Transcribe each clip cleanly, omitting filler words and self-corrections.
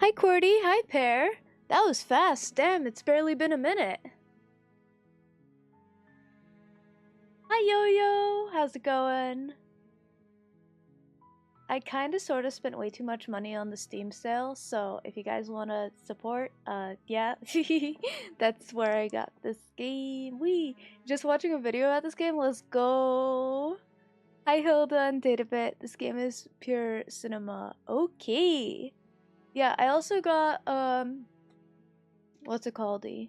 Hi, Cordy. Hi, Pear. That was fast. Damn, it's barely been a minute. Hi, Yo-Yo. How's it going? I kinda sorta spent way too much money on the Steam sale, so if you guys wanna support, yeah. That's where I got this game. Wee! Just watching a video about this game? Let's go! Hi, Hilda and Databit. This game is pure cinema. Okay! Yeah, I also got, what's it called? The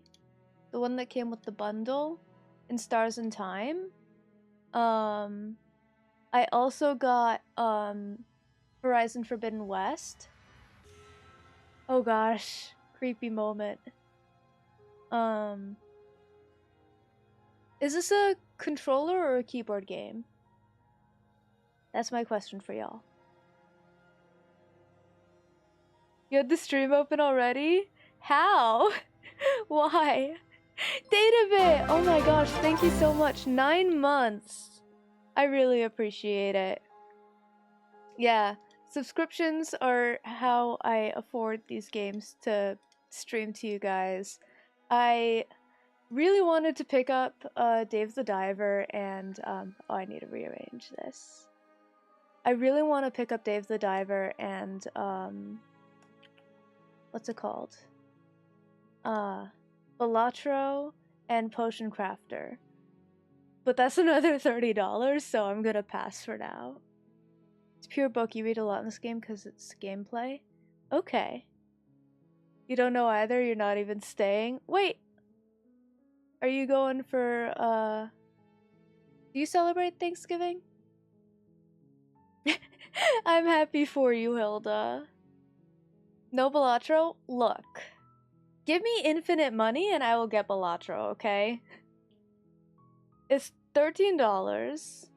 one that came with the bundle in Stars in Time. I also got Horizon Forbidden West. Oh gosh, creepy moment. Is this a controller or a keyboard game? That's my question for y'all. You had the stream open already? How? Why? Databit! Oh my gosh, thank you so much. 9 months. I really appreciate it. Yeah, subscriptions are how I afford these games to stream to you guys. I really wanted to pick up Dave the Diver and oh, I need to rearrange this. I really want to pick up Dave the Diver and what's it called? Balatro and Potion Crafter. But that's another $30, so I'm gonna pass for now. It's pure book. You read a lot in this game because it's gameplay. Okay. You don't know either? You're not even staying? Wait! Are you going for, do you celebrate Thanksgiving? I'm happy for you, Hilda. No Balatro? Look. Give me infinite money and I will get Balatro, okay? It's $13.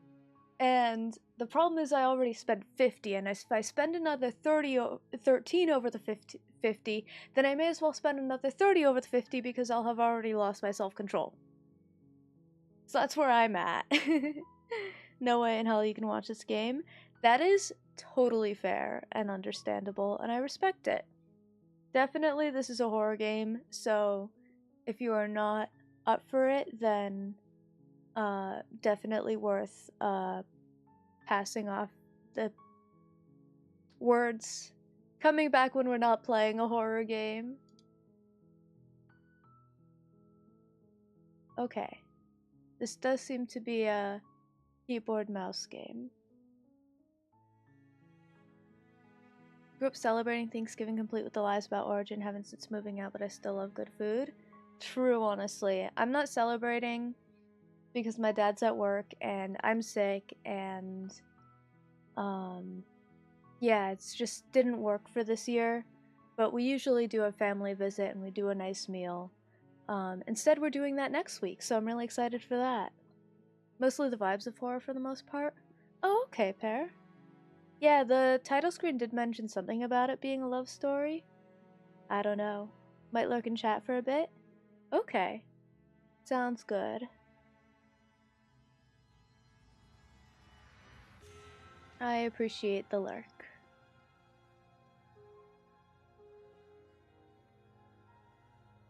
And the problem is I already spent 50, and if I spend another 13 over the 50, then I may as well spend another 30 over the 50 because I'll have already lost my self-control. So that's where I'm at. No way in hell you can watch this game. That is totally fair and understandable, and I respect it. Definitely this is a horror game, so if you are not up for it, then definitely worth passing off the words coming back when we're not playing a horror game. Okay. This does seem to be a keyboard mouse game. Grew up celebrating Thanksgiving complete with the lies about origin, haven't since moving out, but I still love good food. True, honestly. I'm not celebrating because my dad's at work and I'm sick and yeah, it's just didn't work for this year. But we usually do a family visit and we do a nice meal. Instead, we're doing that next week, so I'm really excited for that. Mostly the vibes of horror for the most part. Oh, okay, Pear. Yeah, the title screen did mention something about it being a love story. I don't know. Might lurk in chat for a bit? Okay. Sounds good. I appreciate the lurk.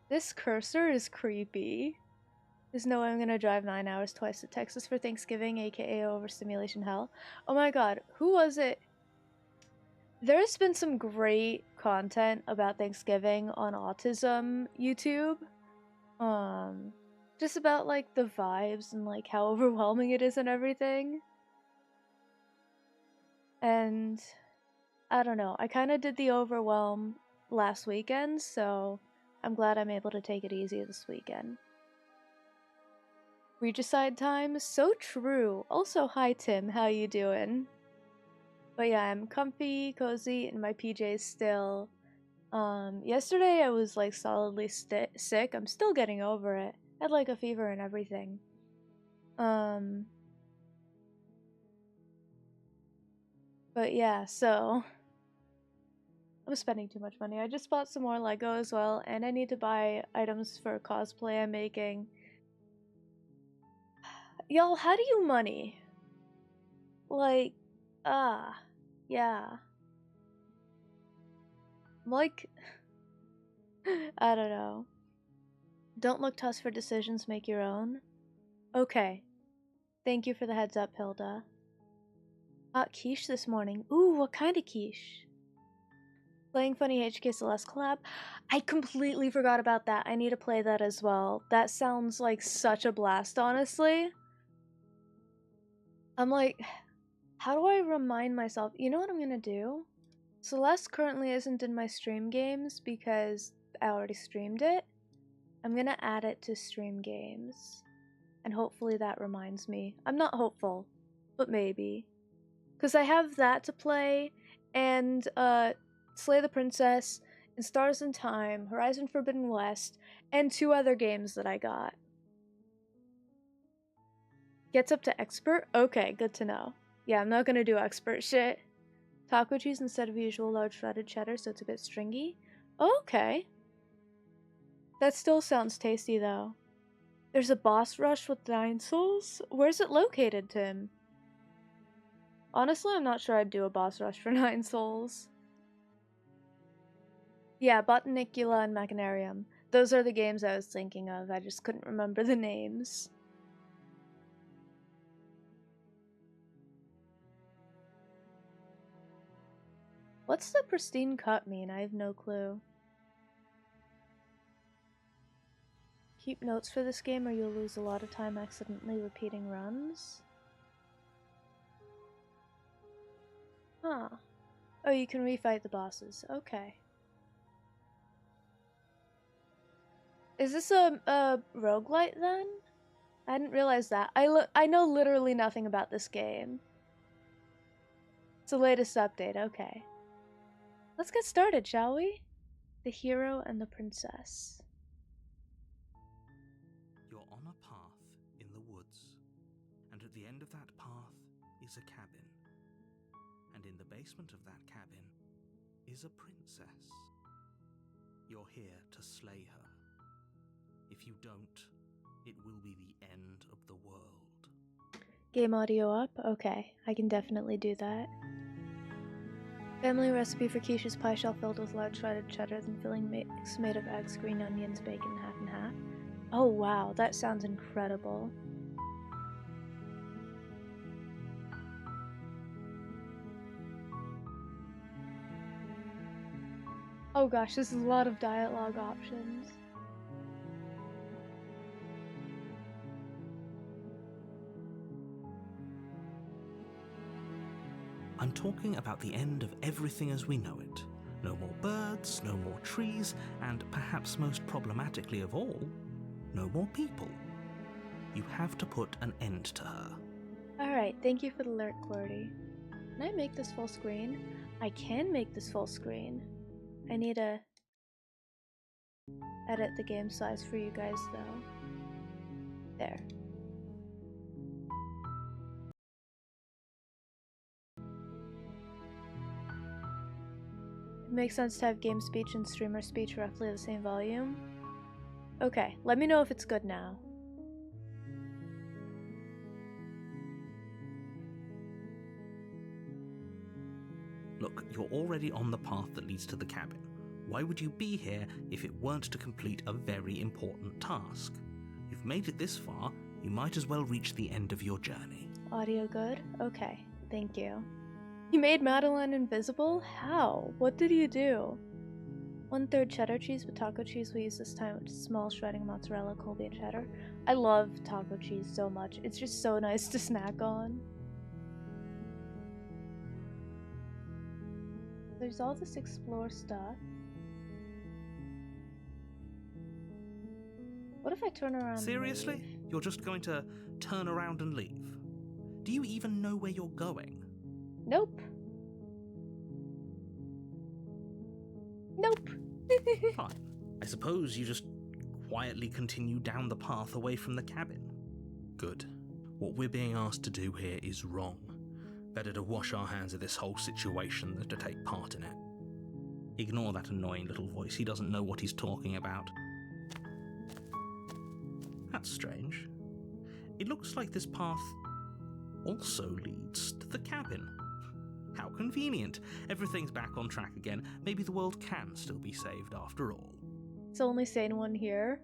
This cursor is creepy. There's no way I'm gonna drive 9 hours twice to Texas for Thanksgiving, aka overstimulation hell. Oh my god, who was it? There's been some great content about Thanksgiving on autism YouTube. Just about like the vibes and like how overwhelming it is and everything. And I don't know, I kind of did the overwhelm last weekend, so I'm glad I'm able to take it easy this weekend. Regicide time? So true. Also, hi Tim, how you doing? But yeah, I'm comfy, cozy, in my PJs still. Yesterday I was like solidly sick. I'm still getting over it. I had like a fever and everything. But yeah, so I'm spending too much money. I just bought some more Lego as well, and I need to buy items for cosplay I'm making. Y'all, how do you money? Like, yeah. I'm like, I don't know. Don't look to us for decisions, make your own. Okay. Thank you for the heads up, Hilda. Quiche this morning. Ooh, what kind of quiche? Playing Funny HK Celeste collab? I completely forgot about that. I need to play that as well. That sounds like such a blast, honestly. I'm like, how do I remind myself? You know what I'm gonna do? Celeste currently isn't in my stream games because I already streamed it. I'm gonna add it to stream games. And hopefully that reminds me. I'm not hopeful, but maybe. Because I have that to play, and Slay the Princess, and Stars in Time, Horizon Forbidden West, and 2 other games that I got. Gets up to expert? Okay, good to know. Yeah, I'm not gonna do expert shit. Taco cheese instead of usual large shredded cheddar, so it's a bit stringy. Okay. That still sounds tasty, though. There's a boss rush with 9 souls? Where's it located, Tim? Honestly, I'm not sure I'd do a boss rush for 9 souls. Yeah, Botanicula and Machinarium. Those are the games I was thinking of. I just couldn't remember the names. What's the pristine cut mean? I have no clue. Keep notes for this game or you'll lose a lot of time accidentally repeating runs? Huh. Oh, you can refight the bosses. Okay. Is this a roguelite then? I didn't realize that. I know literally nothing about this game. It's the latest update, okay. Let's get started, shall we? The hero and the princess. You're on a path in the woods, and at the end of that path is a cabin. And in the basement of that cabin is a princess. You're here to slay her. If you don't, it will be the end of the world. Game audio up? Okay, I can definitely do that. Family recipe for quiche's pie shell filled with large shredded cheddar, then filling mix made of eggs, green onions, bacon, half and half. Oh wow, that sounds incredible. Oh gosh, this is a lot of dialogue options. I'm talking about the end of everything as we know it. No more birds, no more trees, and perhaps most problematically of all, no more people. You have to put an end to her. Alright, thank you for the alert, Qwerty. Can I make this full screen? I can make this full screen. I need to edit the game size for you guys though. There. It makes sense to have game speech and streamer speech roughly the same volume. Okay, let me know if it's good now. Look, you're already on the path that leads to the cabin. Why would you be here if it weren't to complete a very important task? You've made it this far, you might as well reach the end of your journey. Audio good? Okay, thank you. You made Madeline invisible? How? What did you do? 1/3 cheddar cheese with taco cheese we use this time, which is small shredding mozzarella, Colby, and cheddar. I love taco cheese so much. It's just so nice to snack on. There's all this explore stuff. What if I turn around Seriously? and leave? You're just going to turn around and leave? Do you even know where you're going? Nope. Nope. Fine. I suppose you just quietly continue down the path away from the cabin. Good. What we're being asked to do here is wrong. Better to wash our hands of this whole situation than to take part in it. Ignore that annoying little voice. He doesn't know what he's talking about. That's strange. It looks like this path also leads to the cabin. How convenient. Everything's back on track again. Maybe the world can still be saved after all. It's the only sane one here.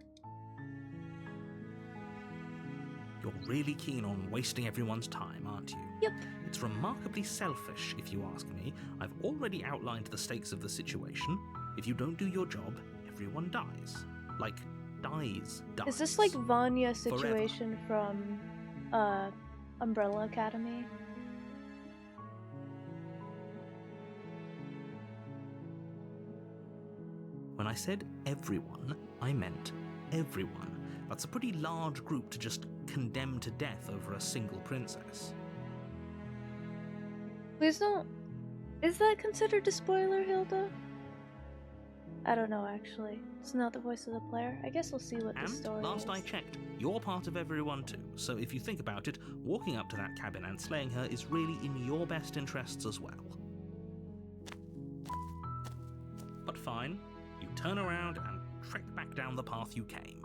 You're really keen on wasting everyone's time, aren't you? Yep. It's remarkably selfish, if you ask me. I've already outlined the stakes of the situation. If you don't do your job, everyone dies. Like, dies. Is this like Vanya situation from Umbrella Academy? When I said everyone, I meant everyone. That's a pretty large group to just condemn to death over a single princess. Please don't. Is that considered a spoiler, Hilda? I don't know, actually. It's not the voice of the player. I guess we'll see what the story is. And last I checked, you're part of everyone too. So if you think about it, walking up to that cabin and slaying her is really in your best interests as well. But fine, you turn around and trek back down the path you came.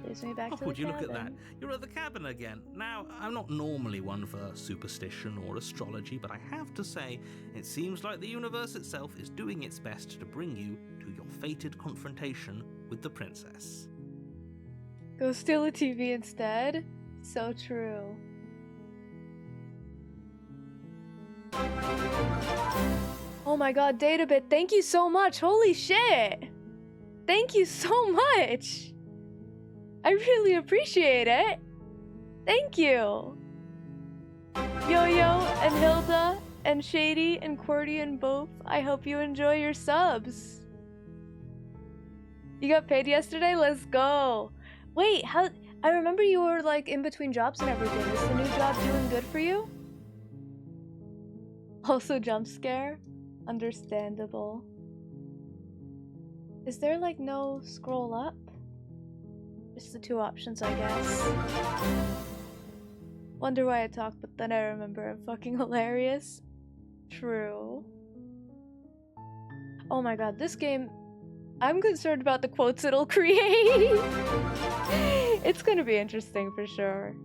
Leads me back to the would you cabin. look at that? You're at the cabin again. Now, I'm not normally one for superstition or astrology, but I have to say, it seems like the universe itself is doing its best to bring you to your fated confrontation with the princess. Go steal a TV instead? So true. Oh my god, Databit, thank you so much! Holy shit! Thank you so much! I really appreciate it! Thank you! Yo-Yo and Hilda and Shady and Qwerty and both, I hope you enjoy your subs. You got paid yesterday? Let's go! Wait, how? I remember you were like in between jobs and everything. Is the new job doing good for you? Also jump scare? Understandable. Is there like no scroll up? Just the two options, I guess. Wonder why I talk, but then I remember I'm fucking hilarious. True. Oh my god, this game... I'm concerned about the quotes it'll create. It's gonna be interesting for sure.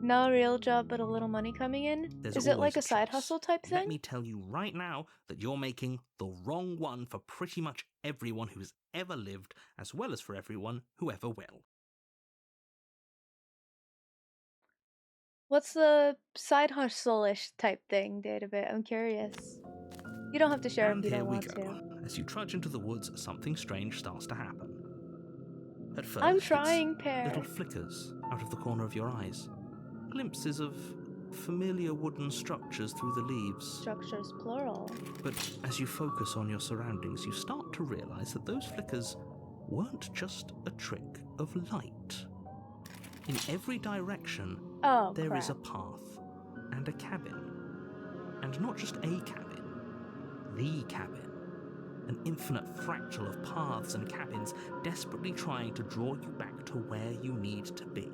No real job, but a little money coming in? Is it like a side hustle type thing? Let me tell you right now that you're making the wrong one for pretty much everyone who's ever lived, as well as for everyone who ever will. What's the side hustle-ish type thing, Databit? I'm curious. You don't have to share if you don't want to. As you trudge into the woods, something strange starts to happen. At first, I'm trying, it's Pear. little flickers out of the corner of your eyes. Glimpses of familiar wooden structures through the leaves. Structures, plural. But as you focus on your surroundings, you start to realize that those flickers weren't just a trick of light. In every direction, there is a path and a cabin. And not just a cabin, the cabin. An infinite fractal of paths and cabins desperately trying to draw you back to where you need to be.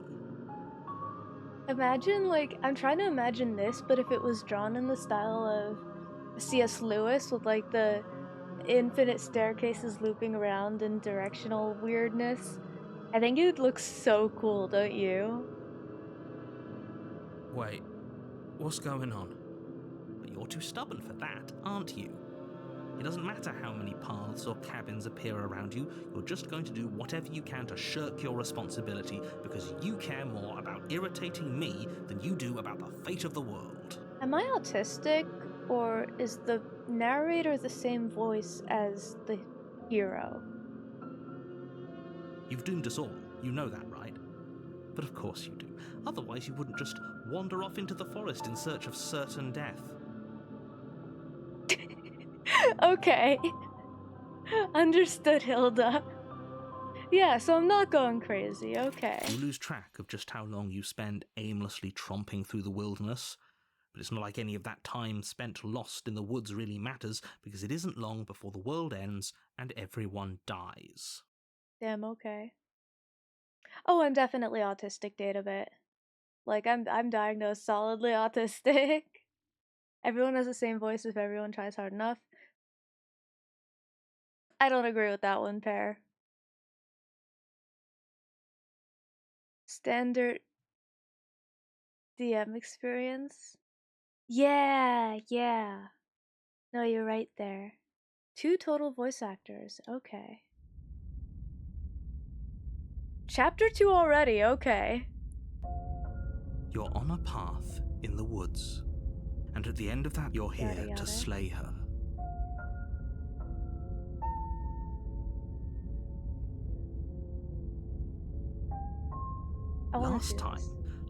Imagine, like, I'm trying to imagine this, but if it was drawn in the style of C.S. Lewis with, like, the infinite staircases looping around and directional weirdness, I think it would look so cool, don't you? Wait, what's going on? But you're too stubborn for that, aren't you? It doesn't matter how many paths or cabins appear around you, you're just going to do whatever you can to shirk your responsibility because you care more about irritating me than you do about the fate of the world. Am I autistic, or is the narrator the same voice as the hero? You've doomed us all, you know that, right? But of course you do. Otherwise you wouldn't just wander off into the forest in search of certain death. Okay. Understood, Hilda. Yeah, so I'm not going crazy, okay. You lose track of just how long you spend aimlessly tromping through the wilderness, but it's not like any of that time spent lost in the woods really matters, because it isn't long before the world ends and everyone dies. Damn, okay. Oh, I'm definitely autistic, Databit. Like, I'm diagnosed solidly autistic. Everyone has the same voice if everyone tries hard enough. I don't agree with that one, Pear. Standard DM experience. Yeah. No, you're right there. 2 total voice actors. Okay. Chapter 2 already. Okay. You're on a path in the woods, and at the end of that, you're here Yada, to yada. slay her.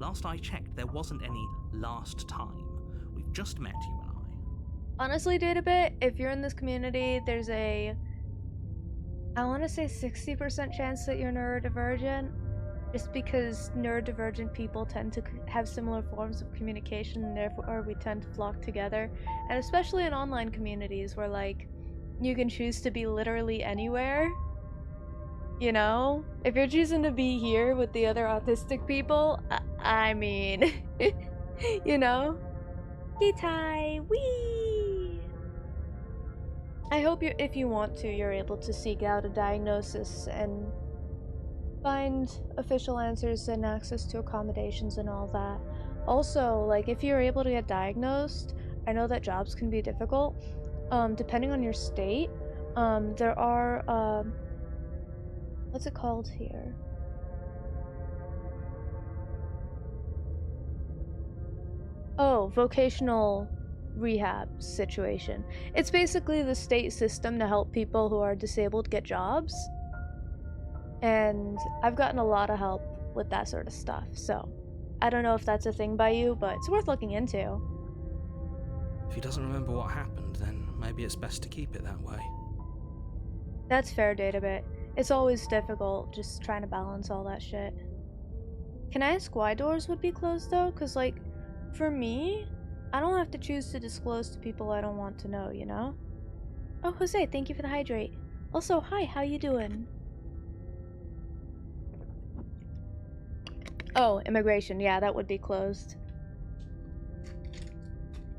Last I checked, there wasn't any last time. We've just met, you and I. Honestly, Databit, if you're in this community, there's I want to say 60% chance that you're neurodivergent, just because neurodivergent people tend to have similar forms of communication, and therefore we tend to flock together. And especially in online communities where, like, you can choose to be literally anywhere. You know? If you're choosing to be here with the other autistic people, I mean, you know? Kitai, wee! I hope if you want to, you're able to seek out a diagnosis and find official answers and access to accommodations and all that. Also, like, if you're able to get diagnosed, I know that jobs can be difficult. Depending on your state, there are, what's it called here? Oh, vocational rehab situation. It's basically the state system to help people who are disabled get jobs. And I've gotten a lot of help with that sort of stuff. So I don't know if that's a thing by you, but it's worth looking into. If he doesn't remember what happened, then maybe it's best to keep it that way. That's fair, Databit. It's always difficult just trying to balance all that shit. Can I ask why doors would be closed though? Cause like, for me, I don't have to choose to disclose to people I don't want to know, you know? Oh, Jose, thank you for the hydrate. Also, hi, how you doing? Oh, immigration, yeah, that would be closed.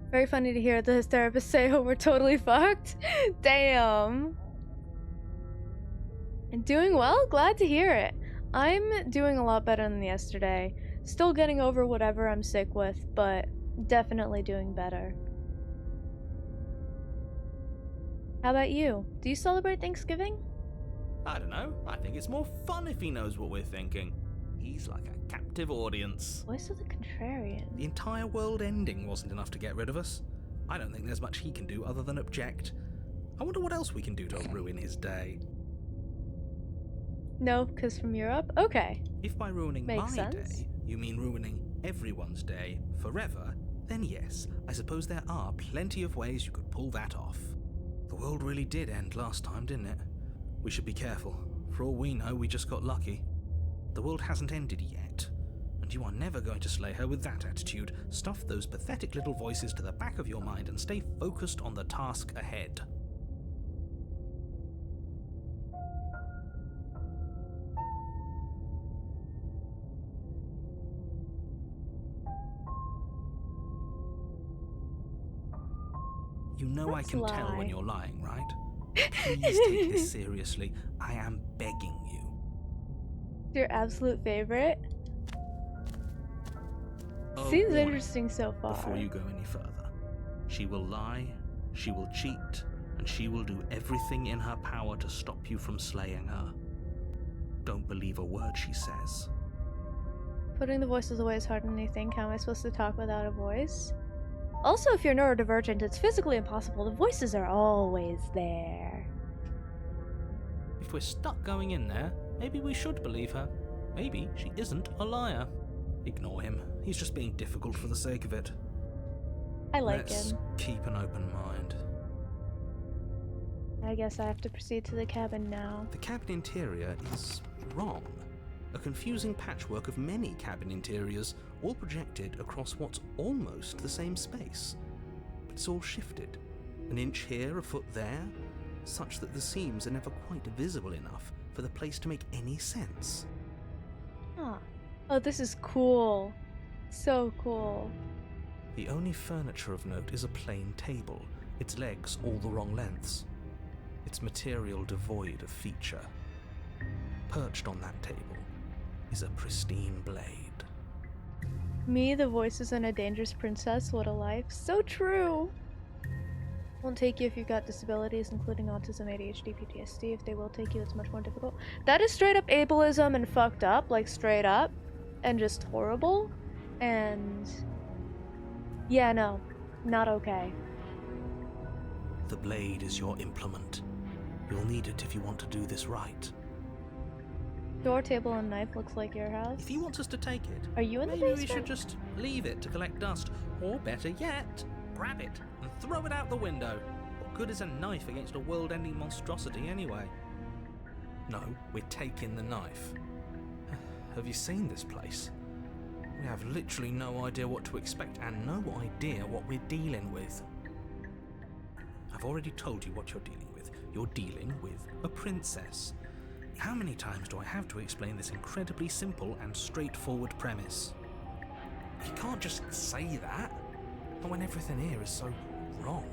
Very funny to hear the therapist say, oh, we're totally fucked. Damn. Doing well? Glad to hear it. I'm doing a lot better than yesterday. Still getting over whatever I'm sick with, but definitely doing better. How about you? Do you celebrate Thanksgiving? I don't know. I think it's more fun if he knows what we're thinking. He's like a captive audience. Voice of the Contrarian. The entire world ending wasn't enough to get rid of us. I don't think there's much he can do other than object. I wonder what else we can do to ruin his day. No, because from Europe? Okay. If by ruining Makes my sense. day, you mean ruining everyone's day forever, then yes, I suppose there are plenty of ways you could pull that off. The world really did end last time, didn't it? We should be careful. For all we know, we just got lucky. The world hasn't ended yet, and you are never going to slay her with that attitude. Stuff those pathetic little voices to the back of your mind and stay focused on the task ahead. You know I can tell when you're lying, right? Please take this seriously. I am begging you. Your absolute favorite? Oh, Seems warning, interesting so far. Before you go any further, she will lie, she will cheat, and she will do everything in her power to stop you from slaying her. Don't believe a word she says. Putting the voices away is harder than you think. How am I supposed to talk without a voice? Also, if you're neurodivergent, it's physically impossible. The voices are always there. If we're stuck going in there, maybe we should believe her. Maybe she isn't a liar. Ignore him. He's just being difficult for the sake of it. I like Let's him. keep an open mind. I guess I have to proceed to the cabin now. The cabin interior is wrong. A confusing patchwork of many cabin interiors, all projected across what's almost the same space. But it's all shifted. An inch here, a foot there, such that the seams are never quite visible enough for the place to make any sense. Huh. Oh, this is cool. So cool. The only furniture of note is a plain table, its legs all the wrong lengths. Its material devoid of feature. Perched on that table, is a pristine blade. Me, the voices in A Dangerous Princess, what a life. So true! Won't take you if you've got disabilities, including autism, ADHD, PTSD. If they will take you, it's much more difficult. That is straight up ableism and fucked up, like straight up, and just horrible. And yeah, no, not okay. The blade is your implement. You'll need it if you want to do this right. Door, table, and knife looks like your house. If he wants us to take it, Are you in the maybe basement? we should just leave it to collect dust. Or better yet, grab it and throw it out the window. What good is a knife against a world-ending monstrosity anyway? No, we're taking the knife. Have you seen this place? We have literally no idea what to expect and no idea what we're dealing with. I've already told you what you're dealing with. You're dealing with a princess. How many times do I have to explain this incredibly simple and straightforward premise? You can't just say that, and when everything here is so wrong.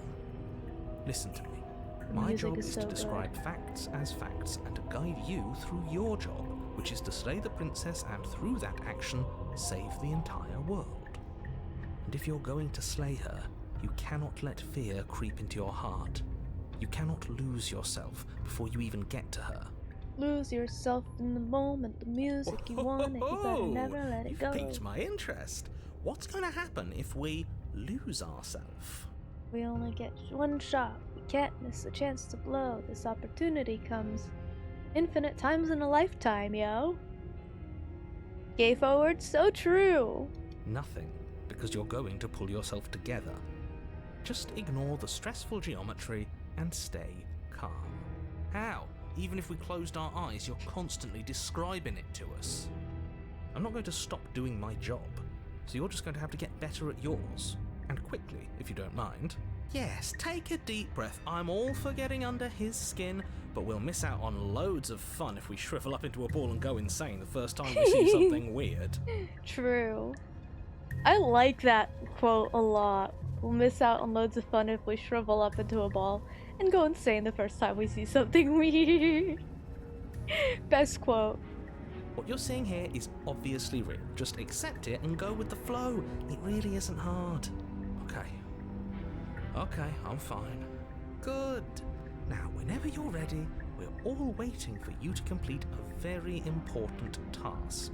Listen to me. My job is to describe facts as facts and to guide you through your job, which is to slay the princess and through that action, save the entire world. And if you're going to slay her, you cannot let fear creep into your heart. You cannot lose yourself before you even get to her. Lose yourself in the moment, the music you want it, you better never let it go. You've piqued my interest. What's going to happen if we lose ourselves? We only get one shot. We can't miss a chance to blow. This opportunity comes infinite times in a lifetime, yo. Gay forward, so true. Nothing, because you're going to pull yourself together. Just ignore the stressful geometry and stay calm. How? Even if we closed our eyes, you're constantly describing it to us. I'm not going to stop doing my job, so you're just going to have to get better at yours. And quickly, if you don't mind. Yes, take a deep breath. I'm all for getting under his skin, but we'll miss out on loads of fun if we shrivel up into a ball and go insane the first time we see something weird. True. I like that quote a lot. We'll miss out on loads of fun if we shrivel up into a ball and go insane the first time we see something weird. Best quote. What you're seeing here is obviously real. Just accept it and go with the flow. It really isn't hard. Okay, I'm fine. Good. Now, whenever you're ready, we're all waiting for you to complete a very important task.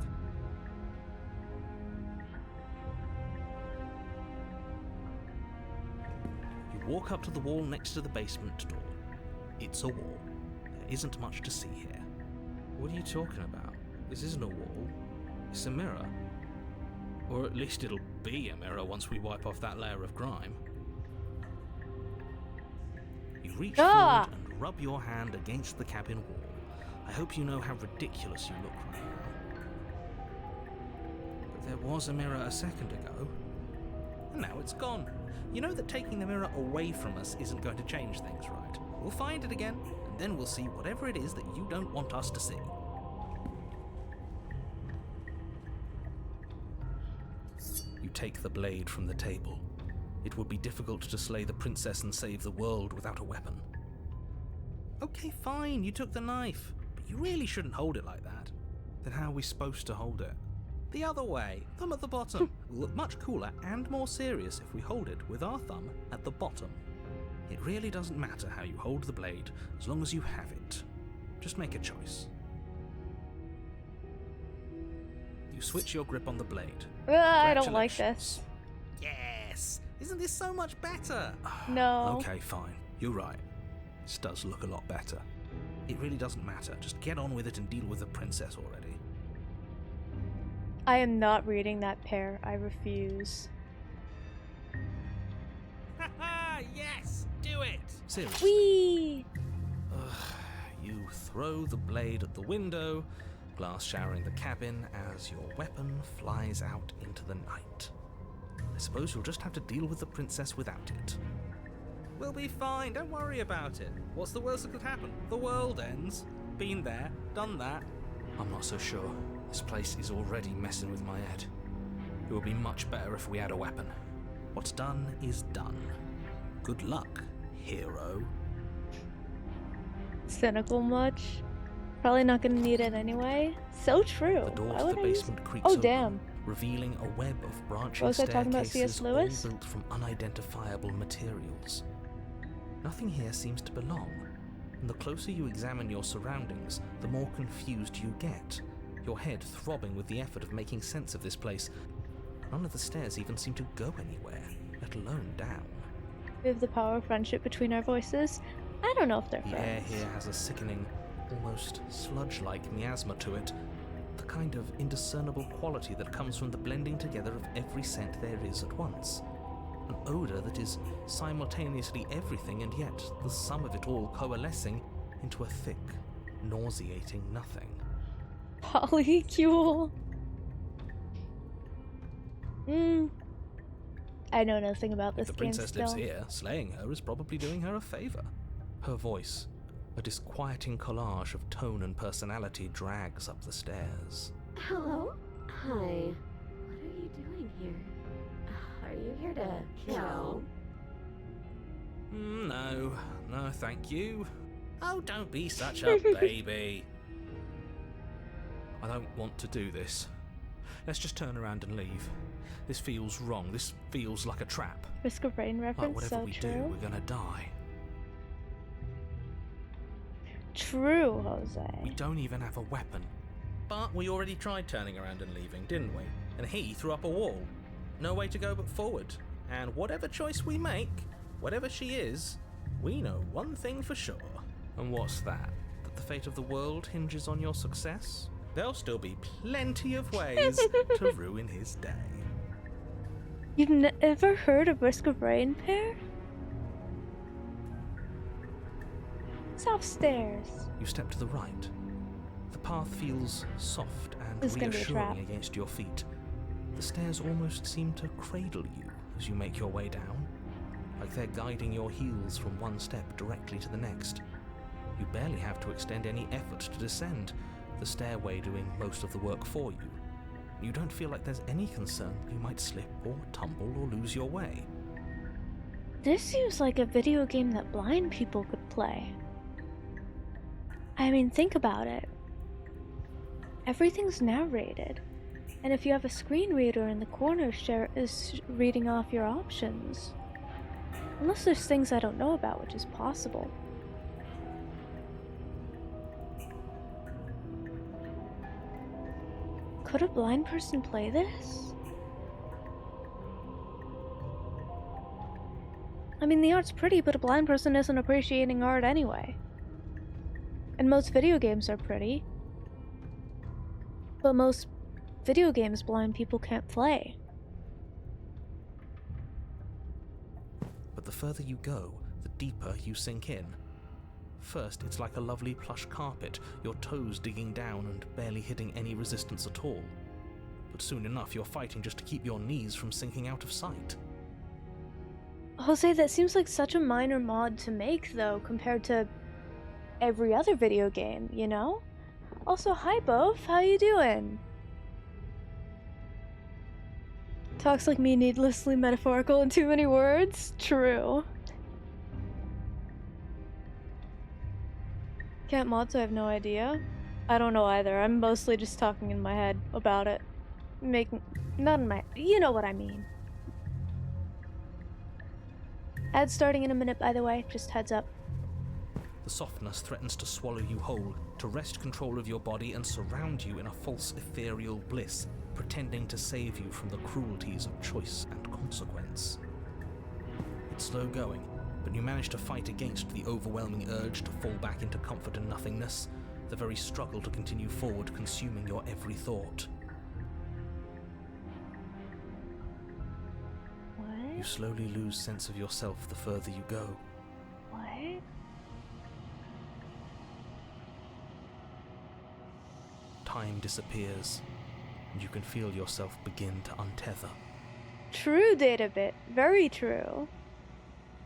You walk up to the wall next to the basement door. It's a wall. There isn't much to see here. What are you talking about? This isn't a wall. It's a mirror. Or at least it'll be a mirror once we wipe off that layer of grime. You reach forward and rub your hand against the cabin wall. I hope you know how ridiculous you look right now. But there was a mirror a second ago, and now it's gone. You know that taking the mirror away from us isn't going to change things, right? We'll find it again, and then we'll see whatever it is that you don't want us to see. You take the blade from the table. It would be difficult to slay the princess and save the world without a weapon. Okay, fine, you took the knife, but you really shouldn't hold it like that. Then how are we supposed to hold it? The other way, thumb at the bottom. Will look much cooler and more serious if we hold it with our thumb at the bottom. It really doesn't matter how you hold the blade, as long as you have it. Just make a choice. You switch your grip on the blade. I don't like this. Yes! Isn't this so much better? No. Okay, fine. You're right. This does look a lot better. It really doesn't matter. Just get on with it and deal with the princess already. I am not reading that pair. I refuse. Haha! Yes! Do it! Seriously. Whee! You throw the blade at the window, glass showering the cabin as your weapon flies out into the night. I suppose you'll just have to deal with the princess without it. We'll be fine, don't worry about it. What's the worst that could happen? The world ends. Been there, done that. I'm not so sure. This place is already messing with my head. It would be much better if we had a weapon. What's done is done. Good luck, hero. Cynical much? Probably not gonna need it anyway. So true. The door Why to would the I use... basement creaks Oh, open, damn. revealing a web of branching Was I talking about C.S. staircases all Lewis? built from unidentifiable materials. Nothing here seems to belong, and the closer you examine your surroundings, the more confused you get, your head throbbing with the effort of making sense of this place. None of the stairs even seem to go anywhere, let alone down. We have the power of friendship between our voices. I don't know if they're The air friends. here has a sickening, almost sludge-like miasma to it, the kind of indiscernible quality that comes from the blending together of every scent there is at once. An odour that is simultaneously everything and yet the sum of it all coalescing into a thick, nauseating nothing. Polycule. I know nothing about If this the game princess still. lives here, slaying her is probably doing her a favour. Her voice, a disquieting collage of tone and personality, drags up the stairs. Hello? Hi. What are you doing here? Are you here to kill? No, thank you. Oh, don't be such a baby. I don't want to do this. Let's just turn around and leave. This feels wrong. This feels like a trap. Risk of Rain Like reference, whatever so we true. do, we're gonna die. True, We Jose. don't even have a weapon. But we already tried turning around and leaving, didn't we? And he threw up a wall. No way to go but forward. And whatever choice we make, whatever she is, we know one thing for sure. And what's that? That the fate of the world hinges on your success? There'll still be plenty of ways to ruin his day. You've never heard of Risk of Rain, pair? South stairs. You step to the right. The path feels soft This is and gonna be a trap. reassuring against your feet. The stairs almost seem to cradle you as you make your way down, like they're guiding your heels from one step directly to the next. You barely have to extend any effort to descend, the stairway doing most of the work for you. You don't feel like there's any concern you might slip or tumble or lose your way. This seems like a video game that blind people could play. I mean, think about it. Everything's narrated. And if you have a screen reader in the corner is reading off your options. Unless there's things I don't know about, which is possible. Could a blind person play this? I mean, the art's pretty, but a blind person isn't appreciating art anyway. And most video games are pretty. But most video games blind people can't play. But the further you go, the deeper you sink in. First, it's like a lovely plush carpet, your toes digging down and barely hitting any resistance at all. But soon enough, you're fighting just to keep your knees from sinking out of sight. Jose, that seems like such a minor mod to make, though, compared to every other video game, you know? Also, hi, Both. How you doing? Talks like me needlessly metaphorical in too many words? True. Can't mod, so I have no idea. I don't know either. I'm mostly just talking in my head about it. Not in my... You know what I mean. Ad starting in a minute, by the way. Just heads up. The softness threatens to swallow you whole, to wrest control of your body and surround you in a false ethereal bliss, pretending to save you from the cruelties of choice and consequence. It's slow going, but you manage to fight against the overwhelming urge to fall back into comfort and nothingness, the very struggle to continue forward consuming your every thought. What? You slowly lose sense of yourself the further you go. What? Time disappears, and you can feel yourself begin to untether. True, Databit. Very true.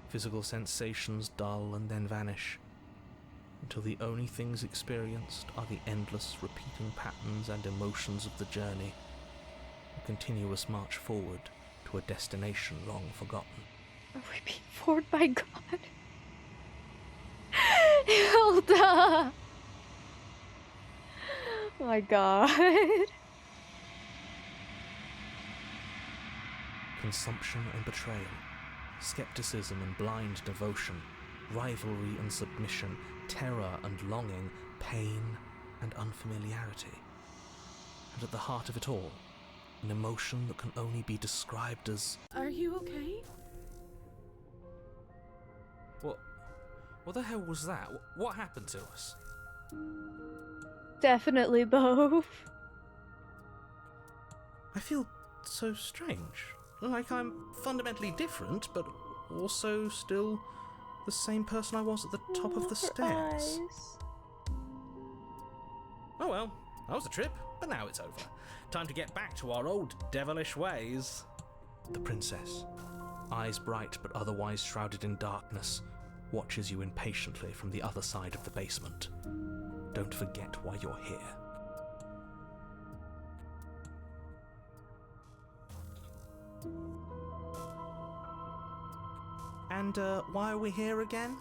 Physical sensations dull and then vanish, until the only things experienced are the endless repeating patterns and emotions of the journey, a continuous march forward to a destination long forgotten. Are we being forward by God? Hilda! Oh my god. Consumption and betrayal, skepticism and blind devotion, rivalry and submission, terror and longing, pain and unfamiliarity. And at the heart of it all, an emotion that can only be described as... Are you okay? What the hell was that? What happened to us? Definitely both. I feel so strange. Like I'm fundamentally different, but also still the same person I was at the top of the Her stairs. eyes. Oh well, that was a trip, but now it's over. Time to get back to our old devilish ways. The princess, eyes bright but otherwise shrouded in darkness, watches you impatiently from the other side of the basement. Don't forget why you're here. And why are we here again?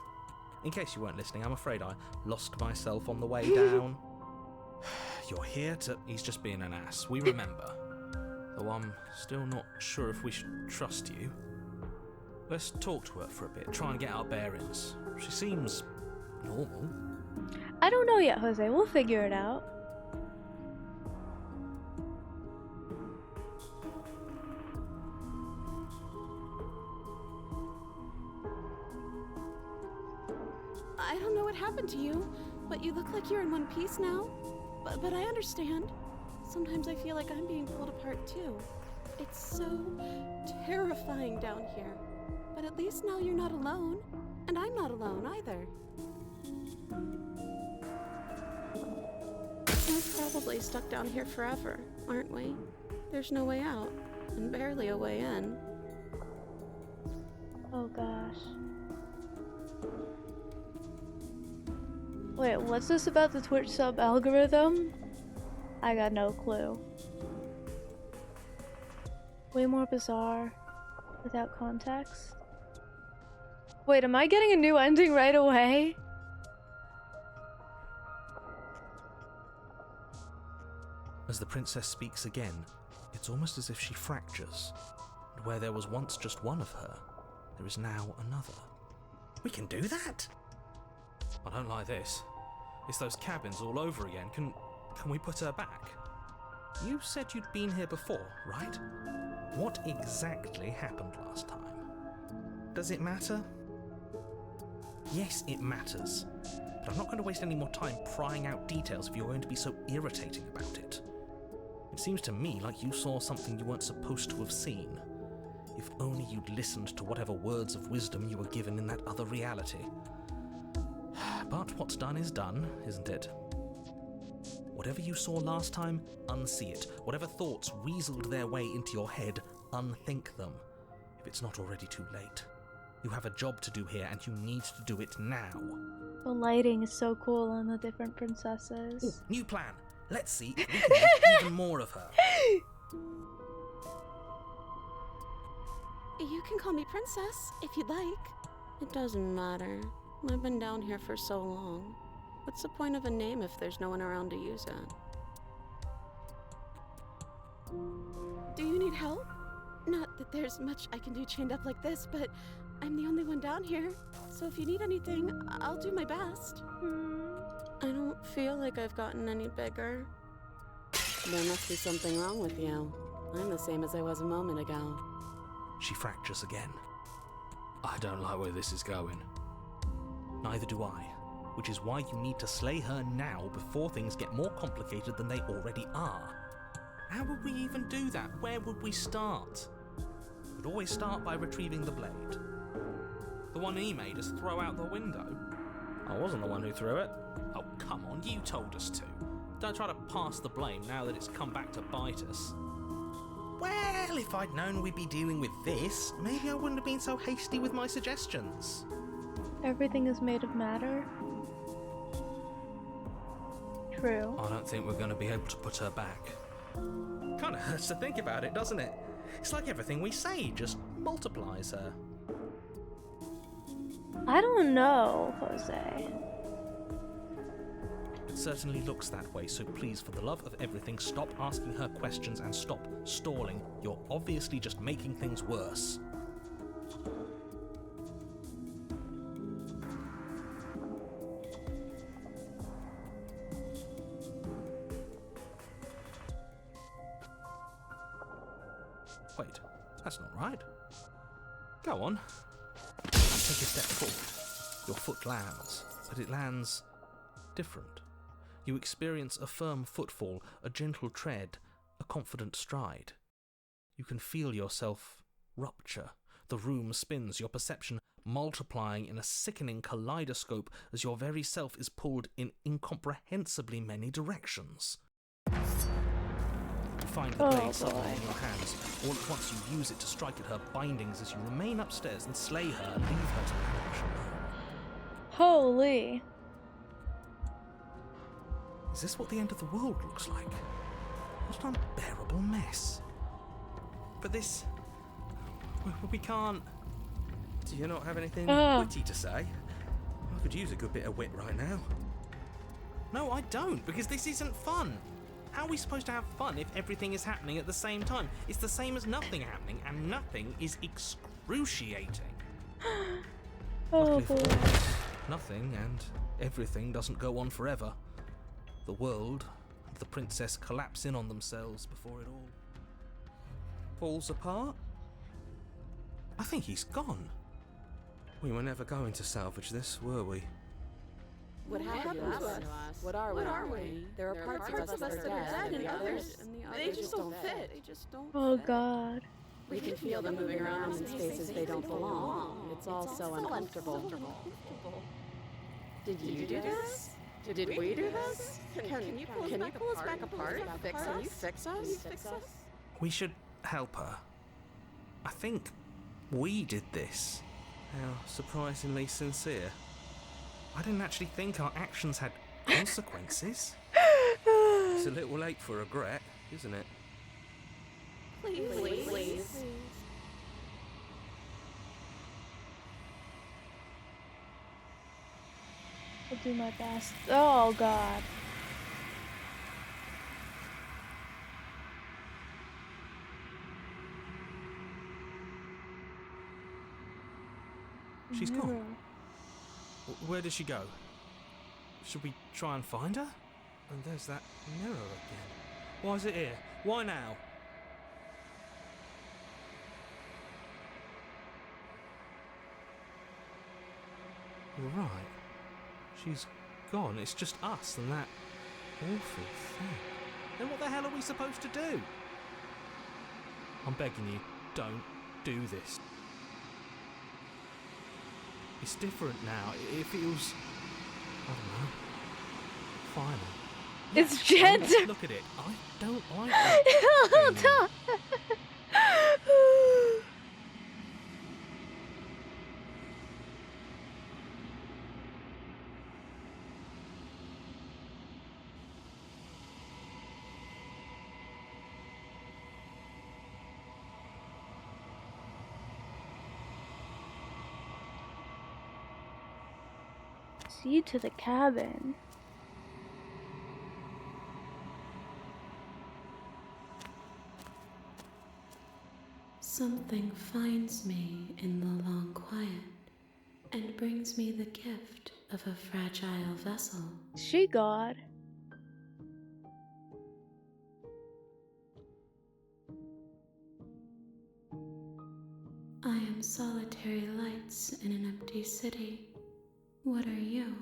In case you weren't listening, I'm afraid I lost myself on the way down. You're here to... He's just being an ass, we remember. Though I'm still not sure if we should trust you. Let's talk to her for a bit, try and get our bearings. She seems... normal. I don't know yet, Jose. We'll figure it out. I don't know what happened to you, but you look like you're in one piece now. But I understand. Sometimes I feel like I'm being pulled apart too. It's so terrifying down here. But at least now you're not alone. And I'm not alone either. We're probably stuck down here forever, aren't we? There's no way out, and barely a way in. Oh gosh. Wait, what's this about the Twitch sub algorithm? I got no clue. Way more bizarre without context. Wait, am I getting a new ending right away? As the princess speaks again, it's almost as if she fractures. And where there was once just one of her, there is now another. We can do that? I don't like this. It's those cabins all over again. Can we put her back? You said you'd been here before, right? What exactly happened last time? Does it matter? Yes, it matters. But I'm not going to waste any more time prying out details if you're going to be so irritating about it. It seems to me like you saw something you weren't supposed to have seen. If only you'd listened to whatever words of wisdom you were given in that other reality. But what's done is done, isn't it? Whatever you saw last time, unsee it. Whatever thoughts weaseled their way into your head, unthink them. If it's not already too late. You have a job to do here, and you need to do it now. The lighting is so cool on the different princesses. Ooh, new plan. Let's see if we can make even more of her. You can call me Princess, if you'd like. It doesn't matter. I've been down here for so long. What's the point of a name if there's no one around to use it? Do you need help? Not that there's much I can do chained up like this, but I'm the only one down here. So if you need anything, I'll do my best. I don't feel like I've gotten any bigger. There must be something wrong with you. I'm the same as I was a moment ago. She fractures again. I don't like where this is going. Neither do I, which is why you need to slay her now before things get more complicated than they already are. How would we even do that? Where would we start? We'd always start by retrieving the blade. The one he made us throw out the window. I wasn't the one who threw it. Oh, come on, you told us to. Don't try to pass the blame now that it's come back to bite us. Well, if I'd known we'd be dealing with this, maybe I wouldn't have been so hasty with my suggestions. Everything is made of matter. True. I don't think we're going to be able to put her back. Kind of hurts to think about it, doesn't it? It's like everything we say just multiplies her. I don't know, Jose. It certainly looks that way, so please, for the love of everything, stop asking her questions and stop stalling. You're obviously just making things worse. Wait, that's not right. Go on. Take a step forward. Your foot lands, but it lands different. You experience a firm footfall, a gentle tread, a confident stride. You can feel yourself rupture. The room spins, your perception multiplying in a sickening kaleidoscope as your very self is pulled in incomprehensibly many directions. You find the blade suddenly in your hands. All at once you use it to strike at her bindings as you remain upstairs and slay her and leave her to perish alone. Holy. Is this what the end of the world looks like? What an unbearable mess. But this... we can't... Do you not have anything witty to say? I could use a good bit of wit right now. No, I don't, because this isn't fun. How are we supposed to have fun if everything is happening at the same time? It's the same as nothing happening, and nothing is excruciating. Oh, Luckily boy. for us, nothing and everything doesn't go on forever. The world and the princess collapse in on themselves before it all falls apart. I think he's gone. We were never going to salvage this, were we? What happened to us? What are we? There are parts of us that are dead, and the others, they just don't fit. Oh, God. We can feel them moving around in spaces they don't belong. It's all so uncomfortable. Did you do this? Did we do this? Can you pull us back apart? Fix us? We should help her. I think we did this. How surprisingly sincere. I didn't actually think our actions had consequences. It's a little late for regret, isn't it? Please. I'll do my best. Oh, God. She's gone. Where did she go? Should we try and find her? And there's that mirror again. Why is it here? Why now? Right. She's gone. It's just us and that awful thing. Then what the hell are we supposed to do? I'm begging you, don't do this. It's different now. It feels... I don't know. Final. It's gentle. Look at it. I don't like it. Hold on. See you to the cabin. Something finds me in the long quiet and brings me the gift of a fragile vessel. She God. I am solitary lights in an empty city. What are you?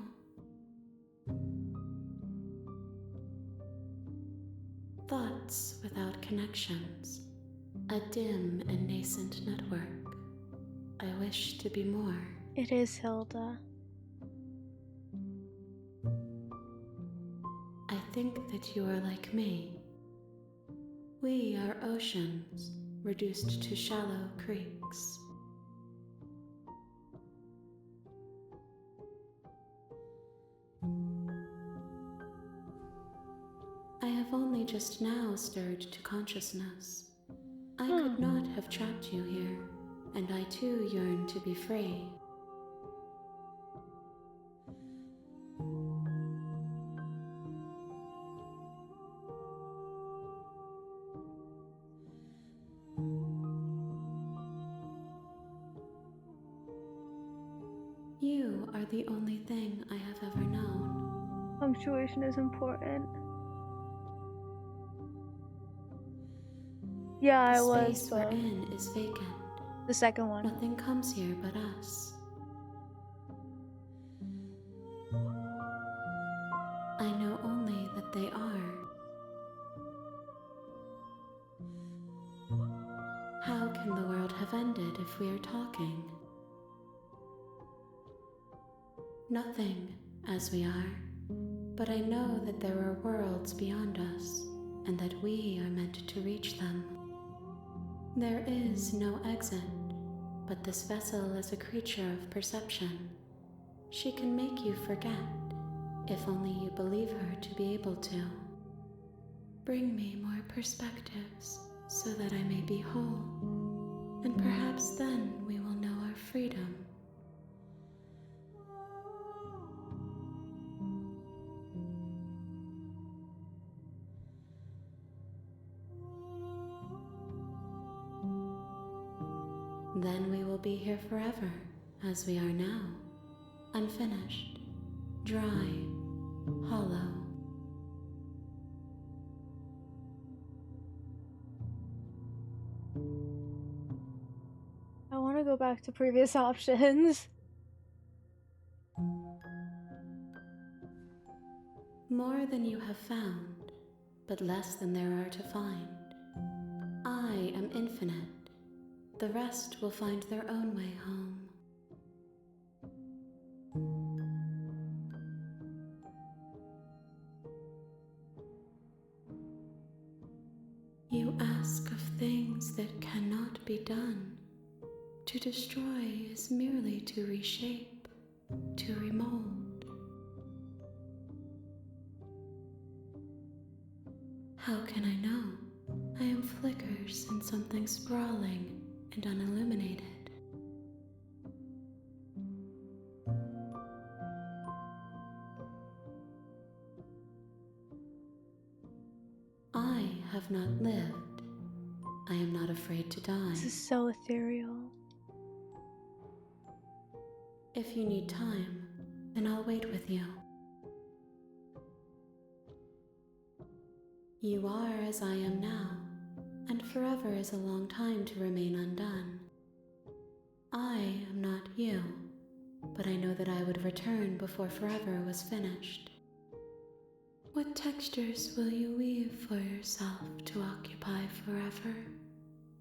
Thoughts without connections. A dim and nascent network. I wish to be more. It is Hilda. I think that you are like me. We are oceans, reduced to shallow creeks. I have only just now stirred to consciousness. I could not have trapped you here, and I too yearn to be free. are the only thing I have ever known. Punctuation is important. Yeah, I The was, space we're in is vacant. the second one. Nothing comes here but us. I know only that they are. How can the world have ended if we are talking? Nothing, as we are, but I know that there are worlds beyond us, and that we are meant to reach them. There is no exit, but this vessel is a creature of perception. She can make you forget, if only you believe her to be able to. Bring me more perspectives, so that I may be whole, and perhaps then we will know our freedom. Then we will be here forever, as we are now, unfinished, dry, hollow. I want to go back to previous options. More than you have found, but less than there are to find. I am infinite. The rest will find their own way home. You ask of things that cannot be done. To destroy is merely to reshape, to remold. How can I know? I am flickers in something sprawling and unilluminated. I have not lived. I am not afraid to die. This is so ethereal. If you need time, then I'll wait with you. You are as I am now, and forever is a long time to remain undone. I am not you, but I know that I would return before forever was finished. What textures will you weave for yourself to occupy forever?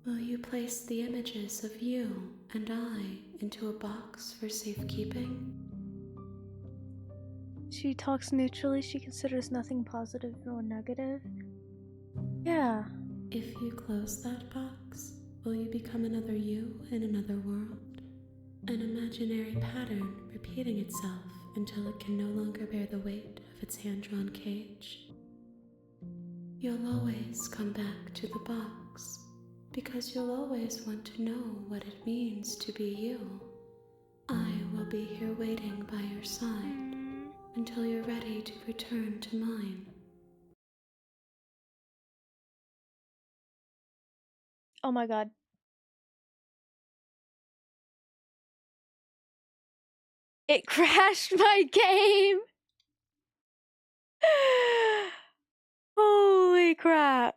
Will you place the images of you and I into a box for safekeeping? She talks neutrally. She considers nothing positive nor negative. Yeah. If you close that box, will you become another you in another world? An imaginary pattern repeating itself until it can no longer bear the weight of its hand-drawn cage. You'll always come back to the box, because you'll always want to know what it means to be you. I will be here waiting by your side until you're ready to return to mine. Oh my god. It crashed my game! Holy crap.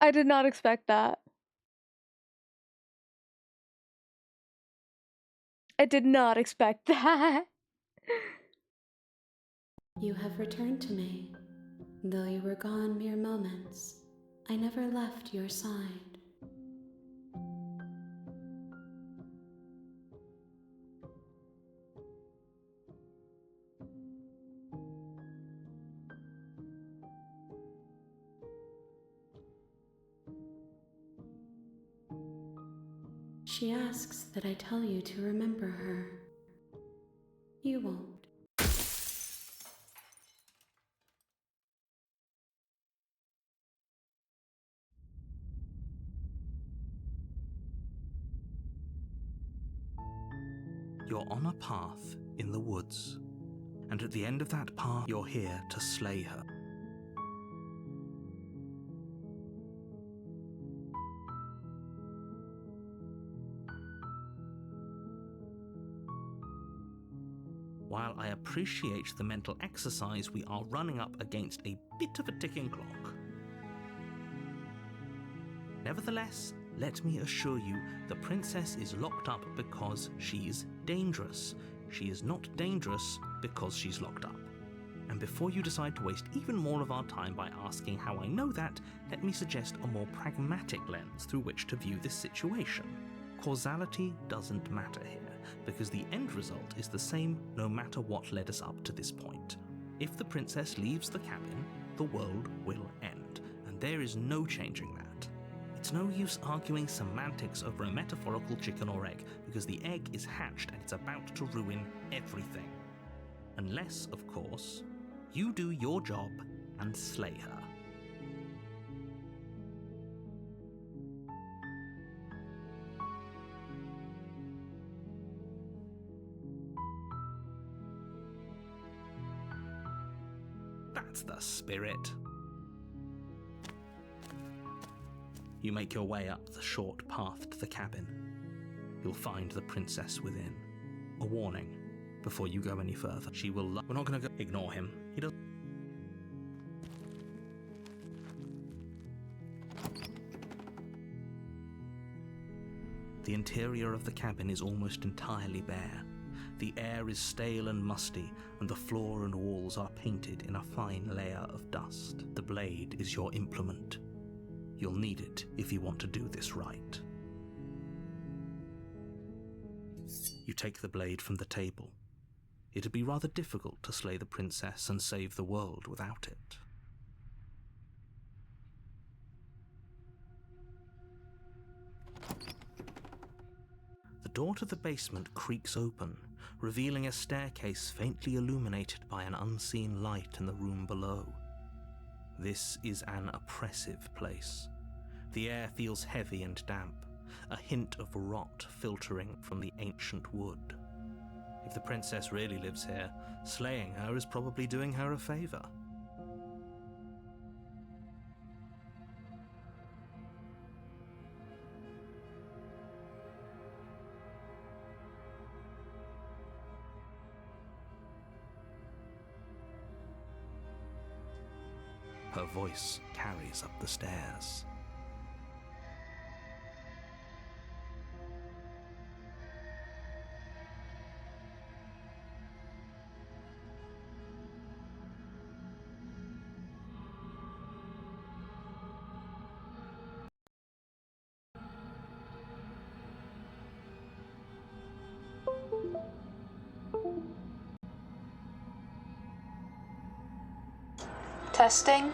I did not expect that. I did not expect that. You have returned to me. Though you were gone mere moments, I never left your side. She asks that I tell you to remember her. You won't. You're on a path in the woods, and at the end of that path, you're here to slay her. While I appreciate the mental exercise, we are running up against a bit of a ticking clock. Nevertheless, let me assure you, the princess is locked up because she's dangerous. She is not dangerous because she's locked up. And before you decide to waste even more of our time by asking how I know that, let me suggest a more pragmatic lens through which to view this situation. Causality doesn't matter here, because the end result is the same no matter what led us up to this point. If the princess leaves the cabin, the world will end, and there is no changing that. It's no use arguing semantics over a metaphorical chicken or egg, because the egg is hatched and it's about to ruin everything. Unless, of course, you do your job and slay her. That's the spirit. You make your way up the short path to the cabin. You'll find the princess within. A warning before you go any further. She will We're not going to go. Ignore him. He doesn't. The interior of the cabin is almost entirely bare. The air is stale and musty, and the floor and walls are painted in a fine layer of dust. The blade is your implement. You'll need it if you want to do this right. You take the blade from the table. It'd be rather difficult to slay the princess and save the world without it. The door to the basement creaks open, revealing a staircase faintly illuminated by an unseen light in the room below. This is an oppressive place. The air feels heavy and damp, a hint of rot filtering from the ancient wood. If the princess really lives here, slaying her is probably doing her a favor. Her voice carries up the stairs. Testing.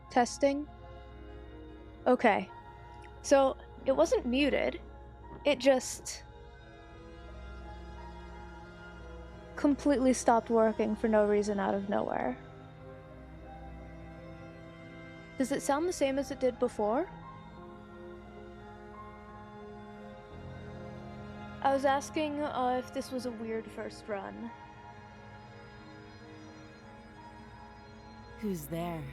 Testing. Okay. So, it wasn't muted. It just completely stopped working for no reason out of nowhere. Does it sound the same as it did before? I was asking if this was a weird first run. Who's there?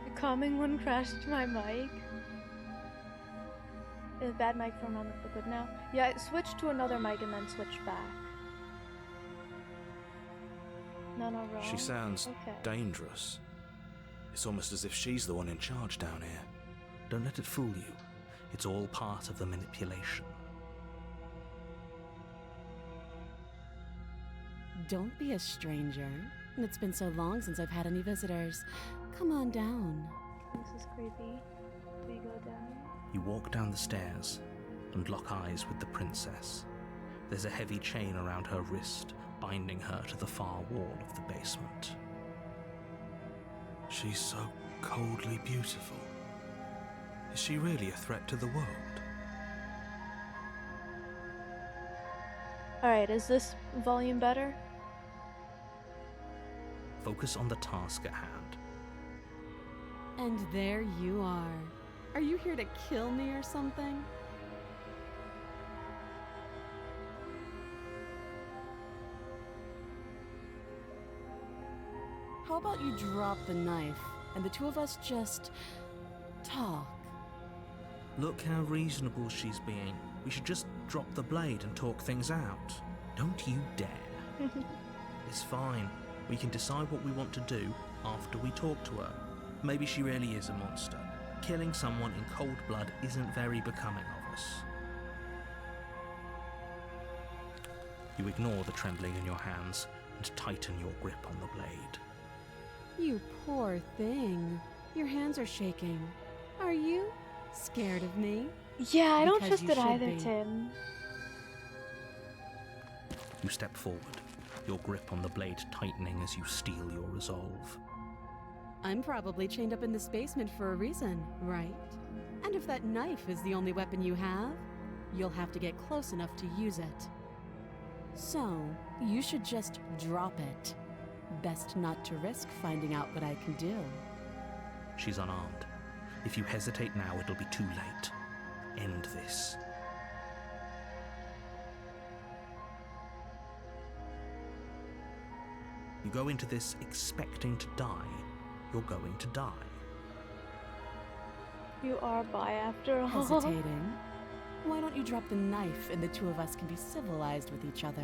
The calming one crashed my mic. Is bad mic from on the good now? Yeah, it switched to another mic and then switched back. No, wrong. She sounds dangerous. It's almost as if she's the one in charge down here. Don't let it fool you. It's all part of the manipulation. Don't be a stranger. It's been so long since I've had any visitors. Come on down. This is creepy. Do you go down? You walk down the stairs and lock eyes with the princess. There's a heavy chain around her wrist, binding her to the far wall of the basement. She's so coldly beautiful. Is she really a threat to the world? Alright, is this volume better? Focus on the task at hand. And there you are. Are you here to kill me or something? How about you drop the knife and the two of us just talk? Look how reasonable she's being. We should just drop the blade and talk things out. Don't you dare. It's fine. We can decide what we want to do after we talk to her. Maybe she really is a monster. Killing someone in cold blood isn't very becoming of us. You ignore the trembling in your hands and tighten your grip on the blade. You poor thing. Your hands are shaking. Are you scared of me? Yeah, I don't Because trust you it should either, be. Tim. You step forward, your grip on the blade tightening as you steel your resolve. I'm probably chained up in this basement for a reason, right? And if that knife is the only weapon you have, you'll have to get close enough to use it. So, you should just drop it. Best not to risk finding out what I can do. She's unarmed. If you hesitate now, it'll be too late. End this. You go into this expecting to die. You're going to die. You are bi after all. Hesitating? Why don't you drop the knife and the two of us can be civilized with each other?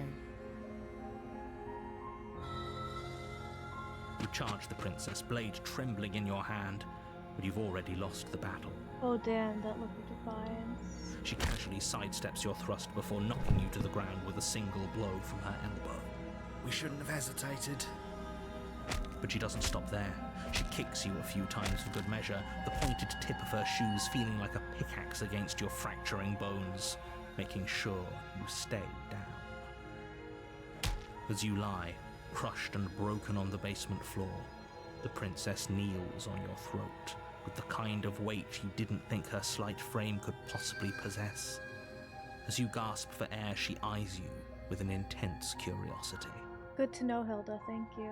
You charge the princess, blade trembling in your hand, but you've already lost the battle. Oh damn, that look of defiance. She casually sidesteps your thrust before knocking you to the ground with a single blow from her elbow. We shouldn't have hesitated. But she doesn't stop there. She kicks you a few times for good measure, the pointed tip of her shoes feeling like a pickaxe against your fracturing bones, making sure you stay down. As you lie, crushed and broken on the basement floor, the princess kneels on your throat with the kind of weight you didn't think her slight frame could possibly possess. As you gasp for air, she eyes you with an intense curiosity. Good to know, Hilda, thank you.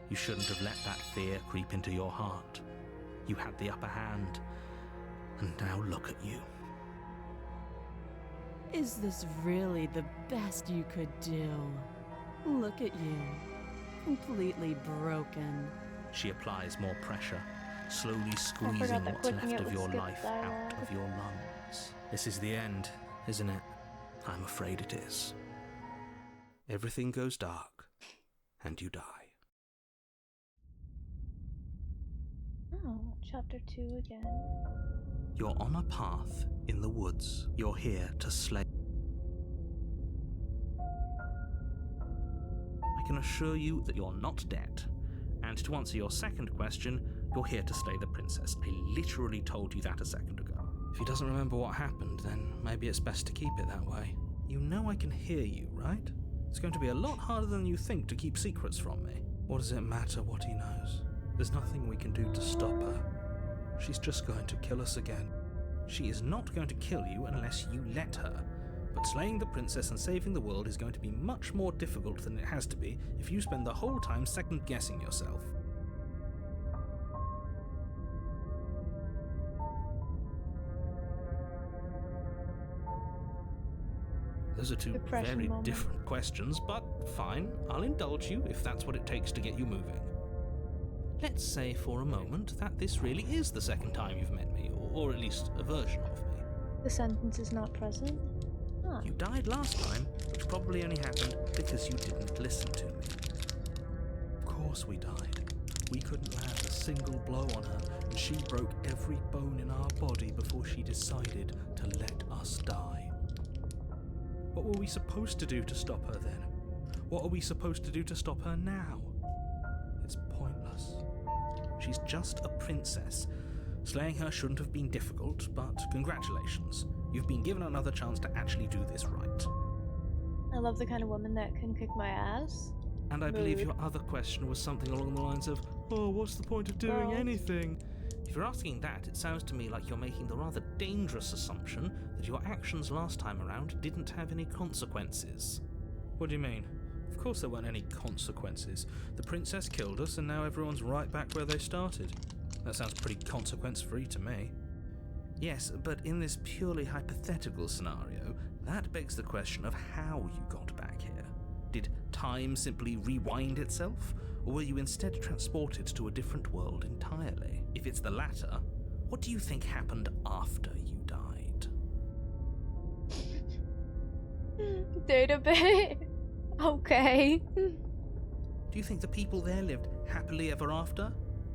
You shouldn't have let that fear creep into your heart. You had the upper hand, and now look at you. Is this really the best you could do? Look at you. Completely broken. She applies more pressure, slowly squeezing what's left of your life out of your lungs. This is the end, isn't it? I'm afraid it is. Everything goes dark, and you die. Oh, chapter 2 again. You're on a path in the woods. You're here to slay. I can assure you that you're not dead. And to answer your second question, you're here to slay the princess. I literally told you that a second ago. If he doesn't remember what happened, then maybe it's best to keep it that way. You know I can hear you, right? It's going to be a lot harder than you think to keep secrets from me. What does it matter what he knows? There's nothing we can do to stop her. She's just going to kill us again. She is not going to kill you unless you let her. But slaying the princess and saving the world is going to be much more difficult than it has to be if you spend the whole time second-guessing yourself. Those are two Depression very moment. different questions, but fine, I'll indulge you if that's what it takes to get you moving. Let's say for a moment that this really is the second time you've met me, or at least a version of me. The sentence is not present. Huh. You died last time, which probably only happened because you didn't listen to me. Of course we died. We couldn't land a single blow on her, and she broke every bone in our body before she decided to let us die. What were we supposed to do to stop her then? What are we supposed to do to stop her now? It's pointless. She's just a princess. Slaying her shouldn't have been difficult, but congratulations. You've been given another chance to actually do this right. I love the kind of woman that can kick my ass. And I believe Mood. your other question was something along the lines of, oh, what's the point of doing Girls. anything? If you're asking that, it sounds to me like you're making the rather dangerous assumption that your actions last time around didn't have any consequences. What do you mean? Of course there weren't any consequences. The princess killed us and now everyone's right back where they started. That sounds pretty consequence-free to me. Yes, but in this purely hypothetical scenario, that begs the question of how you got back here. Did time simply rewind itself, or were you instead transported to a different world entirely? If it's the latter, what do you think happened after you Database. Okay. Do you think the people there lived happily ever after?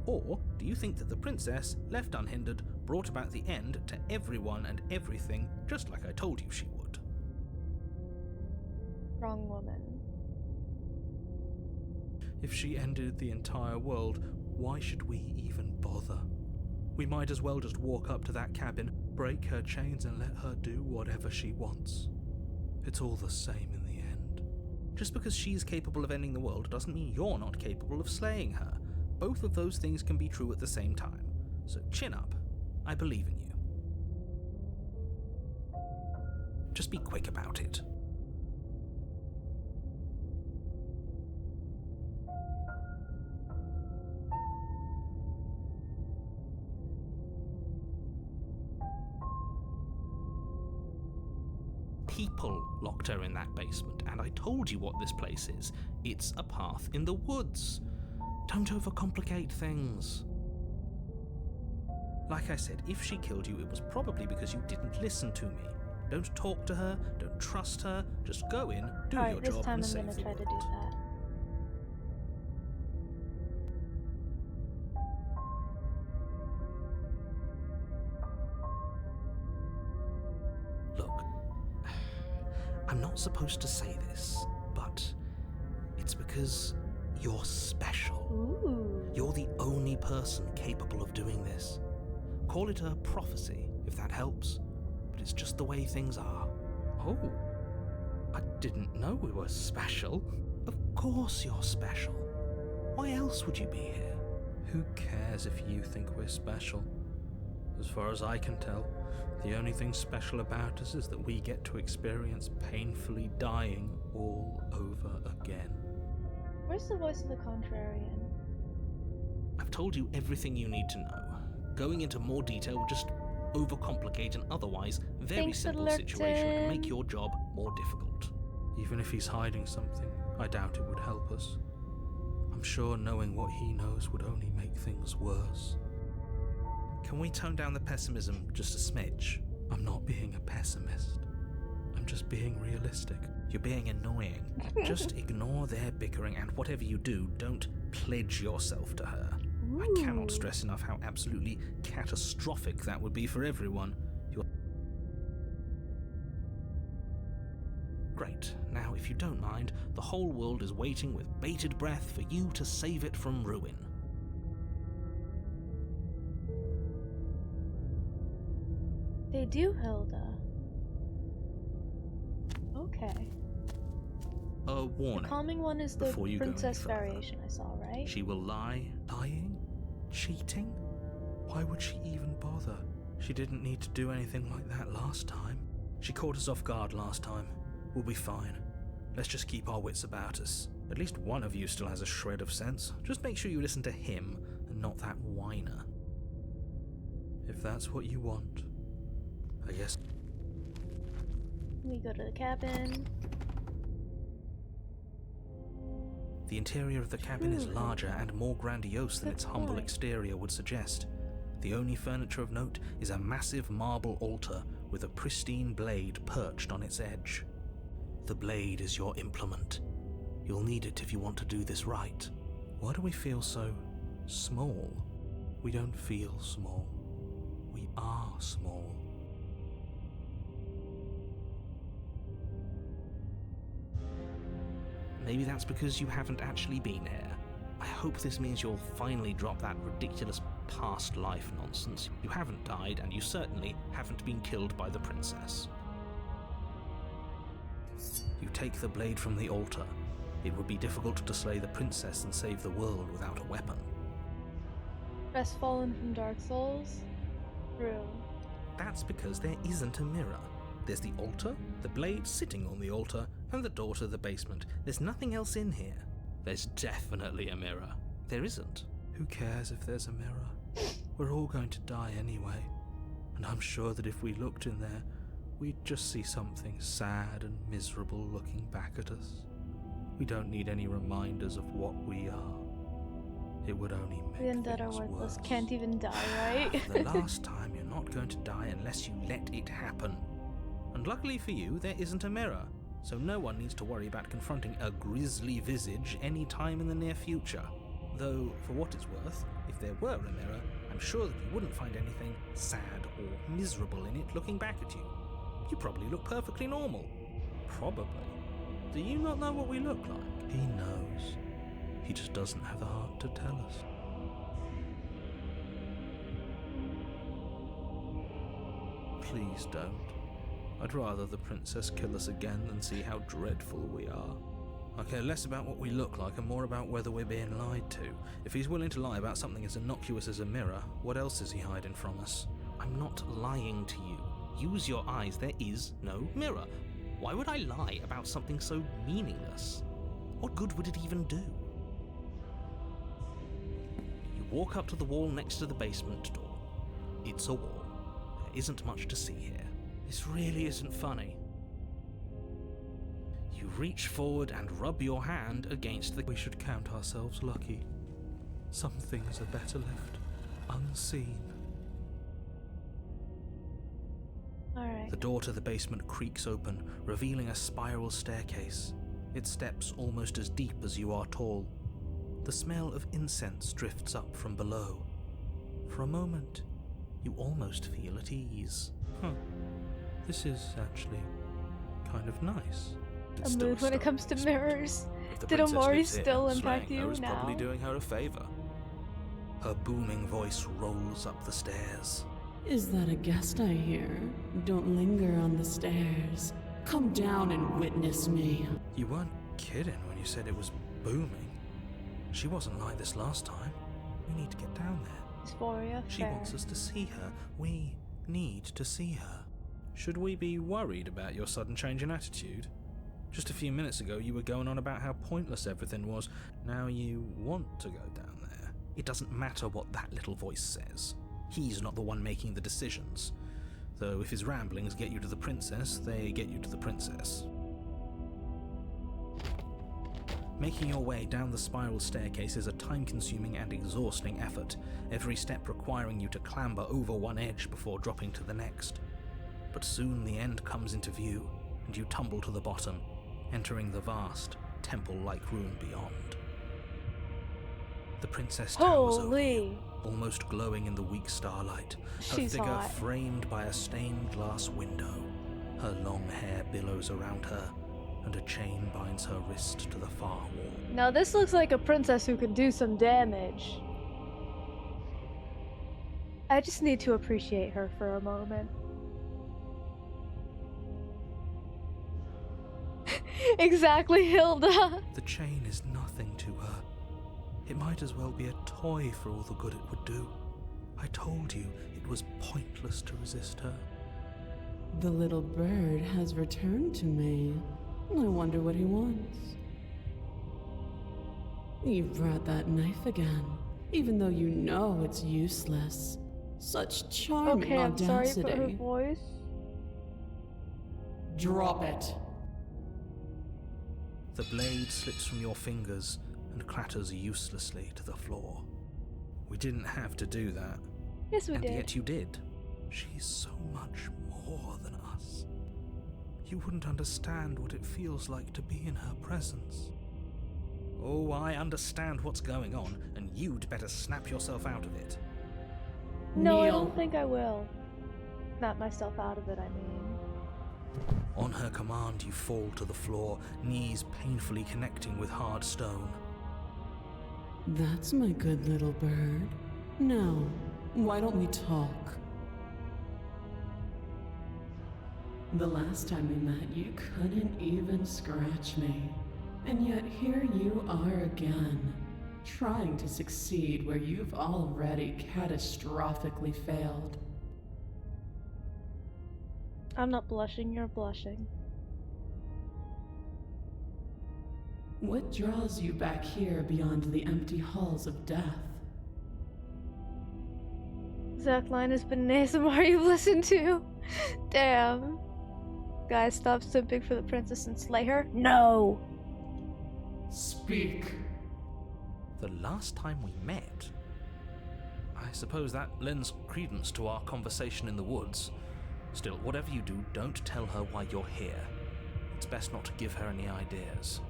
Or do you think that the princess, left unhindered, brought about the end to everyone and everything, just like I told you she would? Wrong woman. If she ended the entire world, why should we even bother? We might as well just walk up to that cabin, break her chains and let her do whatever she wants. It's all the same in the end. Just because she's capable of ending the world doesn't mean you're not capable of slaying her. Both of those things can be true at the same time. So chin up. I believe in you. Just be quick about it. People locked her in that basement, and I told you what this place is. It's a path in the woods. Don't overcomplicate things. Like I said, if she killed you, it was probably because you didn't listen to me. Don't talk to her, don't trust her, just go in, do your job, and save the world. This time I'm gonna try to do that. Look, I'm not supposed to say this, but it's because you're special. Ooh. You're the only person capable of doing this. Call it a prophecy, if that helps, but it's just the way things are. Oh, I didn't know we were special. Of course you're special. Why else would you be here? Who cares if you think we're special? As far as I can tell, the only thing special about us is that we get to experience painfully dying all over again. Where's the voice of the contrarian? I've told you everything you need to know. Going into more detail will just overcomplicate an otherwise very Thanks for simple situation and lurking. make your job more difficult. Even if he's hiding something, I doubt it would help us. I'm sure knowing what he knows would only make things worse. Can we tone down the pessimism just a smidge? I'm not being a pessimist. I'm just being realistic. You're being annoying. Just ignore their bickering, and whatever you do, don't pledge yourself to her. I cannot stress enough how absolutely catastrophic that would be for everyone. Great. Now, if you don't mind, the whole world is waiting with bated breath for you to save it from ruin. They do, Hilda. Okay. A warning. The calming one is the before you go any princess further. variation I saw, right? She will lie. Lying? Cheating? Why would she even bother? She didn't need to do anything like that last time. She caught us off guard last time. We'll be fine. Let's just keep our wits about us. At least one of you still has a shred of sense. Just make sure you listen to him and not that whiner. If that's what you want, I guess. We go to the cabin. The interior of the cabin is larger and more grandiose than Good its humble point. exterior would suggest. The only furniture of note is a massive marble altar with a pristine blade perched on its edge. The blade is your implement. You'll need it if you want to do this right. Why do we feel so small? We don't feel small. We are small. Maybe that's because you haven't actually been here. I hope this means you'll finally drop that ridiculous past life nonsense. You haven't died, and you certainly haven't been killed by the princess. You take the blade from the altar. It would be difficult to slay the princess and save the world without a weapon. Crestfallen from Dark Souls? True. That's because there isn't a mirror. There's the altar, the blade sitting on the altar, and the door to the basement. There's nothing else in here. There's definitely a mirror. There isn't. Who cares if there's a mirror? We're all going to die anyway. And I'm sure that if we looked in there, we'd just see something sad and miserable looking back at us. We don't need any reminders of what we are. It would only make The undead are things worthless. worse. Can't even die, right? For the last time, you're not going to die unless you let it happen. And luckily for you, there isn't a mirror. so no one needs to worry about confronting a grisly visage any time in the near future. Though, for what it's worth, if there were a mirror, I'm sure that you wouldn't find anything sad or miserable in it looking back at you. You probably look perfectly normal. Probably. Do you not know what we look like? He knows. He just doesn't have the heart to tell us. Please don't. I'd rather the princess kill us again than see how dreadful we are. I care less about what we look like and more about whether we're being lied to. If he's willing to lie about something as innocuous as a mirror, what else is he hiding from us? I'm not lying to you. Use your eyes. There is no mirror. Why would I lie about something so meaningless? What good would it even do? You walk up to the wall next to the basement door. It's a wall. There isn't much to see here. This really isn't funny. You reach forward and rub your hand against the... We should count ourselves lucky. Some things are better left unseen. Alright. The door to the basement creaks open, revealing a spiral staircase. Its steps almost as deep as you are tall. The smell of incense drifts up from below. For a moment, you almost feel at ease. This is actually kind of nice. A mood when it comes to mirrors. Did Omori still impact you is now? Probably doing her a favor. Her booming voice rolls up the stairs. Is that a guest I hear? Don't linger on the stairs. Come down and witness me. You weren't kidding when you said it was booming. She wasn't like this last time. We need to get down there. Dysphoria, She fair. wants us to see her. We need to see her. Should we be worried about your sudden change in attitude? Just a few minutes ago you were going on about how pointless everything was. Now you want to go down there. It doesn't matter what that little voice says. He's not the one making the decisions. Though if his ramblings get you to the princess, they get you to the princess. Making your way down the spiral staircase is a time-consuming and exhausting effort, every step requiring you to clamber over one edge before dropping to the next. But soon the end comes into view, and you tumble to the bottom, entering the vast, temple-like room beyond. The princess towers over you, almost glowing in the weak starlight, her She's figure hot. framed by a stained glass window. Her long hair billows around her, and a chain binds her wrist to the far wall. Now this looks like a princess who can do some damage. I just need to appreciate her for a moment. Exactly, Hilda. The chain is nothing to her. It might as well be a toy for all the good it would do. I told you it was pointless to resist her. The little bird has returned to me. I wonder what he wants. You brought that knife again, even though you know it's useless. Such charming Okay, I'm sorry audacity. for her voice. Drop it. The blade slips from your fingers and clatters uselessly to the floor. We didn't have to do that. Yes, we And did. yet you did. She's so much more than us. You wouldn't understand what it feels like to be in her presence. Oh, I understand what's going on, and you'd better snap yourself out of it. No, I Kneel. don't think I will. Snap myself out of it, I mean. On her command, you fall to the floor, knees painfully connecting with hard stone. That's my good little bird. Now, why don't we talk? The last time we met, you couldn't even scratch me. And yet here you are again, trying to succeed where you've already catastrophically failed. I'm not blushing, you're blushing. What draws you back here beyond the empty halls of death? Exact line has been an ASMR you've listened to. Damn. Guys, stop simping for the princess and slay her? No! Speak. The last time we met? I suppose that lends credence to our conversation in the woods. Still, whatever you do, don't tell her why you're here. It's best not to give her any ideas.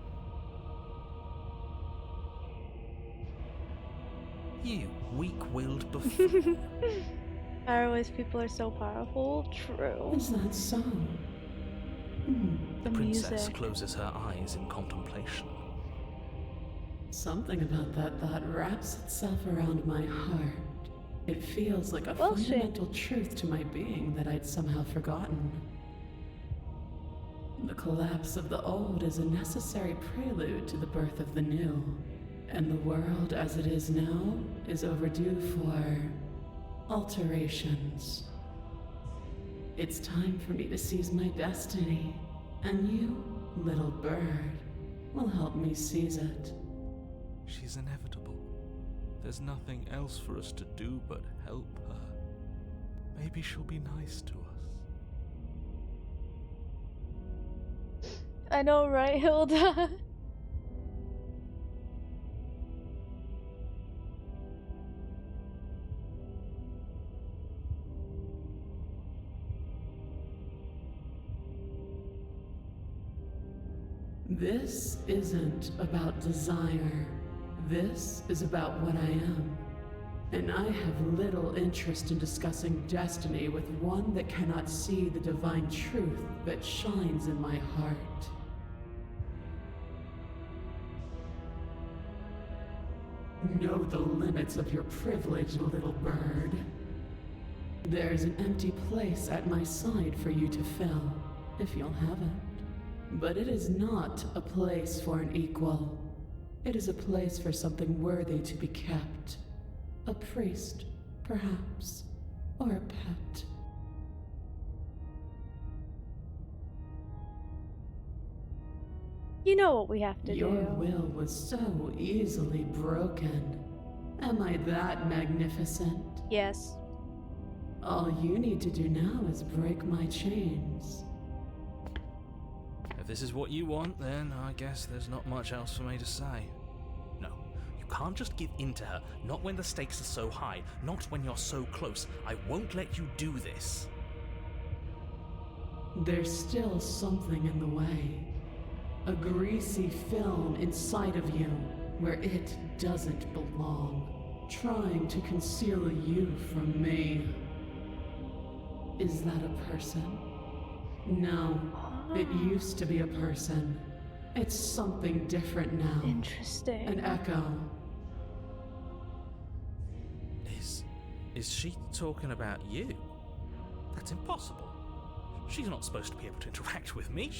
You weak-willed buffoon. Faraway's people are so powerful. True. Is that so? The The princess music. closes her eyes in contemplation. Something about that thought wraps itself around my heart. It feels like a Bullshit. fundamental truth to my being that I'd somehow forgotten. The collapse of the old is a necessary prelude to the birth of the new, and the world as it is now is overdue for alterations. It's time for me to seize my destiny, and you, little bird, will help me seize it. She's inevitable. There's nothing else for us to do but help her. Maybe she'll be nice to us. I know, right, Hilda? This isn't about desire. This is about what I am. And I have little interest in discussing destiny with one that cannot see the divine truth that shines in my heart. Know the limits of your privilege, little bird. There's an empty place at my side for you to fill, if you'll have it. But it is not a place for an equal. It is a place for something worthy to be kept. A priest, perhaps, or a pet. You know what we have to Your do. will was so easily broken. Am I that magnificent? Yes. All you need to do now is break my chains. If this is what you want, then I guess there's not much else for me to say. No, you can't just give in to her. Not when the stakes are so high. Not when you're so close. I won't let you do this. There's still something in the way. A greasy film inside of you where it doesn't belong, trying to conceal you from me. Is that a person? No, it used to be a person. It's something different now. Interesting. An echo. Is she talking about you? That's impossible. She's not supposed to be able to interact with me.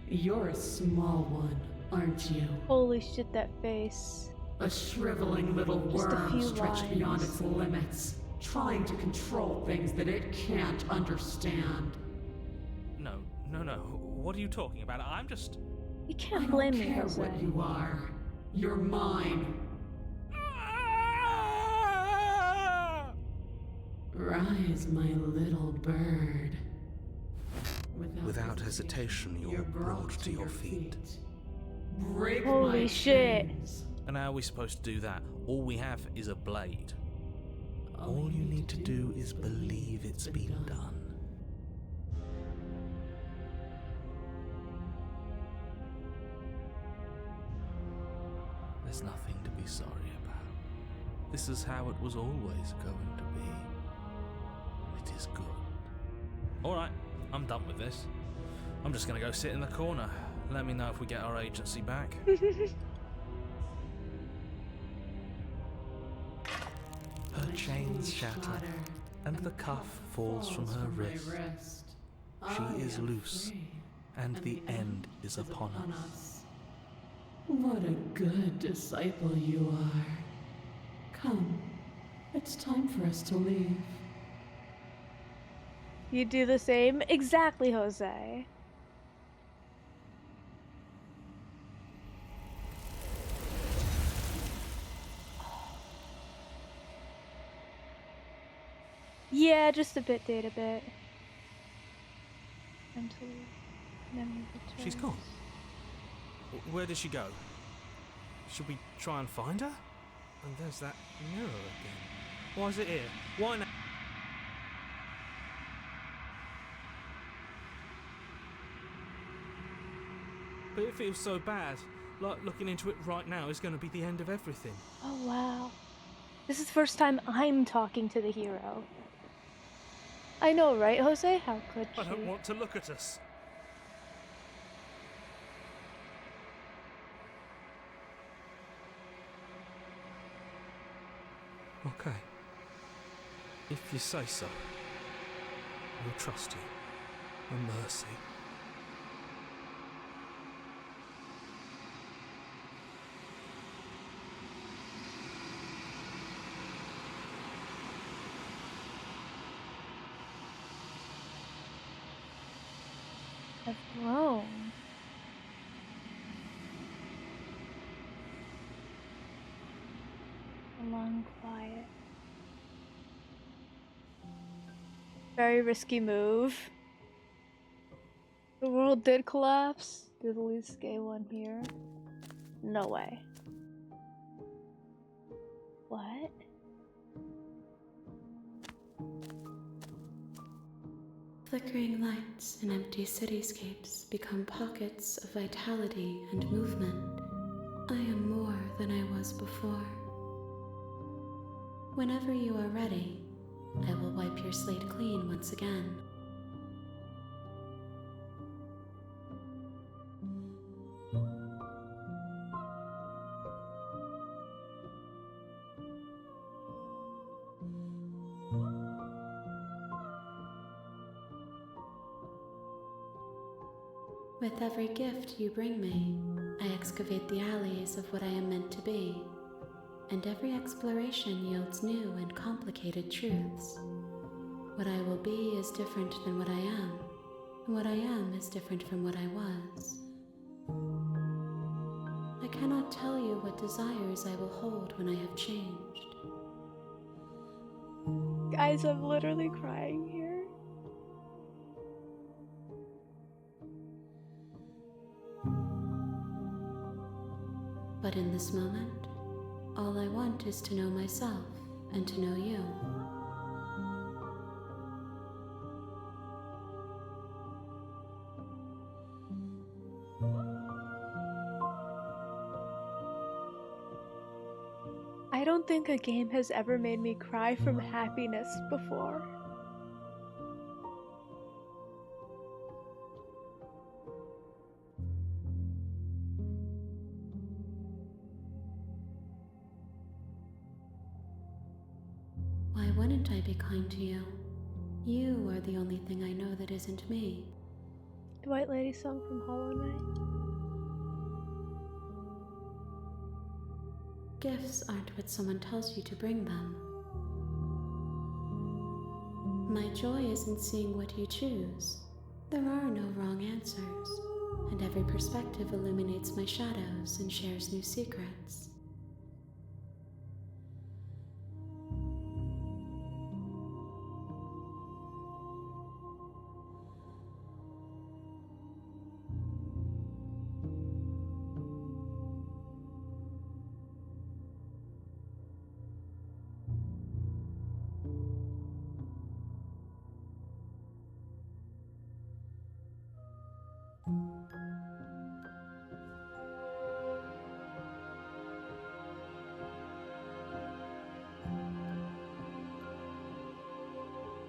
You're a small one, aren't you? Holy shit, that face. A shriveling little Just a worm few stretched beyond lines. its limits, trying to control things that it can't understand. No. What are you talking about? I'm just... You I can't don't blame me, care Jose. what you are. You're mine. Rise, my little bird. Without hesitation, you're brought to your feet. Break Holy my shit. chains. And how are we supposed to do that? All we have is a blade. All you need to do is believe it's been done. There's nothing to be sorry about. This is how it was always going to be. It is good. Alright, I'm done with this. I'm just gonna go sit in the corner. Let me know if we get our agency back. Her chains shatter, and the cuff falls from her wrist. She is loose, and the end is upon us. What a good disciple you are. Come, it's time for us to leave. You do the same? Exactly, Jose. Yeah, just a bit, date a bit. Until memory returns. She's gone. Where did she go? Should we try and find her? And there's that mirror again. Why is it here? Why now? but it feels so bad. Like looking into it right now is going to be the end of everything. Oh wow. This is the first time I'm talking to the hero. I know, right, Jose? How could she? I don't want to look at us. Okay. If you say so, we'll trust you. A mercy. I've grown. A long quiet. Very risky move. The world did collapse. Did Elise gay one here? No way. What? Flickering lights in empty cityscapes become pockets of vitality and movement. I am more than I was before. Whenever you are ready, I will wipe your slate clean once again. With every gift you bring me, I excavate the alleys of what I am meant to be, and every exploration yields new and complicated truths. What I will be is different than what I am, and what I am is different from what I was. I cannot tell you what desires I will hold when I have changed. Guys, I'm literally crying here. But in this moment, all I want is to know myself and to know you. I don't think a game has ever made me cry from happiness before. Why wouldn't I be kind to you? You are the only thing I know that isn't me. The White Lady song from Hollow Knight. Gifts aren't what someone tells you to bring them. My joy is in seeing what you choose. There are no wrong answers, and every perspective illuminates my shadows and shares new secrets.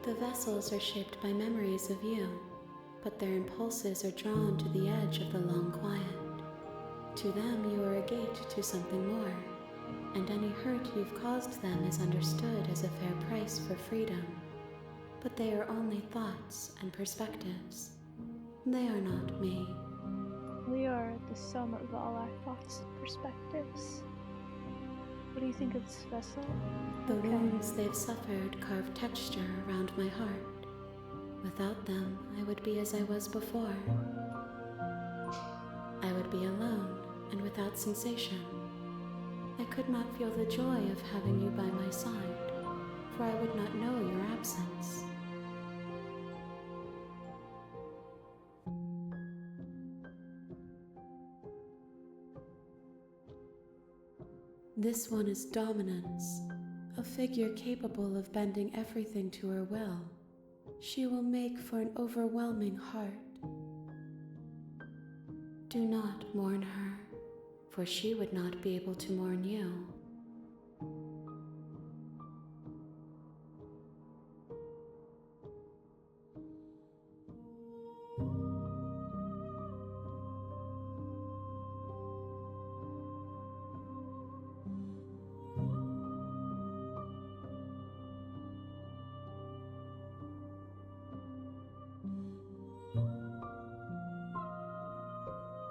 The vessels are shaped by memories of you, but their impulses are drawn to the edge of the long quiet. To them, you are a gate to something more, and any hurt you've caused them is understood as a fair price for freedom. But they are only thoughts and perspectives. They are not me. We are the sum of all our thoughts and perspectives. What do you think of this vessel? The wounds they've suffered carve texture around my heart. Without them, I would be as I was before. I would be alone and without sensation. I could not feel the joy of having you by my side, for I would not know your absence. This one is dominance, a figure capable of bending everything to her will. She will make for an overwhelming heart. Do not mourn her, for she would not be able to mourn you.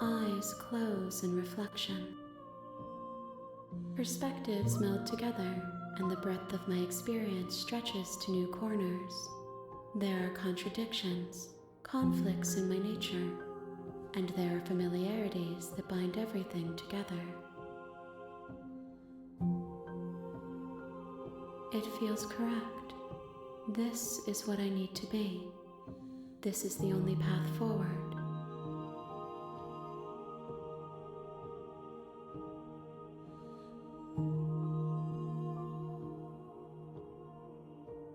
Eyes close in reflection. Perspectives meld together, and the breadth of my experience stretches to new corners. There are contradictions, conflicts in my nature, and there are familiarities that bind everything together. It feels correct. This is what I need to be. This is the only path forward.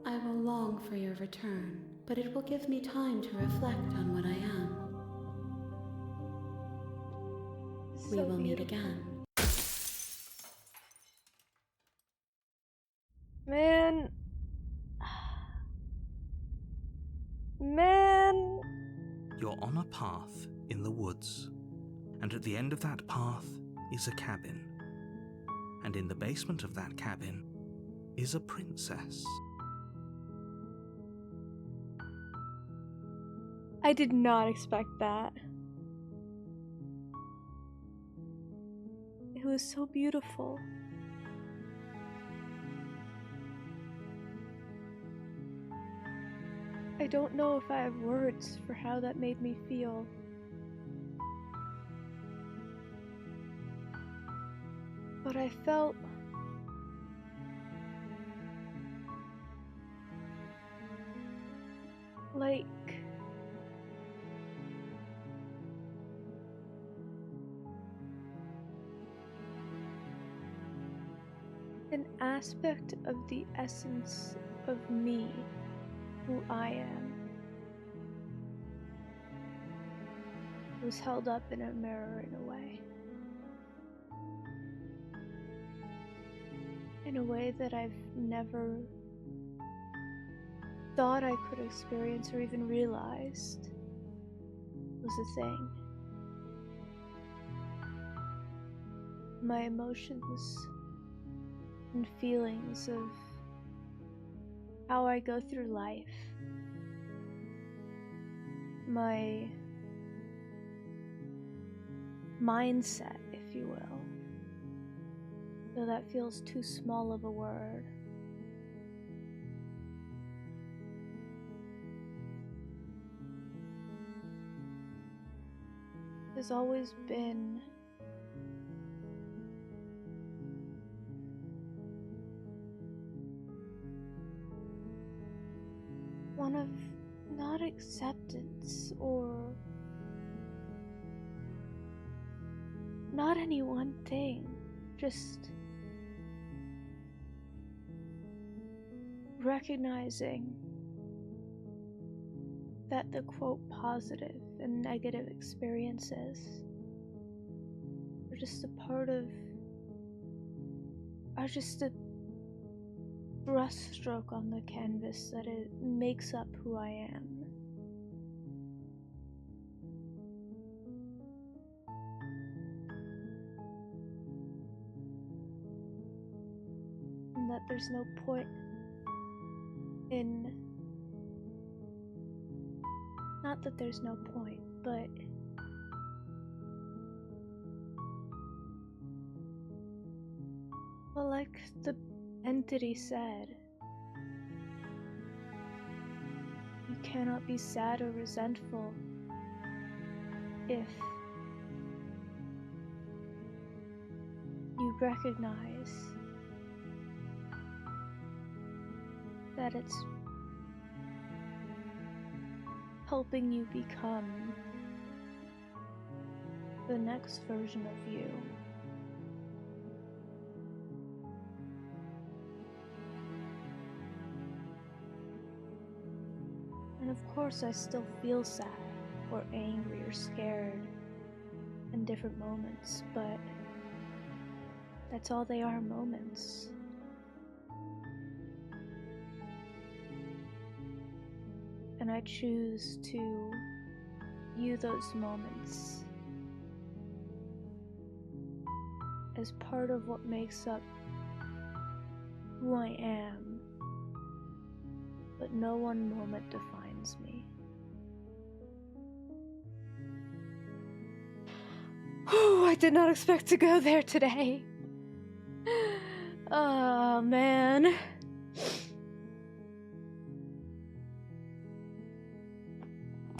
I will long for your return, but it will give me time to reflect on what I am. We will meet again. Man. Man. You're on a path in the woods, and at the end of that path is a cabin. And in the basement of that cabin is a princess. I did not expect that. It was so beautiful. I don't know if I have words for how that made me feel. But I felt like an aspect of the essence of me, who I am, was held up in a mirror in a way. In a way that I've never thought I could experience or even realized was a thing. My emotions and feelings of how I go through life, my mindset, if you will, though that feels too small of a word. Has always been one of not acceptance or not any one thing, just recognizing that the quote positive and negative experiences are just a part of, are just a brushstroke on the canvas that it makes up who I am. And that there's no point in, not that there's no point, but well, like the entity said, you cannot be sad or resentful if you recognize that it's helping you become the next version of you. And of course I still feel sad or angry or scared, in different moments, but that's all they are, moments. And I choose to view those moments as part of what makes up who I am, but no one moment defines me. Oh, I did not expect to go there today. Oh, man.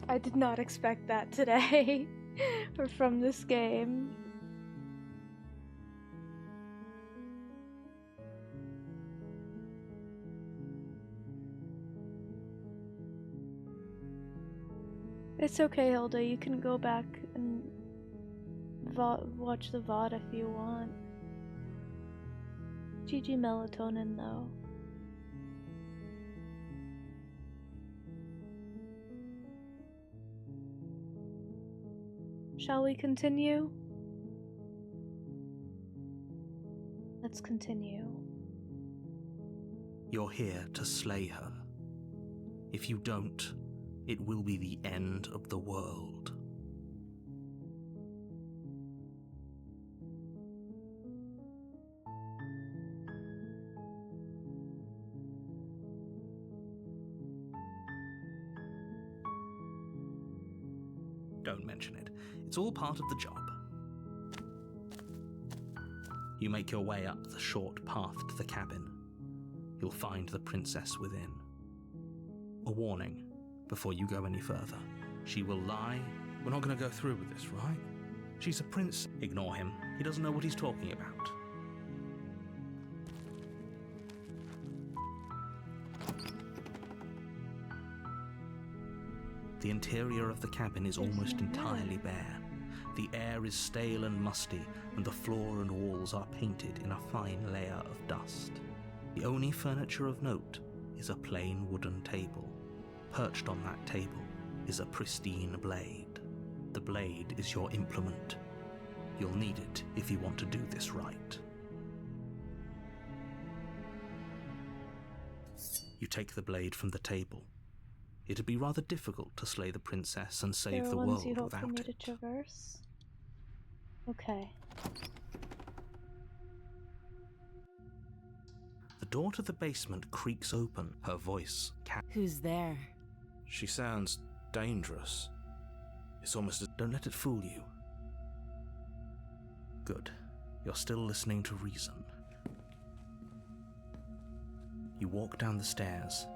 I did not expect that today, or from this game. It's okay, Hilda, you can go back and watch the VOD if you want. GG melatonin, though. Shall we continue? Let's continue. You're here to slay her. If you don't, it will be the end of the world. Don't mention it. It's all part of the job. You make your way up the short path to the cabin. You'll find the princess within. A warning before you go any further. She will lie. We're not going to go through with this, right? She's a prince. Ignore him. He doesn't know what he's talking about. The interior of the cabin is almost entirely bare. The air is stale and musty, and the floor and walls are painted in a fine layer of dust. The only furniture of note is a plain wooden table. Perched on that table is a pristine blade. The blade is your implement. You'll need it if you want to do this right. You take the blade from the table. It'd be rather difficult to slay the princess and save the world you don't without want me it. to traverse? Okay. The door to the basement creaks open. Her voice Who's there? She sounds dangerous. It's almost as... Don't let it fool you. Good. You're still listening to reason. You walk down the stairs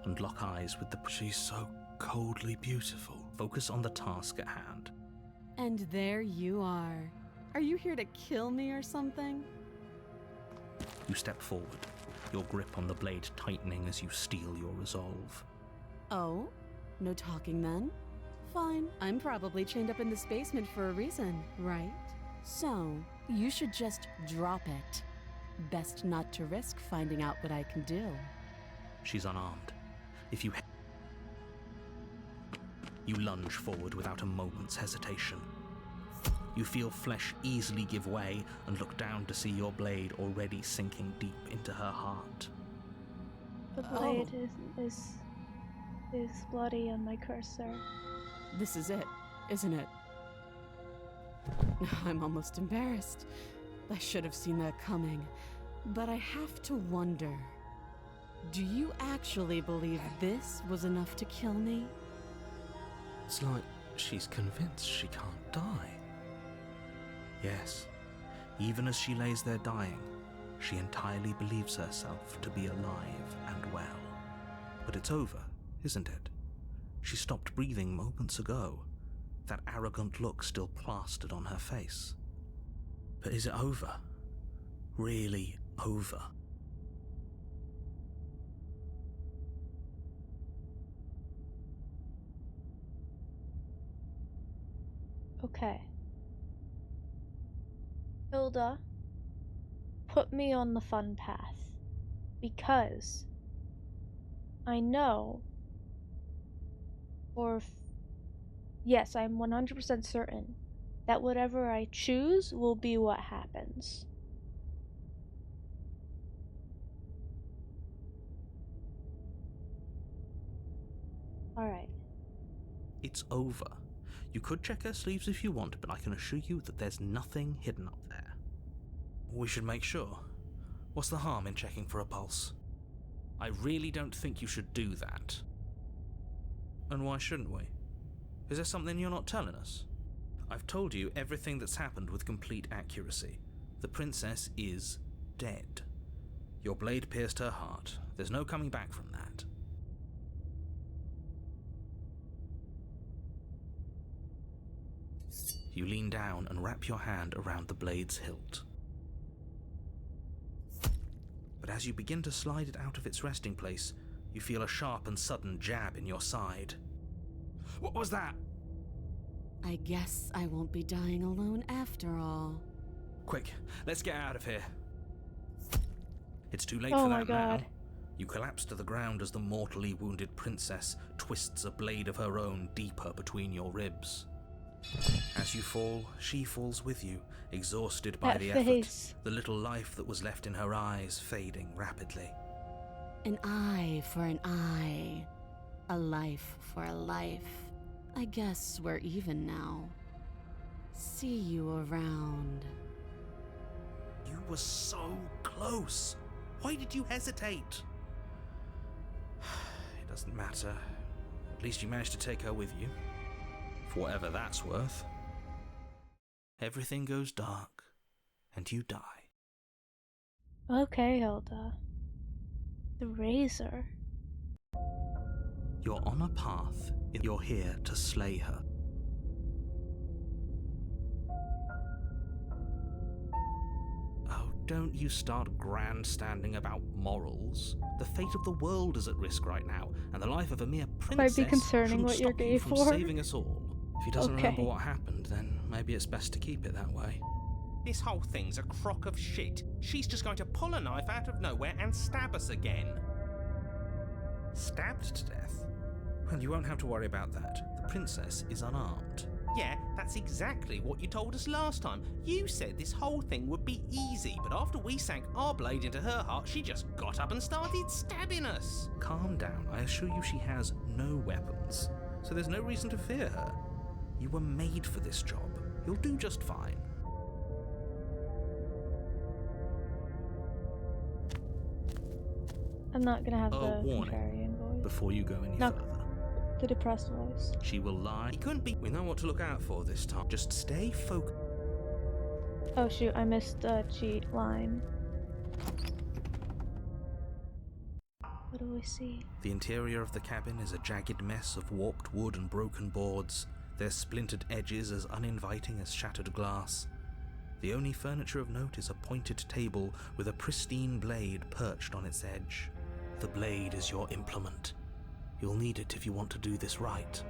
and lock eyes with the... She's so coldly beautiful. Focus on the task at hand. And there you are. Are you here to kill me or something? You step forward, your grip on the blade tightening as you steel your resolve. Oh? No talking then? Fine. I'm probably chained up in this basement for a reason, right? So, you should just drop it. Best not to risk finding out what I can do. She's unarmed. If you lunge forward without a moment's hesitation. You feel flesh easily give way and look down to see your blade already sinking deep into her heart. The blade is bloody on my cursor. This is it, isn't it? I'm almost embarrassed. I should have seen that coming. But I have to wonder, do you actually believe this was enough to kill me? It's like she's convinced she can't die. Yes, even as she lays there dying, she entirely believes herself to be alive and well. But it's over, isn't it? She stopped breathing moments ago, that arrogant look still plastered on her face. But is it over? Really over? Okay. Hilda, put me on the fun path. Because I know, yes, I'm 100% certain that whatever I choose will be what happens. Alright. It's over. You could check her sleeves if you want, but I can assure you that there's nothing hidden up there. We should make sure. What's the harm in checking for a pulse? I really don't think you should do that. And why shouldn't we? Is there something you're not telling us? I've told you everything that's happened with complete accuracy. The princess is dead. Your blade pierced her heart. There's no coming back from that. You lean down and wrap your hand around the blade's hilt. But as you begin to slide it out of its resting place, you feel a sharp and sudden jab in your side. What was that? I guess I won't be dying alone after all. Quick, let's get out of here. It's too late Oh for my that God. now. You collapse to the ground as the mortally wounded princess twists a blade of her own deeper between your ribs. As you fall, she falls with you, exhausted by That the face. effort, the little life that was left in her eyes fading rapidly. An eye for an eye. A life for a life. I guess we're even now. See you around. You were so close. Why did you hesitate? It doesn't matter. At least you managed to take her with you. For whatever that's worth. Everything goes dark, and you die. Okay, Hilda. The razor. You're on a path. You're here to slay her. Oh, don't you start grandstanding about morals. The fate of the world is at risk right now, and the life of a mere princess Might be concerning shouldn't what you're stop you gay from for. saving us all. If he doesn't Okay. remember what happened, then maybe it's best to keep it that way. This whole thing's a crock of shit. She's just going to pull a knife out of nowhere and stab us again. Stabbed to death? Well, you won't have to worry about that. The princess is unarmed. Yeah, that's exactly what you told us last time. You said this whole thing would be easy, but after we sank our blade into her heart, she just got up and started stabbing us. Calm down. I assure you she has no weapons, so there's no reason to fear her. You were made for this job. You'll do just fine. I'm not gonna have A the warning contrarian voice. before you go any No. further. The depressed voice. She will lie. He couldn't be. We know what to look out for this time. Just stay focused. Oh shoot, I missed the cheat line. What do we see? The interior of the cabin is a jagged mess of warped wood and broken boards, their splintered edges as uninviting as shattered glass. The only furniture of note is a pointed table with a pristine blade perched on its edge. The blade is your implement. You'll need it if you want to do this right.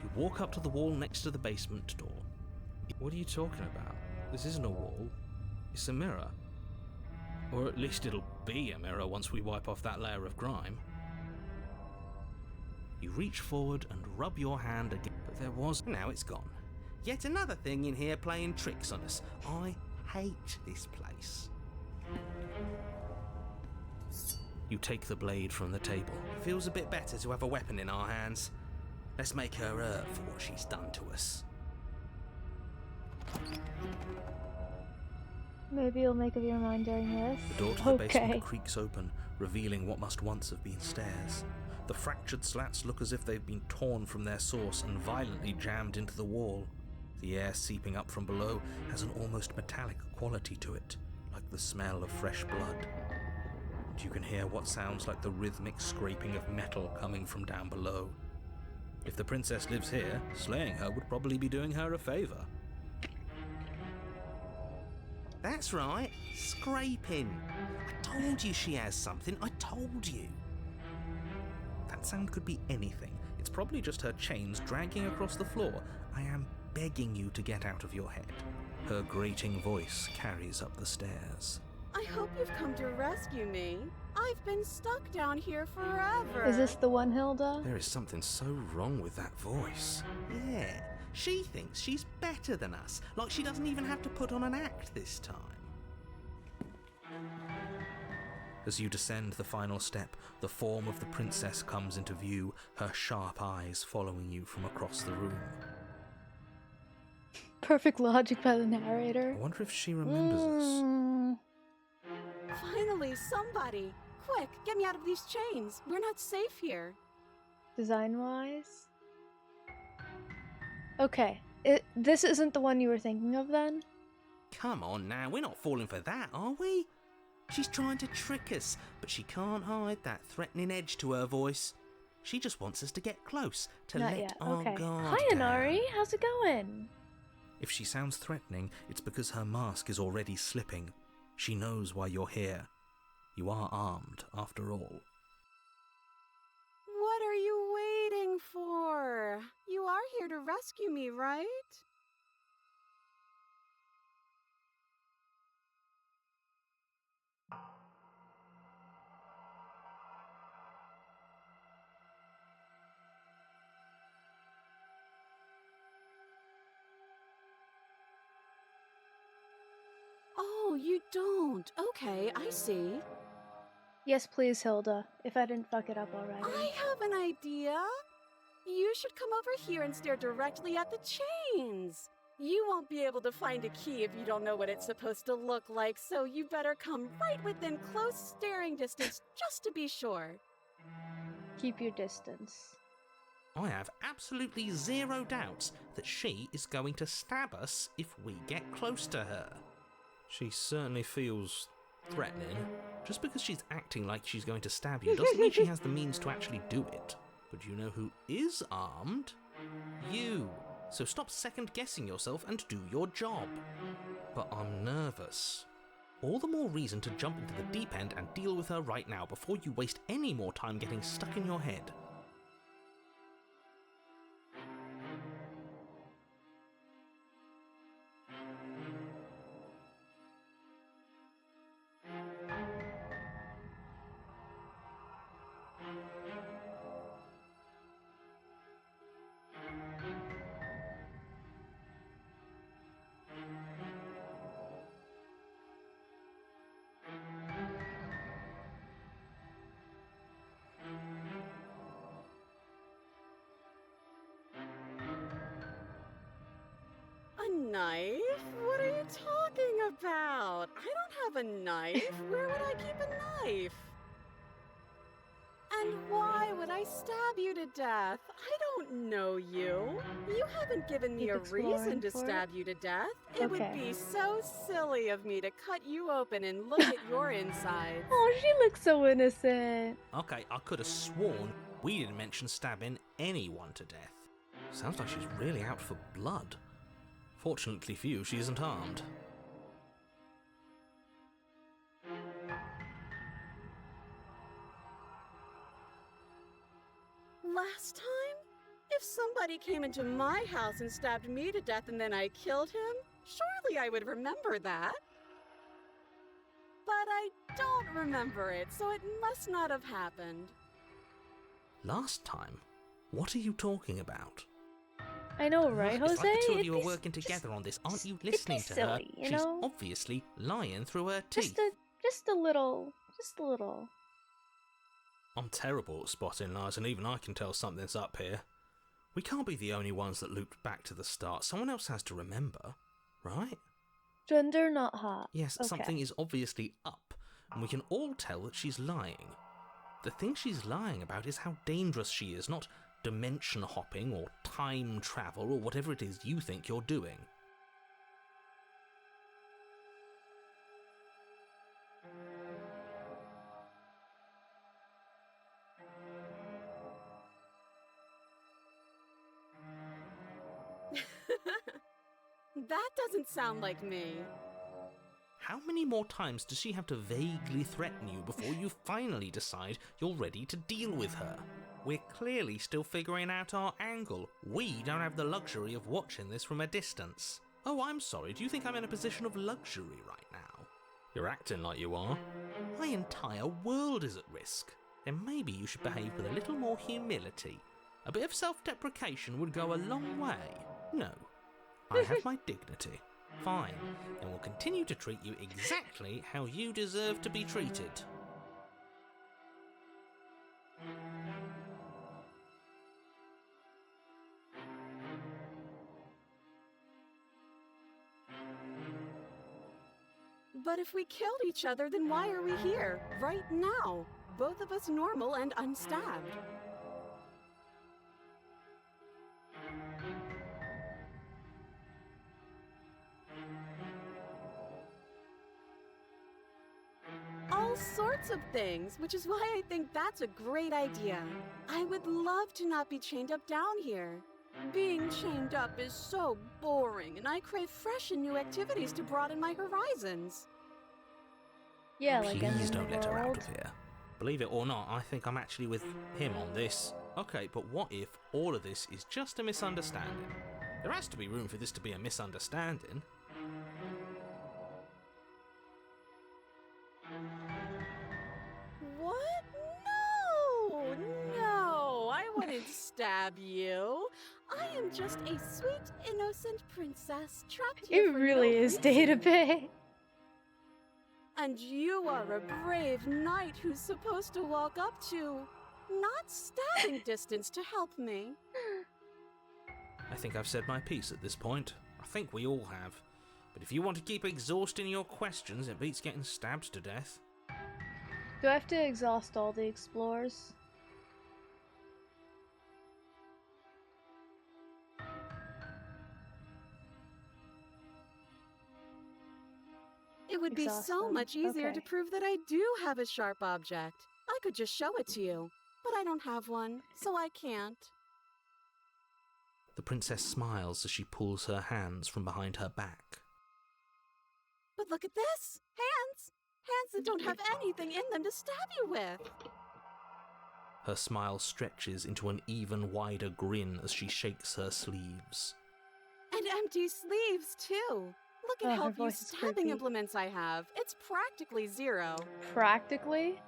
You walk up to the wall next to the basement door. What are you talking about? This isn't a wall. It's a mirror. Or at least it'll be a mirror once we wipe off that layer of grime. You reach forward and rub your hand again, but there was... Now it's gone. Yet another thing in here playing tricks on us. I hate this place. You take the blade from the table. Feels a bit better to have a weapon in our hands. Let's make her hurt for what she's done to us. Maybe you'll make up your mind during this. The door to the Okay. basement creaks open, revealing what must once have been stairs. The fractured slats look as if they've been torn from their source and violently jammed into the wall. The air seeping up from below has an almost metallic quality to it, like the smell of fresh blood. And you can hear what sounds like the rhythmic scraping of metal coming from down below. If the princess lives here, slaying her would probably be doing her a favor. That's right, scraping. I told you she has something, I told you. That sound could be anything. It's probably just her chains dragging across the floor. I am begging you to get out of your head. Her grating voice carries up the stairs. I hope you've come to rescue me. I've been stuck down here forever. Is this the one, Hilda? There is something so wrong with that voice. Yeah, she thinks she's better than us, like she doesn't even have to put on an act this time. As you descend the final step, the form of the princess comes into view, her sharp eyes following you from across the room. Perfect logic by the narrator. I wonder if she remembers us. Finally, somebody! Quick, get me out of these chains. We're not safe here. Design-wise? Okay. This isn't the one you were thinking of, then? Come on now, we're not falling for that, are we? She's trying to trick us, but she can't hide that threatening edge to her voice. She just wants us to get close, to Not let yet. our Okay. guard Hi, down. Inari. How's it going? If she sounds threatening, it's because her mask is already slipping. She knows why you're here. You are armed, after all. What are you waiting for? You are here to rescue me, right? Oh, you don't. Okay, I see. Yes, please, Hilda. If I didn't fuck it up already. I have an idea. You should come over here and stare directly at the chains. You won't be able to find a key if you don't know what it's supposed to look like, so you better come right within close staring distance just to be sure. Keep your distance. I have absolutely zero doubts that she is going to stab us if we get close to her. She certainly feels threatening. Just because she's acting like she's going to stab you doesn't mean she has the means to actually do it. But you know who is armed? You. So stop second-guessing yourself and do your job. But I'm nervous. All the more reason to jump into the deep end and deal with her right now before you waste any more time getting stuck in your head. A knife? What are you talking about? I don't have a knife. Where would I keep a knife? And why would I stab you to death? I don't know you. You haven't given me Keep a reason exploring to for it. stab you to death. It would Okay. be so silly of me to cut you open and look at your insides. Oh, she looks so innocent. Okay, I could have sworn we didn't mention stabbing anyone to death. Sounds like she's really out for blood. Fortunately for you, she isn't armed. Last time? If somebody came into my house and stabbed me to death and then I killed him, surely I would remember that. But I don't remember it, so it must not have happened. Last time? What are you talking about? I know, right, Jose? It's like the two of you are It'd be working just- together on this. Aren't just- you it'd be listening to her? silly, you She's know? obviously lying through her teeth. Just a little. Just a little. I'm terrible at spotting lies, and even I can tell something's up here. We can't be the only ones that looped back to the start. Someone else has to remember, right? Gender not hot. Yes, Okay. something is obviously up, and we can all tell that she's lying. The thing she's lying about is how dangerous she is, not dimension hopping or time travel or whatever it is you think you're doing. That doesn't sound like me. How many more times does she have to vaguely threaten you before you finally decide you're ready to deal with her? We're clearly still figuring out our angle. We don't have the luxury of watching this from a distance. Oh, I'm sorry, do you think I'm in a position of luxury right now? You're acting like you are. My entire world is at risk. Then maybe you should behave with a little more humility. A bit of self-deprecation would go a long way. No, I have my dignity. Fine, then we'll continue to treat you exactly how you deserve to be treated. But if we killed each other, then why are we here, right now? Both of us normal and unstabbed. All sorts of things, which is why I think that's a great idea. I would love to not be chained up down here. Being chained up is so boring, and I crave fresh and new activities to broaden my horizons. Yeah, like Please in don't the let her out world. of here. Believe it or not, I think I'm actually with him on this. Okay, but what if all of this is just a misunderstanding? There has to be room for this to be a misunderstanding. What? No, I wouldn't stab you. I am just a sweet, innocent princess trapped here It for really no is reason. day to pay. And you are a brave knight who's supposed to walk up to, not stabbing distance to help me. I think I've said my piece at this point. I think we all have. But if you want to keep exhausting your questions, it beats getting stabbed to death. Do I have to exhaust all the explorers? It would be Exhaust so them. much easier Okay. to prove that I do have a sharp object. I could just show it to you, but I don't have one, so I can't. The princess smiles as she pulls her hands from behind her back. But look at this! Hands! Hands that don't have anything in them to stab you with! Her smile stretches into an even wider grin as she shakes her sleeves. And empty sleeves, too! Look Oh, at how her few voice is stabbing creepy. implements I have. It's practically zero. Practically?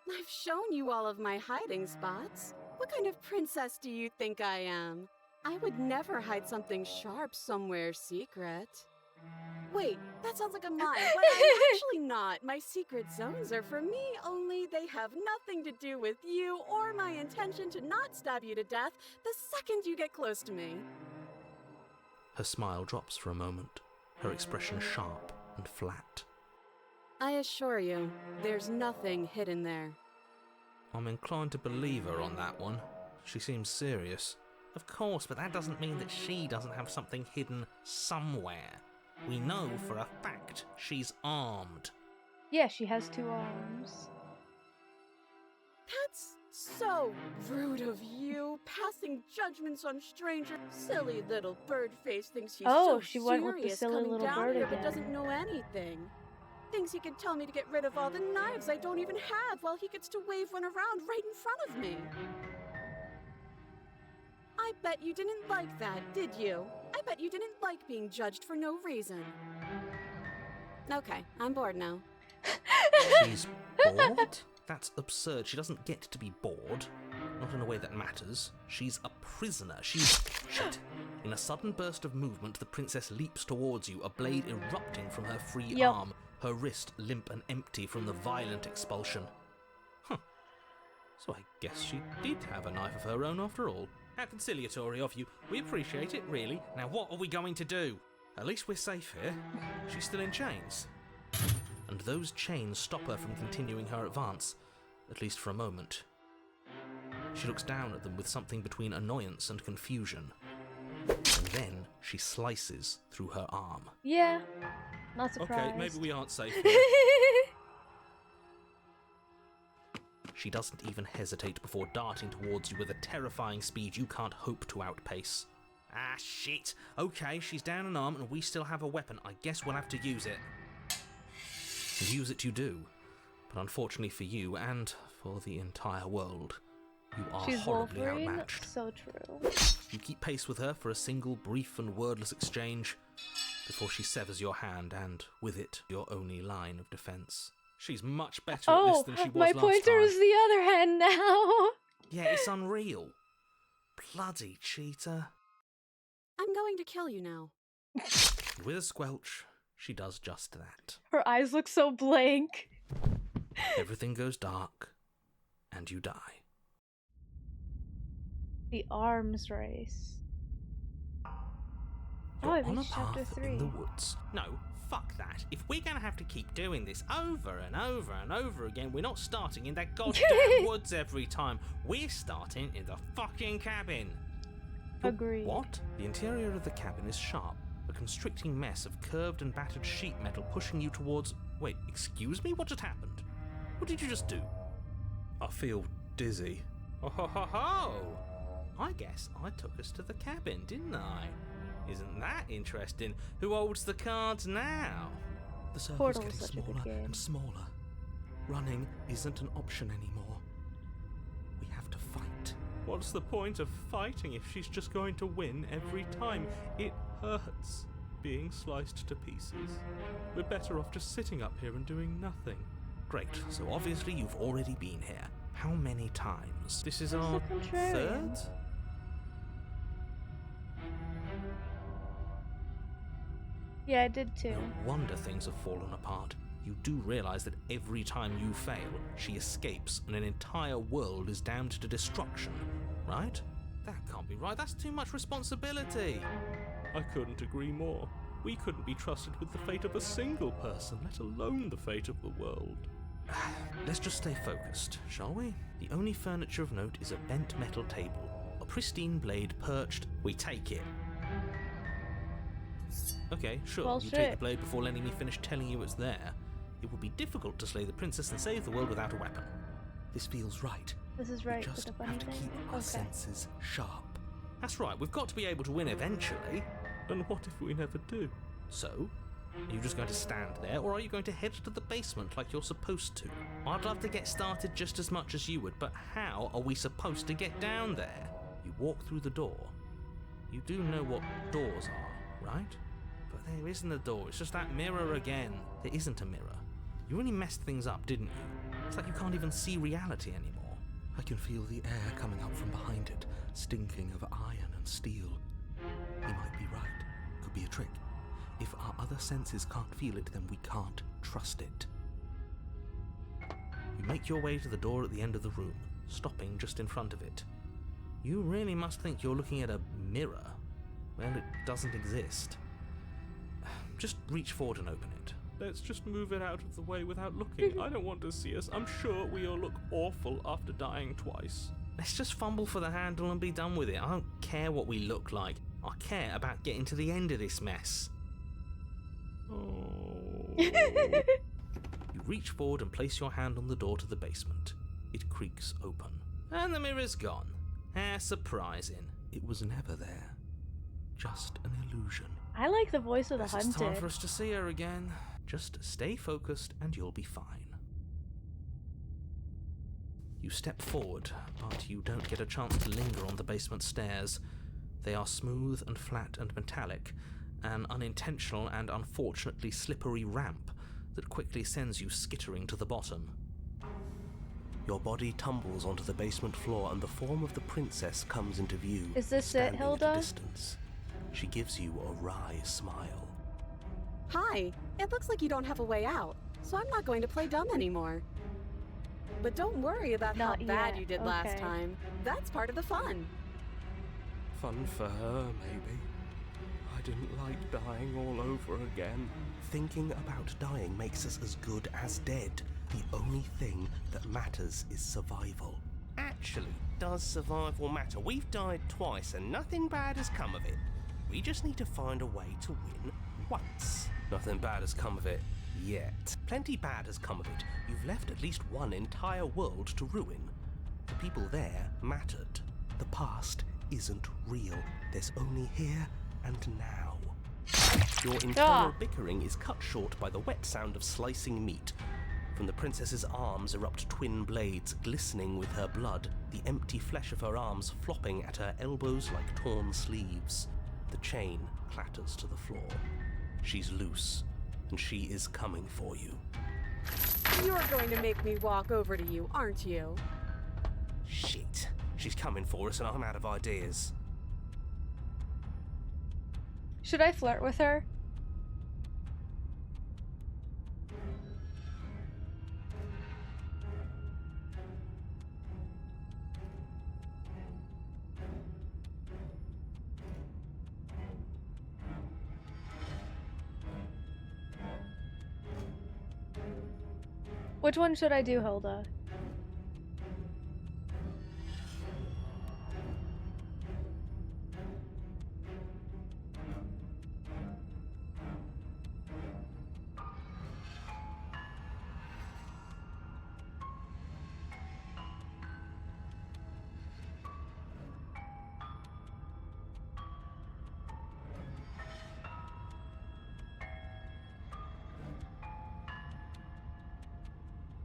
I've shown you all of my hiding spots. What kind of princess do you think I am? I would never hide something sharp somewhere secret. Wait, that sounds like a mine, but I'm actually not. My secret zones are for me, only they have nothing to do with you or my intention to not stab you to death the second you get close to me. Her smile drops for a moment, her expression sharp and flat. I assure you, there's nothing hidden there. I'm inclined to believe her on that one. She seems serious. Of course, but that doesn't mean that she doesn't have something hidden somewhere. We know for a fact she's armed. Yeah, she has 2 arms. That's so rude of you, passing judgments on strangers. Silly little bird face thinks he's Oh, so she went with the serious silly coming little down bird here, but again. doesn't know anything. Thinks he can tell me to get rid of all the knives I don't even have while he gets to wave one around right in front of me. I bet you didn't like that, did you? I bet you didn't like being judged for no reason. Okay, I'm bored now. She's bored? That's absurd. She doesn't get to be bored. Not in a way that matters. She's a prisoner. She's... Shit. In a sudden burst of movement, the princess leaps towards you, a blade erupting from her free Yep. arm, her wrist limp and empty from the violent expulsion. Huh. So I guess she did have a knife of her own after all. How conciliatory of you. We appreciate it, really. Now what are we going to do? At least we're safe here. She's still in chains. And those chains stop her from continuing her advance, at least for a moment. She looks down at them with something between annoyance and confusion. And then she slices through her arm. Yeah, not surprised. Okay, maybe we aren't safe here. She doesn't even hesitate before darting towards you with a terrifying speed you can't hope to outpace. Ah, shit. Okay, she's down an arm and we still have a weapon. I guess we'll have to use it. And use it you do. But unfortunately for you and for the entire world, you are She's horribly Wolverine, outmatched. so true. You keep pace with her for a single brief and wordless exchange, before she severs your hand and, with it, your only line of defense. She's much better at this than she was my last pointer time. is the other hand now. Yeah, it's unreal. Bloody cheater. I'm going to kill you now. With a squelch, she does just that. Her eyes look so blank. Everything goes dark, and you die. The arms race. You're I've on a reached chapter path 3. in the woods. No, fuck that. If we're gonna have to keep doing this over and over and over again, we're not starting in that goddamn woods every time. We're starting in the fucking cabin. Agreed. What? The interior of the cabin is sharp, a constricting mess of curved and battered sheet metal pushing you towards... Wait, excuse me? What just happened? What did you just do? I feel dizzy. Oh ho ho ho! I guess I took us to the cabin, didn't I? Isn't that interesting? Who holds the cards now? The circle's Portal getting is such a good smaller game. and smaller. Running isn't an option anymore. We have to fight. What's the point of fighting if she's just going to win every time? It hurts being sliced to pieces. We're better off just sitting up here and doing nothing. Great, so obviously you've already been here. How many times? This is our the contrarian. third? Yeah, I did too. No wonder things have fallen apart. You do realise that every time you fail, she escapes and an entire world is damned to destruction, right? That can't be right. That's too much responsibility. I couldn't agree more. We couldn't be trusted with the fate of a single person, let alone the fate of the world. Let's just stay focused, shall we? The only furniture of note is a bent metal table, a pristine blade perched. We take it. Okay, sure, Well, you shit. take the blade before letting me finish telling you it's there. It would be difficult to slay the princess and save the world without a weapon. This feels right. This is We right, just but the funny have to thing. keep our Okay. senses sharp. That's right, we've got to be able to win eventually. And what if we never do? So, are you just going to stand there, or are you going to head to the basement like you're supposed to? I'd love to get started just as much as you would, but how are we supposed to get down there? You walk through the door. You do know what doors are, right? But there isn't a door, it's just that mirror again. There isn't a mirror. You really messed things up, didn't you? It's like you can't even see reality anymore. I can feel the air coming up from behind it, stinking of iron and steel. He might be right. Could be a trick. If our other senses can't feel it, then we can't trust it. You make your way to the door at the end of the room, stopping just in front of it. You really must think you're looking at a mirror. Well, it doesn't exist. Just reach forward and open it. Let's just move it out of the way without looking. I don't want to see us. I'm sure we all look awful after dying twice. Let's just fumble for the handle and be done with it. I don't care what we look like. I care about getting to the end of this mess. Oh. You reach forward and place your hand on the door to the basement. It creaks open. And the mirror's gone. How surprising. It was never there. Just an illusion. I like the voice of the It's time for hunted. us to see her again. Just stay focused and you'll be fine. You step forward, but you don't get a chance to linger on the basement stairs. They are smooth and flat and metallic, an unintentional and unfortunately slippery ramp that quickly sends you skittering to the bottom. Your body tumbles onto the basement floor and the form of the princess comes into view. Is this it, standing Hilda? At a distance. She gives you a wry smile. Hi, it looks like you don't have a way out, so I'm not going to play dumb anymore. But don't worry about Not how bad yet, you did last okay. time. That's part of the fun. Fun for her, maybe. I didn't like dying all over again. Thinking about dying makes us as good as dead. The only thing that matters is survival. Actually, does survival matter? We've died twice and nothing bad has come of it. We just need to find a way to win once. Nothing bad has come of it yet. Plenty bad has come of it. You've left at least one entire world to ruin. The people there mattered. The past isn't real. There's only here and now. Your internal bickering is cut short by the wet sound of slicing meat. From the princess's arms erupt twin blades glistening with her blood, the empty flesh of her arms flopping at her elbows like torn sleeves. The chain clatters to the floor. She's loose, and she is coming for you. You're going to make me walk over to you, aren't you? Shit. She's coming for us and I'm out of ideas. Should I flirt with her? Which one should I do, Hilda?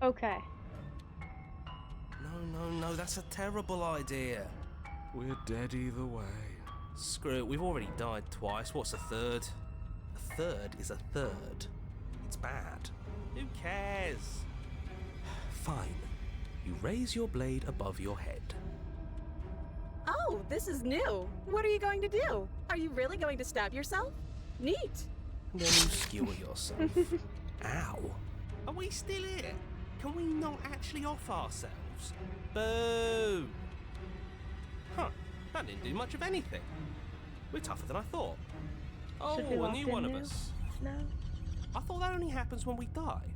Okay. No, that's a terrible idea. We're dead either way. Screw it, we've already died twice. What's a third? A third is a third. It's bad. Who cares? Fine. You raise your blade above your head. Oh, this is new. What are you going to do? Are you really going to stab yourself? Neat. Then you skewer yourself. Ow. Are we still here? Can we not actually off ourselves? Boo! Huh, that didn't do much of anything. We're tougher than I thought. Oh, Should we a lock new in one of now? us. No. I thought that only happens when we die.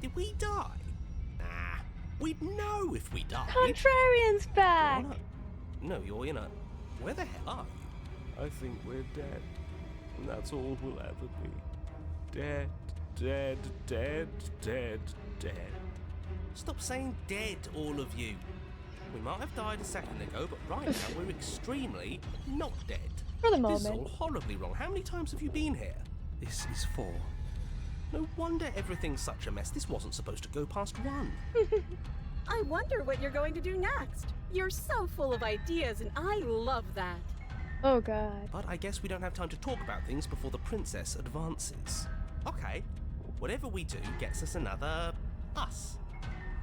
Did we die? Nah, we'd know if we died. Contrarian's back! You're not. No, you're in a... Where the hell are you? I think we're dead. And that's all we'll ever be. Dead, dead, dead, dead, dead. Stop saying dead, all of you. We might have died a second ago, but right now we're extremely not dead. For the This is moment. all horribly wrong. How many times have you been here? This is 4. No wonder everything's such a mess. This wasn't supposed to go past 1. I wonder what you're going to do next. You're so full of ideas, and I love that. Oh god. But I guess we don't have time to talk about things before the princess advances. Okay, whatever we do gets us another us.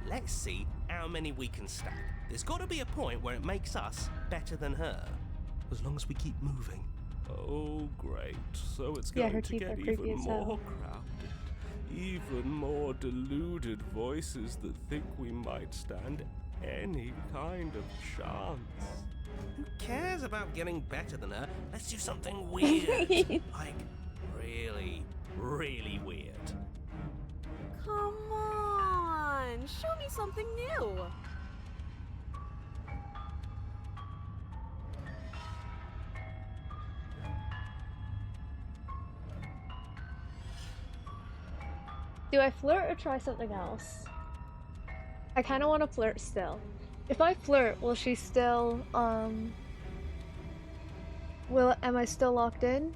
Let's see how many we can stack. There's got to be a point where it makes us better than her. As long as we keep moving. Oh, great. So it's Yeah, going her to teeth are get creepy even as hell. more crowded. Even more deluded voices that think we might stand any kind of chance. Who cares about getting better than her? Let's do something weird. Like, really, really weird. Come on, show me something new. Do I flirt or try something else? I kind of want to flirt still. If I flirt, will she still, am I still locked in?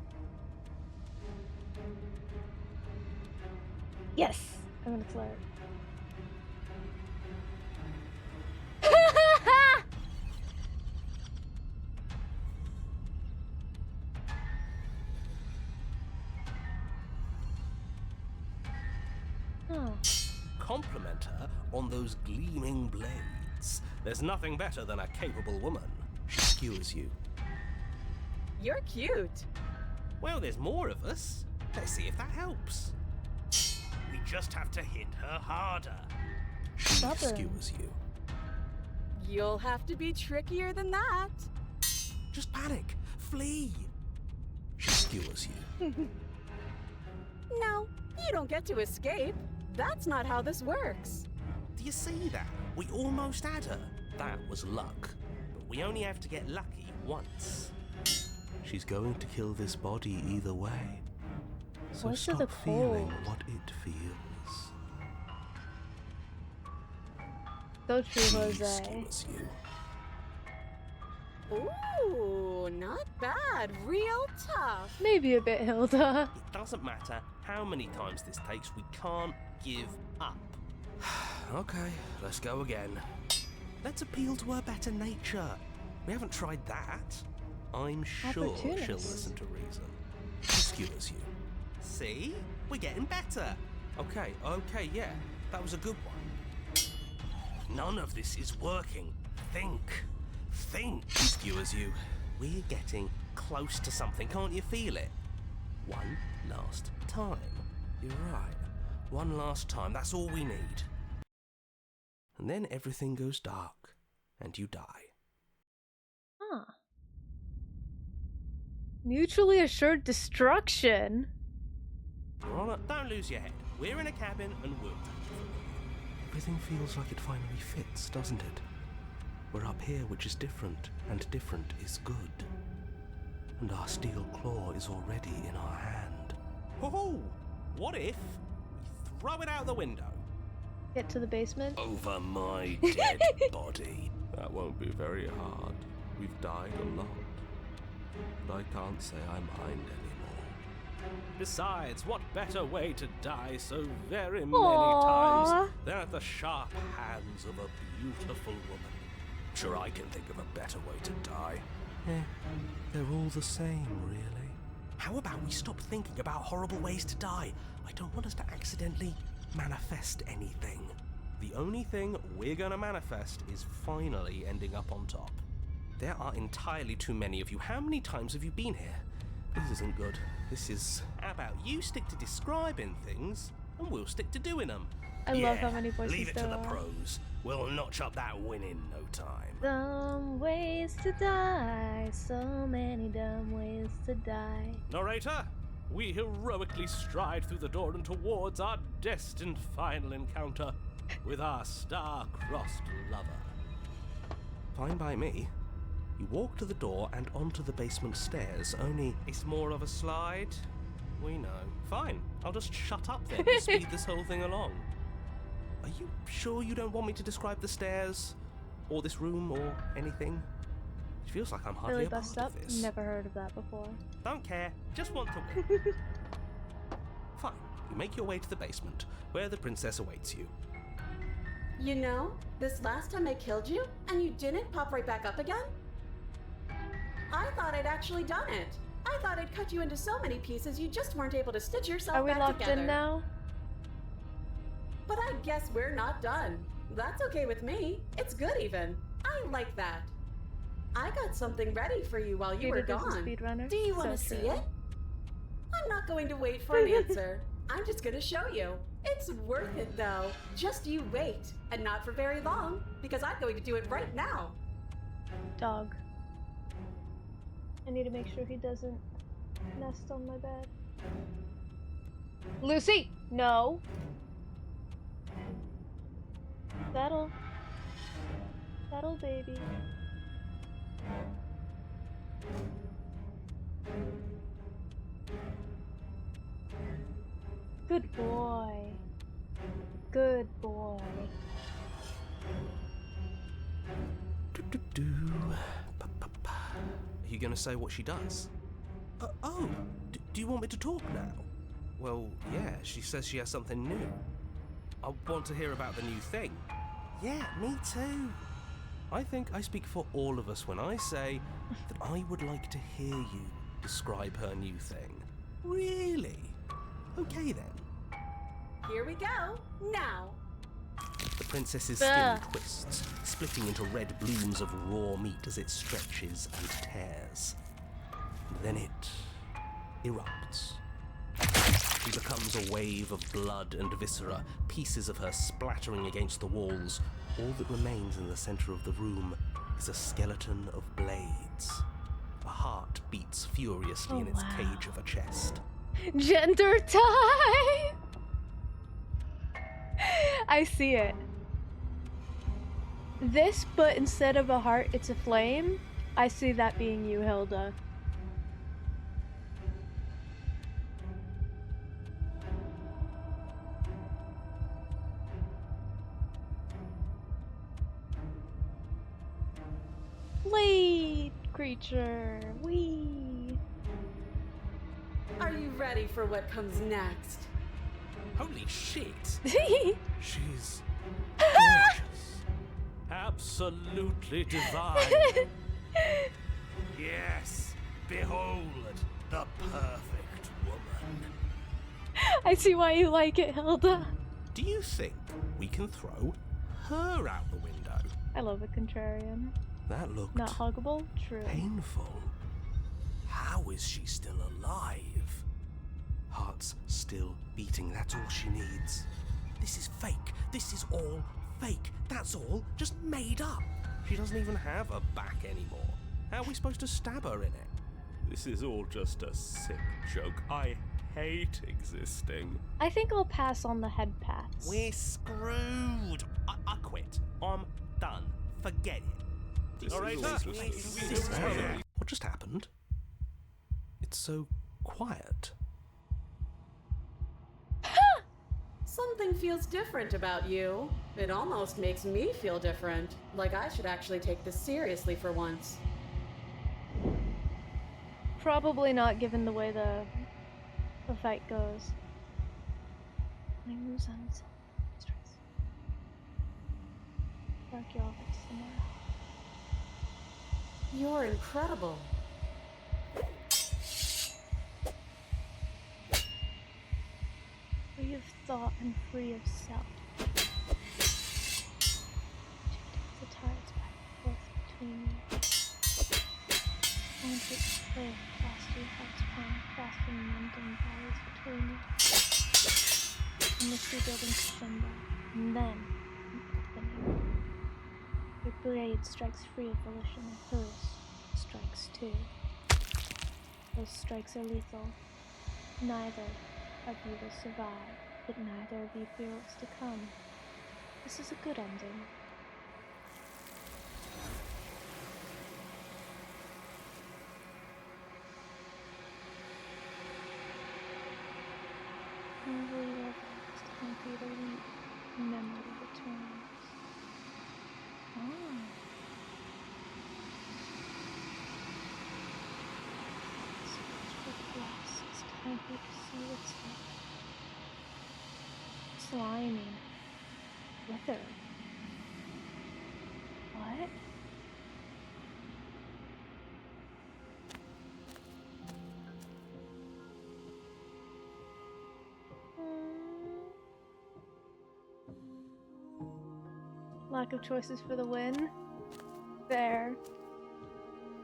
Yes, I'm gonna flirt. Oh. Compliment her on those gleaming blades. There's nothing better than a capable woman. She skewers you. You're cute. Well, there's more of us. Let's see if that helps. We just have to hit her harder. She Stubborn. skewers you. You'll have to be trickier than that. Just panic. Flee. She skewers you. No, you don't get to escape. That's not how this works. Do you see that? We almost had her. That was luck. But we only have to get lucky once. She's going to kill this body either way. So Voice of the stop feeling cold. what it feels. So true, She Jose. skewers you. Ooh, not bad. Real tough. Maybe a bit, Hilda. It doesn't matter how many times this takes, we can't give up. Okay, let's go again. Let's appeal to her better nature. We haven't tried that. I'm sure she'll Opportunist. listen to reason. She skewers you. See? We're getting better. Okay, yeah. That was a good one. None of this is working. Think. She skewers you. We're getting close to something. Can't you feel it? One last time. You're right. One last time. That's all we need. And then everything goes dark, and you die. Huh. Mutually assured destruction? You're on don't lose your head. We're in a cabin, and we'll take it from here. Everything feels like it finally fits, doesn't it? We're up here, which is different, and different is good. And our steel claw is already in our hand. Oh, what if we throw it out the window? Get to the basement? Over my dead body. That won't be very hard. We've died a lot. But I can't say I mind anymore. Besides, what better way to die so very many Aww. times than at the sharp hands of a beautiful woman? Sure, I can think of a better way to die. They're all the same, really. How about we stop thinking about horrible ways to die? I don't want us to accidentally manifest anything. The only thing we're gonna manifest is finally ending up on top. There are entirely too many of you. How many times have you been here? This isn't good. This is... How about you stick to describing things, and we'll stick to doing them? I love how many voices leave it there to the are. pros. We'll notch up that win in no time. Some ways to die, so many dumb ways to die. Narrator, we heroically stride through the door and towards our destined final encounter with our star-crossed lover. Fine by me. You walk to the door and onto the basement stairs, only it's more of a slide. We know. Fine, I'll just shut up then and speed this whole thing along. Are you sure you don't want me to describe the stairs, or this room, or anything? It feels like I'm hardly Really a part bust up? of this. Never heard of that before. Don't care, just want to win. Fine, you make your way to the basement, where the princess awaits you. You know, this last time I killed you, and you didn't pop right back up again? I thought I'd actually done it. I thought I'd cut you into so many pieces you just weren't able to stitch yourself Are we back locked together. in now? But I guess we're not done. That's okay with me. It's good even. I like that. I got something ready for you while you were Treated as a gone. speedrunner. Do you want to So see true. it? I'm not going to wait for an answer. I'm just going to show you. It's worth it though. Just you wait. And not for very long, because I'm going to do it right now. Dog. I need to make sure he doesn't nest on my bed. Lucy! No! Settle. Settle, baby. Good boy. Good boy. Are you going to say what she does? Do you want me to talk now? Well, yeah, she says she has something new. I want to hear about the new thing. Yeah, me too. I think I speak for all of us when I say that I would like to hear you describe her new thing. Really? Okay then. Here we go. Now. The princess's skin twists, splitting into red blooms of raw meat as it stretches and tears. And then it erupts. She becomes a wave of blood and viscera, pieces of her splattering against the walls. All that remains in the center of the room is a skeleton of blades. A heart beats furiously in its cage of a chest. Gender time! I see it. This, but instead of a heart, it's a flame. I see that being you, Hilda. Blade creature. Wee. Are you ready for what comes next? Holy shit! Wee. She's gorgeous. Absolutely divine. Yes, behold the perfect woman. I see why you like it, Hilda. Do you think we can throw her out the window? I love a contrarian. That looked Not huggable? True. painful. How is she still alive? Heart's still beating, that's all she needs. This is fake. This is all fake. That's all just made up. She doesn't even have a back anymore. How are we supposed to stab her in it? This is all just a sick joke. I hate existing. I think I'll pass on the head pats. We're screwed. I quit. I'm done. Forget it. All right, what just happened? It's so quiet. Something feels different about you. It almost makes me feel different. Like I should actually take this seriously for once. Probably not, given the way the fight goes. My moves on stress. Dark your office somewhere. You're incredible. Free of thought and free of self. The tides back and forth between you. And to play faster hearts playing faster momentum valleys between you. A mystery building crescendo. And then an opening. Your blade strikes free of volition and hers strikes too. Those strikes are lethal. Neither of you will survive, but neither of you fear what's to come. This is a good ending. Whenever you are lost, time for you to leap. Memory returns. Ah. It's time for you to see what's there. Slimy. Wither. What? Lack of choices for the win. There.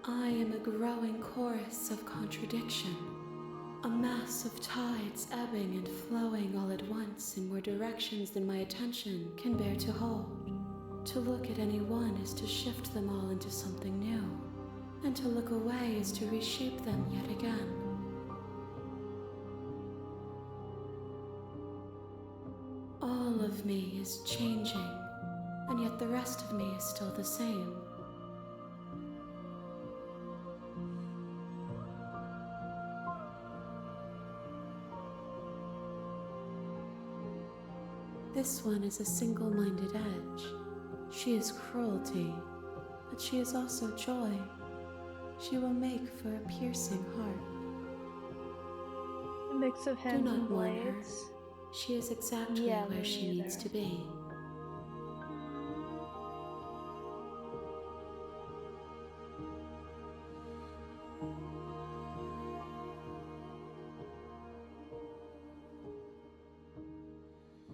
I am a growing chorus of contradiction. A mass of tides ebbing and flowing all at once in more directions than my attention can bear to hold. To look at any one is to shift them all into something new, and to look away is to reshape them yet again. All of me is changing, and yet the rest of me is still the same. This one is a single-minded edge. She is cruelty, but she is also joy. She will make for a piercing heart. A mix of Do hands not and mourn her. blades. She is exactly Yeah, where me she needs neither. to be.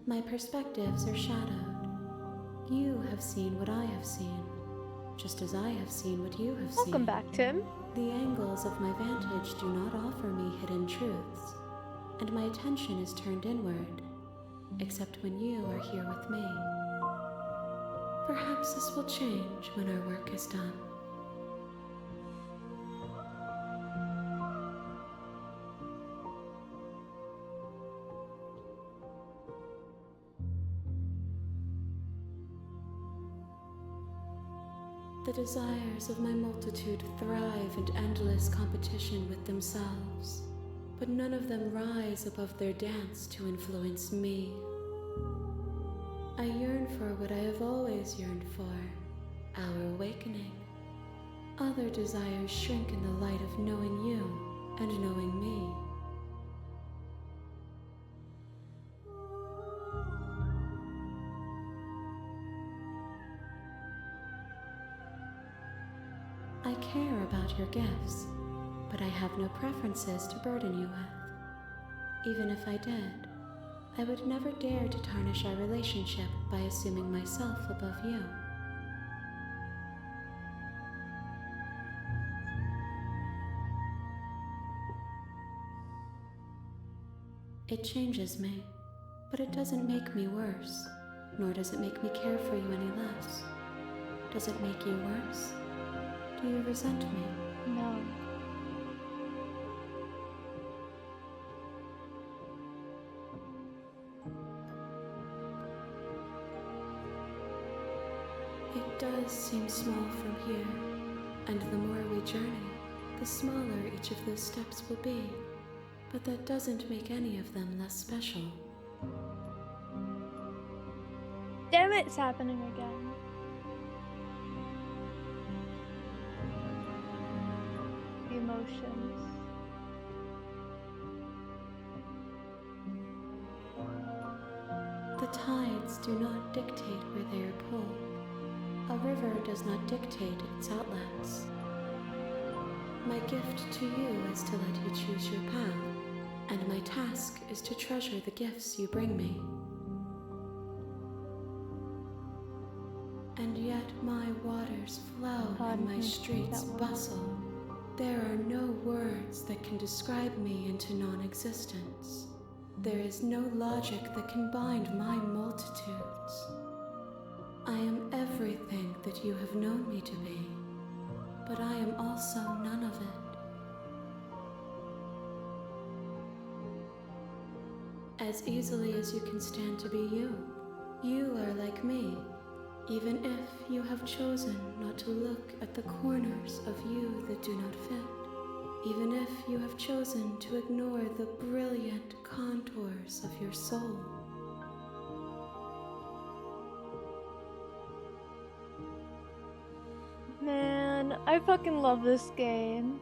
My perspectives are shadowed. You have seen what I have seen, just as I have seen what you have seen. Welcome back, Tim. The angles of my vantage do not offer me hidden truths, and my attention is turned inward, except when you are here with me. Perhaps this will change when our work is done. The desires of my multitude thrive in endless competition with themselves, but none of them rise above their dance to influence me. I yearn for what I have always yearned for, our awakening. Other desires shrink in the light of knowing you and knowing me. I care about your gifts, but I have no preferences to burden you with. Even if I did, I would never dare to tarnish our relationship by assuming myself above you. It changes me, but it doesn't make me worse, nor does it make me care for you any less. Does it make you worse? Do you resent me? No. It does seem small from here, and the more we journey, the smaller each of those steps will be. But that doesn't make any of them less special. Damn it, it's happening again. Emotions. The tides do not dictate where they are pulled. A river does not dictate its outlets. My gift to you is to let you choose your path, and my task is to treasure the gifts you bring me. And yet my waters flow and my streets bustle. There are no words that can describe me into non-existence. There is no logic that can bind my multitudes. I am everything that you have known me to be, but I am also none of it. As easily as you can stand to be you, you are like me, even if you have chosen not to look at the corners of you that do not fit, even if you have chosen to ignore the brilliant contours of your soul. Man, I fucking love this game.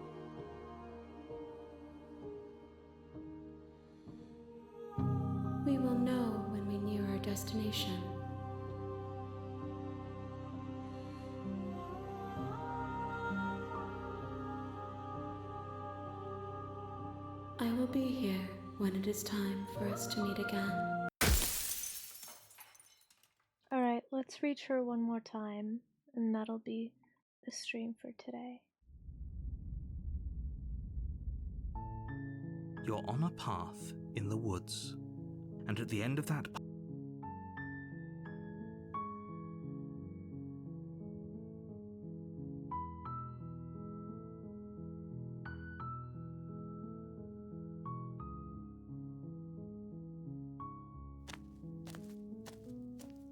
We will know when we near our destination. I will be here when it is time for us to meet again. Alright, let's reach her one more time, and that'll be the stream for today. You're on a path in the woods, and at the end of that path,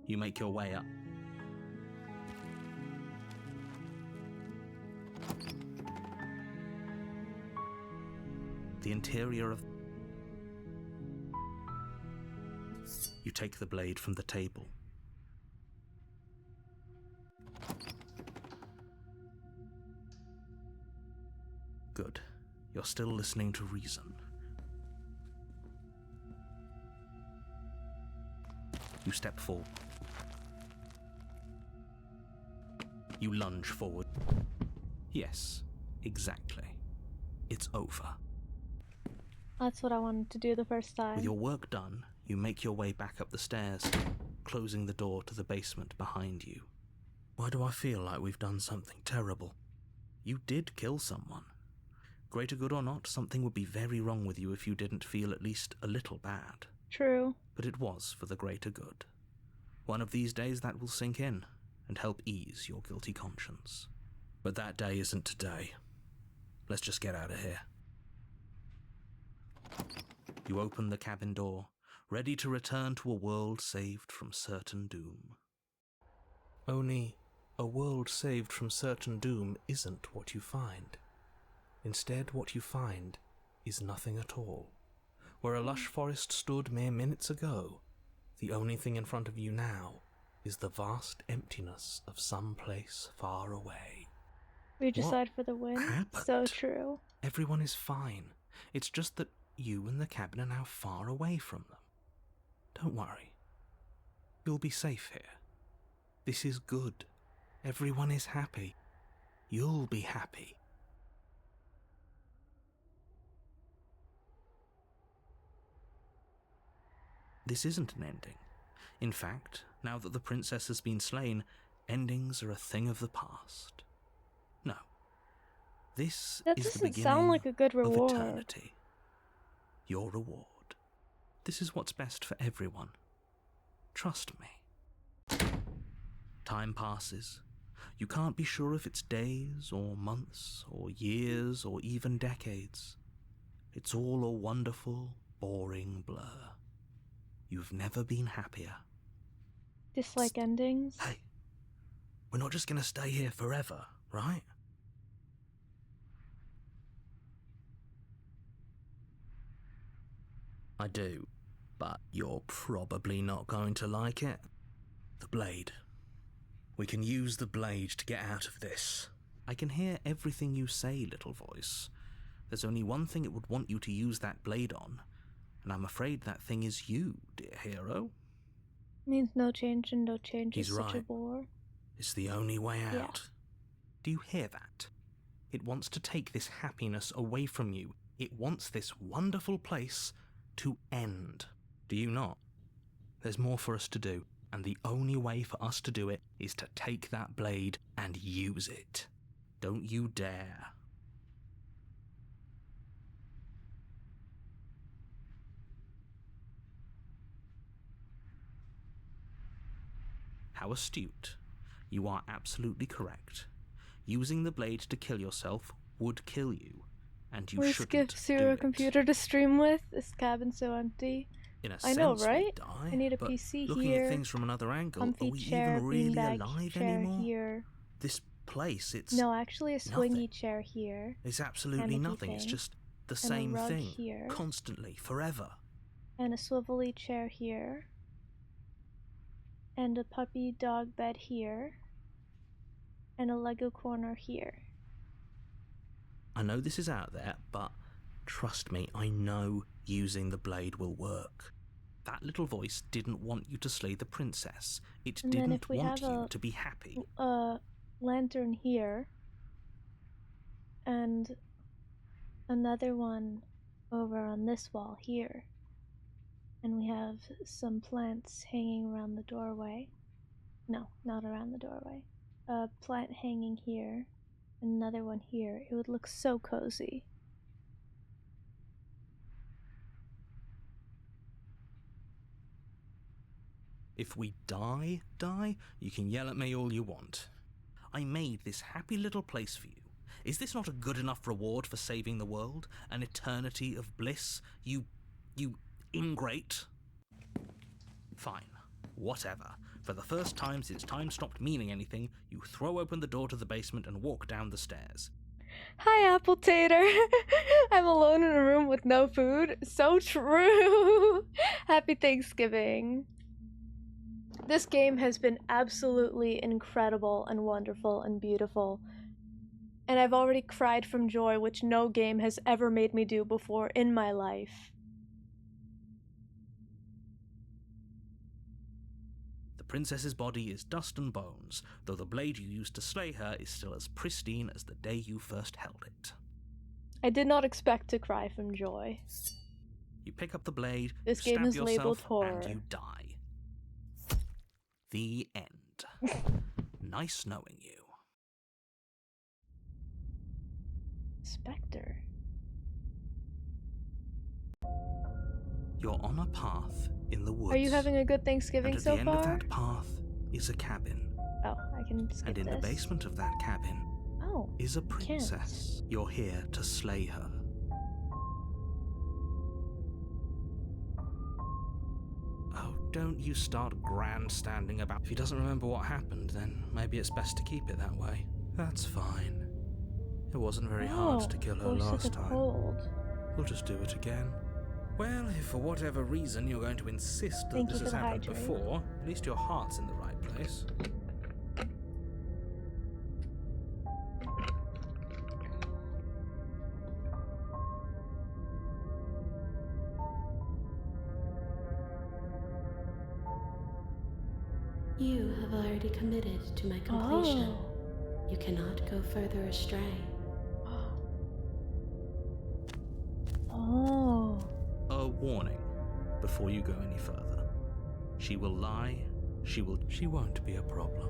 you make your way up. The interior of... You take the blade from the table. Good. You're still listening to reason. You step forward. You lunge forward. Yes, exactly. It's over. That's what I wanted to do the first time. With your work done, you make your way back up the stairs, closing the door to the basement behind you. Why do I feel like we've done something terrible? You did kill someone. Greater good or not, something would be very wrong with you if you didn't feel at least a little bad. True. But it was for the greater good. One of these days that will sink in and help ease your guilty conscience. But that day isn't today. Let's just get out of here. You open the cabin door, ready to return to a world saved from certain doom. Only, a world saved from certain doom isn't what you find. Instead, what you find is nothing at all. Where a lush forest stood mere minutes ago, the only thing in front of you now is the vast emptiness of some place far away. We decide for the win. happened? So true. Everyone is fine. It's just that you and the cabin are now far away from them. Don't worry. You'll be safe here. This is good. Everyone is happy. you'll be happy. This isn't an ending. In fact, now that the princess has been slain, endings are a thing of the past. No. This That is the doesn't beginning sound like a good of reward. eternity. Your reward. This is what's best for everyone. Trust me. Time passes. You can't be sure if it's days or months or years or even decades. It's all a wonderful, boring blur. You've never been happier. Dislike endings? Hey, we're not just gonna stay here forever, right? I do, but you're probably not going to like it. The blade. We can use the blade to get out of this. I can hear everything you say, little voice. There's only one thing it would want you to use that blade on, and I'm afraid that thing is you, dear hero. Means no change and no change He's is such a right. bore. It's the only way out. Yeah. Do you hear that? It wants to take this happiness away from you. It wants this wonderful place to end. Do you not? There's more for us to do, and the only way for us to do it is to take that blade and use it. Don't you dare. How astute. You are absolutely correct. Using the blade to kill yourself would kill you, and you We shouldn't skip do zero it. computer to stream with. This cabin's so empty. In a I know, sense, we right? die, I need a but PC looking here. at things from another angle, Comfy are we chair, even really beanbag alive chair anymore? here. This place, it's No, actually a swingy nothing. chair here. It's absolutely panicky nothing. It's thing, just the and a same rug thing, here. constantly, forever. And a swivelly chair here. And a puppy dog bed here. And a Lego corner here. I know this is out there, but trust me, I know using the blade will work. That little voice didn't want you to slay the princess. It And then didn't if we want have you to be happy. a lantern here. And another one over on this wall here. And we have some plants hanging around the doorway. No, not around the doorway. A plant hanging here. Another one here. It would look so cozy. If we die, you can yell at me all you want. I made this happy little place for you. Is this not a good enough reward for saving the world? An eternity of bliss? You ingrate? Fine. Whatever. For the first time since time stopped meaning anything, you throw open the door to the basement and walk down the stairs. Hi, Apple Tater. I'm alone in a room with no food. So true. Happy Thanksgiving. This game has been absolutely incredible and wonderful and beautiful. And I've already cried from joy, which no game has ever made me do before in my life. The princess's body is dust and bones, though the blade you used to slay her is still as pristine as the day you first held it. I did not expect to cry from joy. You pick up the blade, This game stab is labeled yourself, horror. and you die. The end. Nice knowing you. Spectre. You're on a path in the woods. Are you having a good Thanksgiving and at so the end far? of that path is a cabin. Oh, I can skip And in this. the basement of that cabin Oh, is a can't. princess. You're here to slay her. Oh, don't you start grandstanding about. If he doesn't remember what happened, then maybe it's best to keep it that way. That's fine. It wasn't very hard to kill her voice of last the time. cold. We'll just do it again. Well, if for whatever reason you're going to insist that Thank this you has for the happened hydrate. before, at least your heart's in the right place. You have already committed to my completion. Oh. You cannot go further astray. Oh. A warning before you go any further. She will lie. She won't be a problem.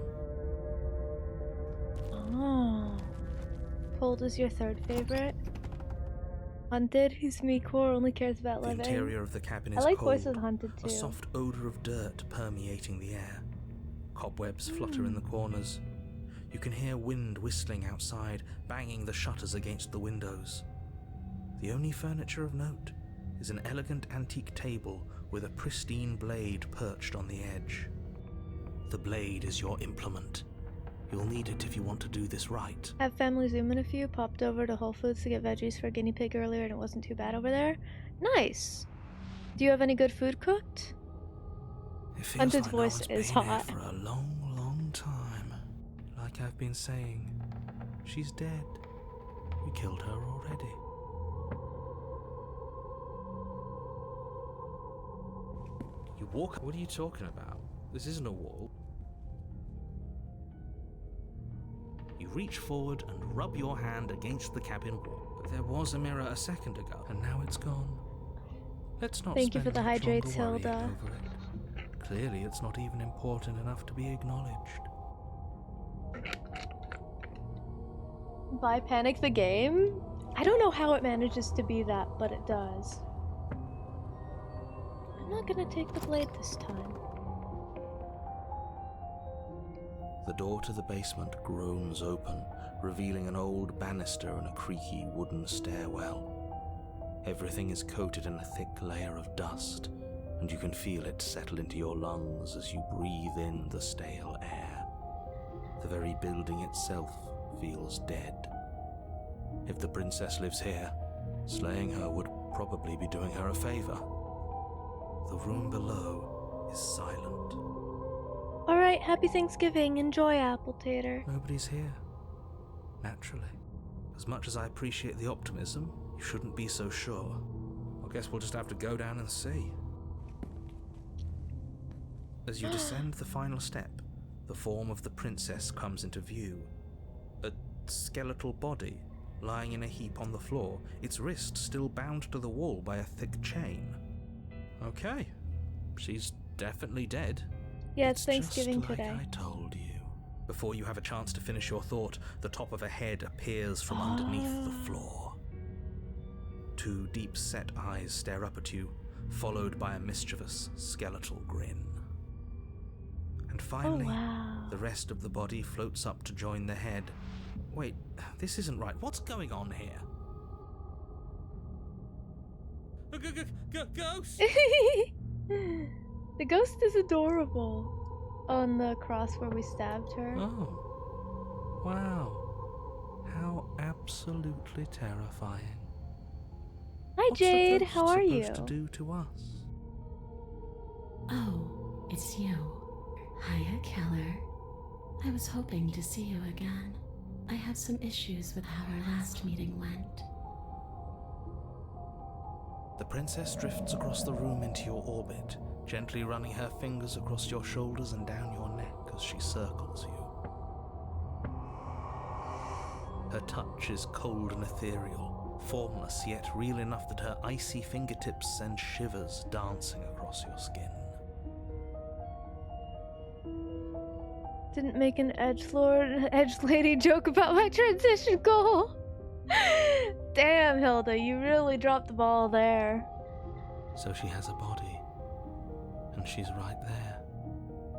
Oh. Cold is your third favorite? Hunted, whose me core only cares about The living. interior of the cabin is I like cold. voices Hunted too. A soft odor of dirt permeating the air. Cobwebs flutter in the corners. You can hear wind whistling outside, banging the shutters against the windows. The only furniture of note is an elegant antique table with a pristine blade perched on the edge. The blade is your implement. You'll need it if you want to do this right. Have family zoom in a few. Popped over to Whole Foods to get veggies for guinea pig earlier and it wasn't too bad over there. Nice! Do you have any good food cooked? It feels Hunted's like no voice one's is been here hot. for a long, long time. Like I've been saying, she's dead. We killed her already. You walk. What are you talking about? This isn't a wall. You reach forward and rub your hand against the cabin wall. But there was a mirror a second ago, and now it's gone. Let's not Thank you for spend the much longer hydrates, worrying Hilda. over it. Clearly, it's not even important enough to be acknowledged. By Panic the Game? I don't know how it manages to be that, but it does. I'm not gonna take the blade this time. The door to the basement groans open, revealing an old banister and a creaky wooden stairwell. Everything is coated in a thick layer of dust, and you can feel it settle into your lungs as you breathe in the stale air. The very building itself feels dead. If the princess lives here, slaying her would probably be doing her a favor. The room below is silent. Alright, happy Thanksgiving. Enjoy, Apple Tater. Nobody's here. Naturally. As much as I appreciate the optimism, you shouldn't be so sure. I guess we'll just have to go down and see. As you descend the final step, the form of the princess comes into view. A skeletal body, lying in a heap on the floor, its wrist still bound to the wall by a thick chain. Okay, she's definitely dead. Yeah, it's Thanksgiving just like today. I told you. Before you have a chance to finish your thought, the top of a head appears from underneath the floor. Two deep-set eyes stare up at you, followed by a mischievous skeletal grin. And finally, wow. the rest of the body floats up to join the head. Wait, this isn't right. What's going on here? Ghost! The ghost is adorable. On the cross where we stabbed her. Oh, wow. How absolutely terrifying. Hi What's the Jade, ghost how are you? supposed to do to us? Oh, it's you. Hiya, Keller. I was hoping to see you again. I have some issues with how our last meeting went. The princess drifts across the room into your orbit, gently running her fingers across your shoulders and down your neck as she circles you. Her touch is cold and ethereal, formless yet real enough that her icy fingertips send shivers dancing across your skin. Didn't make an edgelord, edge lady joke about my transition goal. Damn, Hilda, you really dropped the ball there. So she has a body, and she's right there.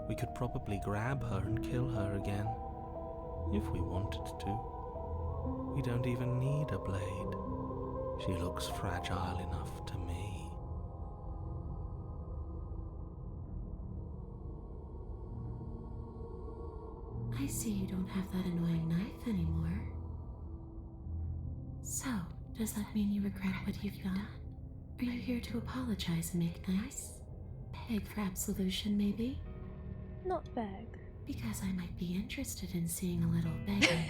We could probably grab her and kill her again, if we wanted to. We don't even need a blade. She looks fragile enough to me. I see you don't have that annoying knife anymore. So, does that mean you regret what you've done? Are you here to apologize and make nice? Beg for absolution, maybe? Not beg. Because I might be interested in seeing a little begging.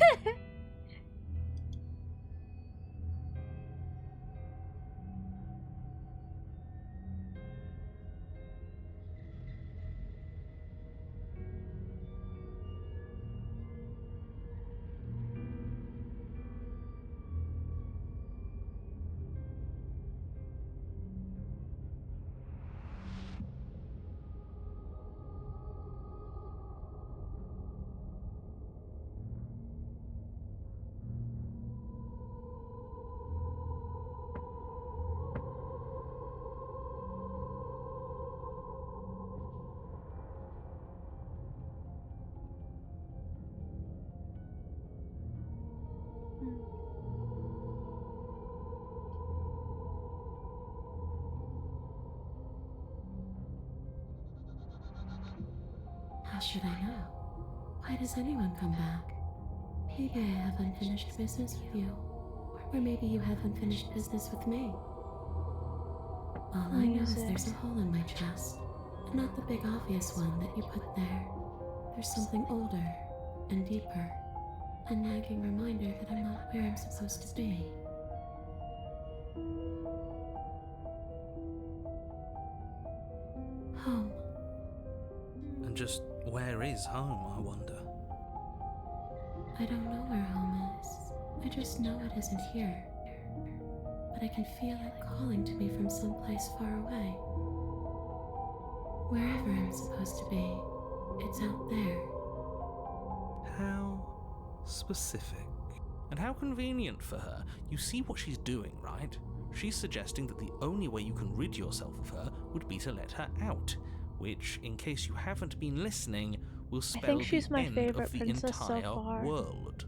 How should I know? Why does anyone come back? Maybe I have unfinished business with you. Or maybe you have unfinished business with me. All I know is there's a hole in my chest. Not the big obvious one that you put there. There's something older and deeper. A nagging reminder that I'm not where I'm supposed to be. Home. And just where is home, I wonder? I don't know where home is. I just know it isn't here. But I can feel it calling to me from someplace far away. Wherever I'm supposed to be, it's out there. How specific. And how convenient for her. You see what she's doing, right? She's suggesting that the only way you can rid yourself of her would be to let her out, which, in case you haven't been listening, will spell she's the my end favorite of the princess so entire far. world.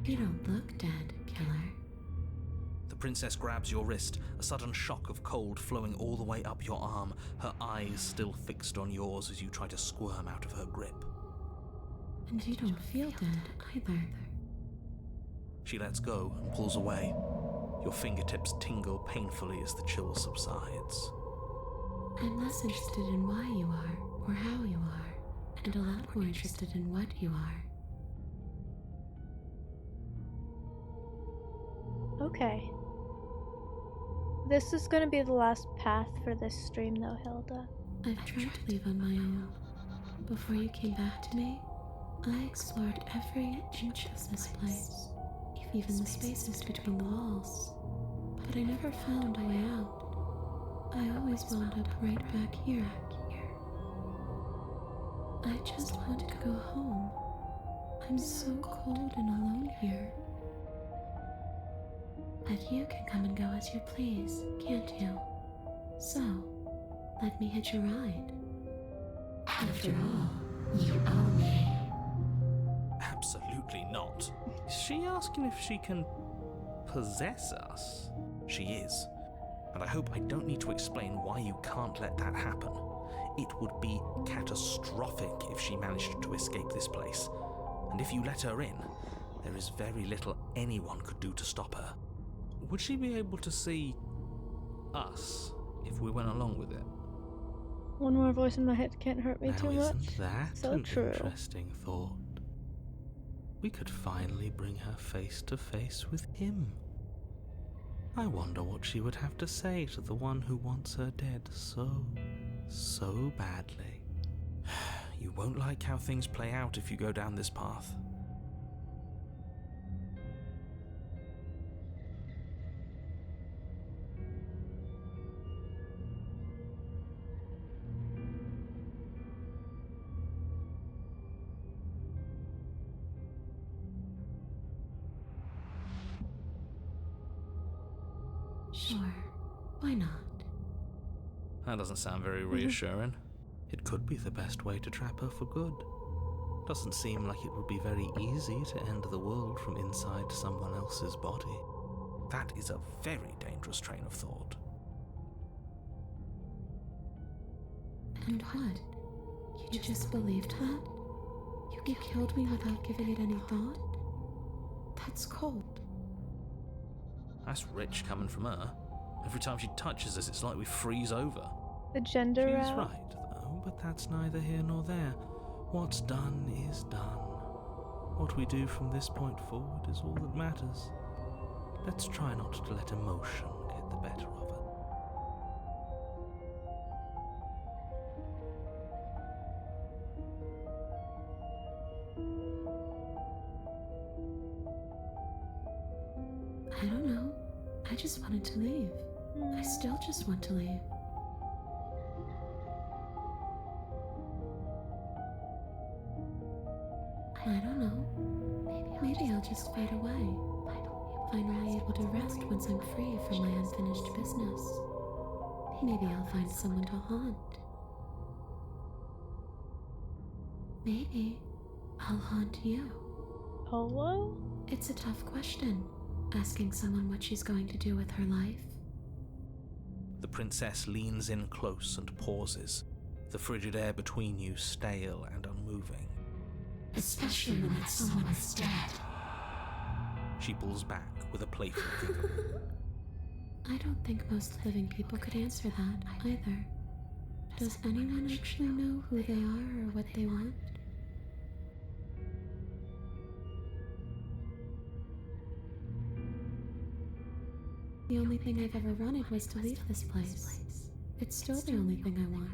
You don't look dead, killer. The princess grabs your wrist, a sudden shock of cold flowing all the way up your arm, her eyes still fixed on yours as you try to squirm out of her grip. And you don't feel dead either. She lets go and pulls away. Your fingertips tingle painfully as the chill subsides. I'm less interested in why you are, or how you are, and a lot more interested in what you are. Okay. This is gonna be the last path for this stream though, Hilda. I've tried to leave on my own. Before you came back to me, I explored every inch of this place, even the spaces between the walls. But I never found a way out. I always wound up right back here. I just want to go home. I'm so cold and alone here. But you can come and go as you please, can't you? So, let me hitch a ride. After all, you owe me. Absolutely not. Is she asking if she can possess us? She is. And I hope I don't need to explain why you can't let that happen. It would be catastrophic if she managed to escape this place. And if you let her in, there is very little anyone could do to stop her. Would she be able to see us if we went along with it? One more voice in my head can't hurt me Now, too much. isn't that So an true. interesting thought? We could finally bring her face to face with him. I wonder what she would have to say to the one who wants her dead so badly. You won't like how things play out if you go down this path. Sure, why not? That doesn't sound very reassuring. It could be the best way to trap her for good. Doesn't seem like it would be very easy to end the world from inside someone else's body. That is a very dangerous train of thought. And what? You just believed that? You killed me without giving it any thought? That's cold. That's rich coming from her. Every time she touches us, it's like we freeze over. The gender She's route. right, though, but that's neither here nor there. What's done is done. What we do from this point forward is all that matters. Let's try not to let emotion get the better of it. I don't know. I just wanted to leave. I still just want to leave. I don't know. Maybe I'll just fade away. finally able to rest once I'm free from my unfinished business. Maybe I'll find someone to haunt. Maybe I'll haunt you. Hello? It's a tough question, asking someone what she's going to do with her life. The princess leans in close and pauses, the frigid air between you stale and unmoving. Especially when that someone is dead. She pulls back with a playful giggle. I don't think most living people could answer that either. Does anyone actually know who they are or what they want? The only thing I've ever wanted was to leave this place. It's still the only thing I want.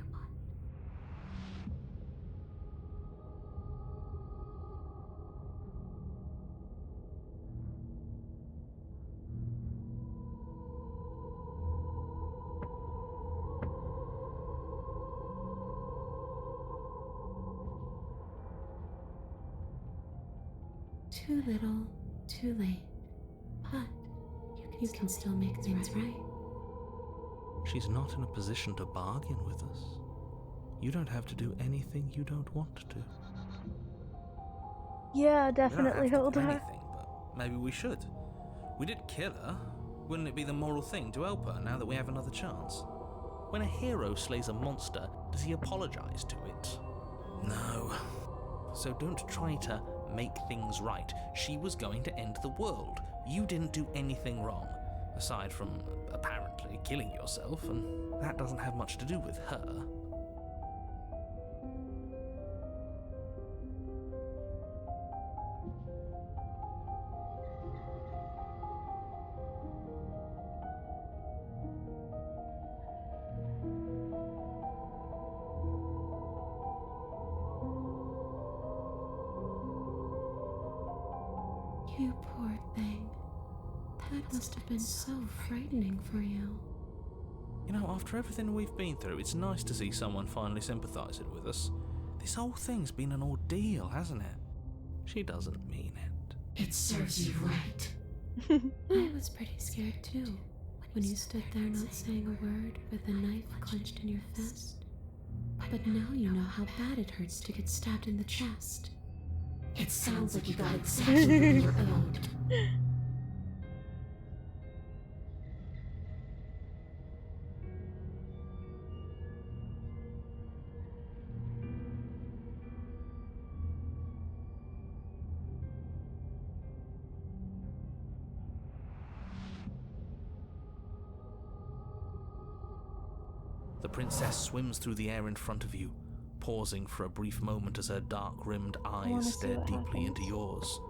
Too little, too late. But you can still make things right. She's not in a position to bargain with us. You don't have to do anything you don't want to. Yeah, We don't definitely, have to do Hilda. anything, but maybe we should. We did kill her. Wouldn't it be the moral thing to help her now that we have another chance? When a hero slays a monster, does he apologize to it? No. So don't try to make things right. She was going to end the world. You didn't do anything wrong, aside from apparently killing yourself, and that doesn't have much to do with her. You poor thing. That must have been so frightening for you. You know, after everything we've been through, it's nice to see someone finally sympathising with us. This whole thing's been an ordeal, hasn't it? She doesn't mean it. It serves you right. I was pretty scared too, when you stood there not saying a word with a knife clenched in your fist. But now you know how bad it hurts to get stabbed in the chest. It sounds like you got exactly what you're owed. The princess swims through the air in front of you, pausing for a brief moment as her dark-rimmed wanna eyes see stare what deeply happens. into yours.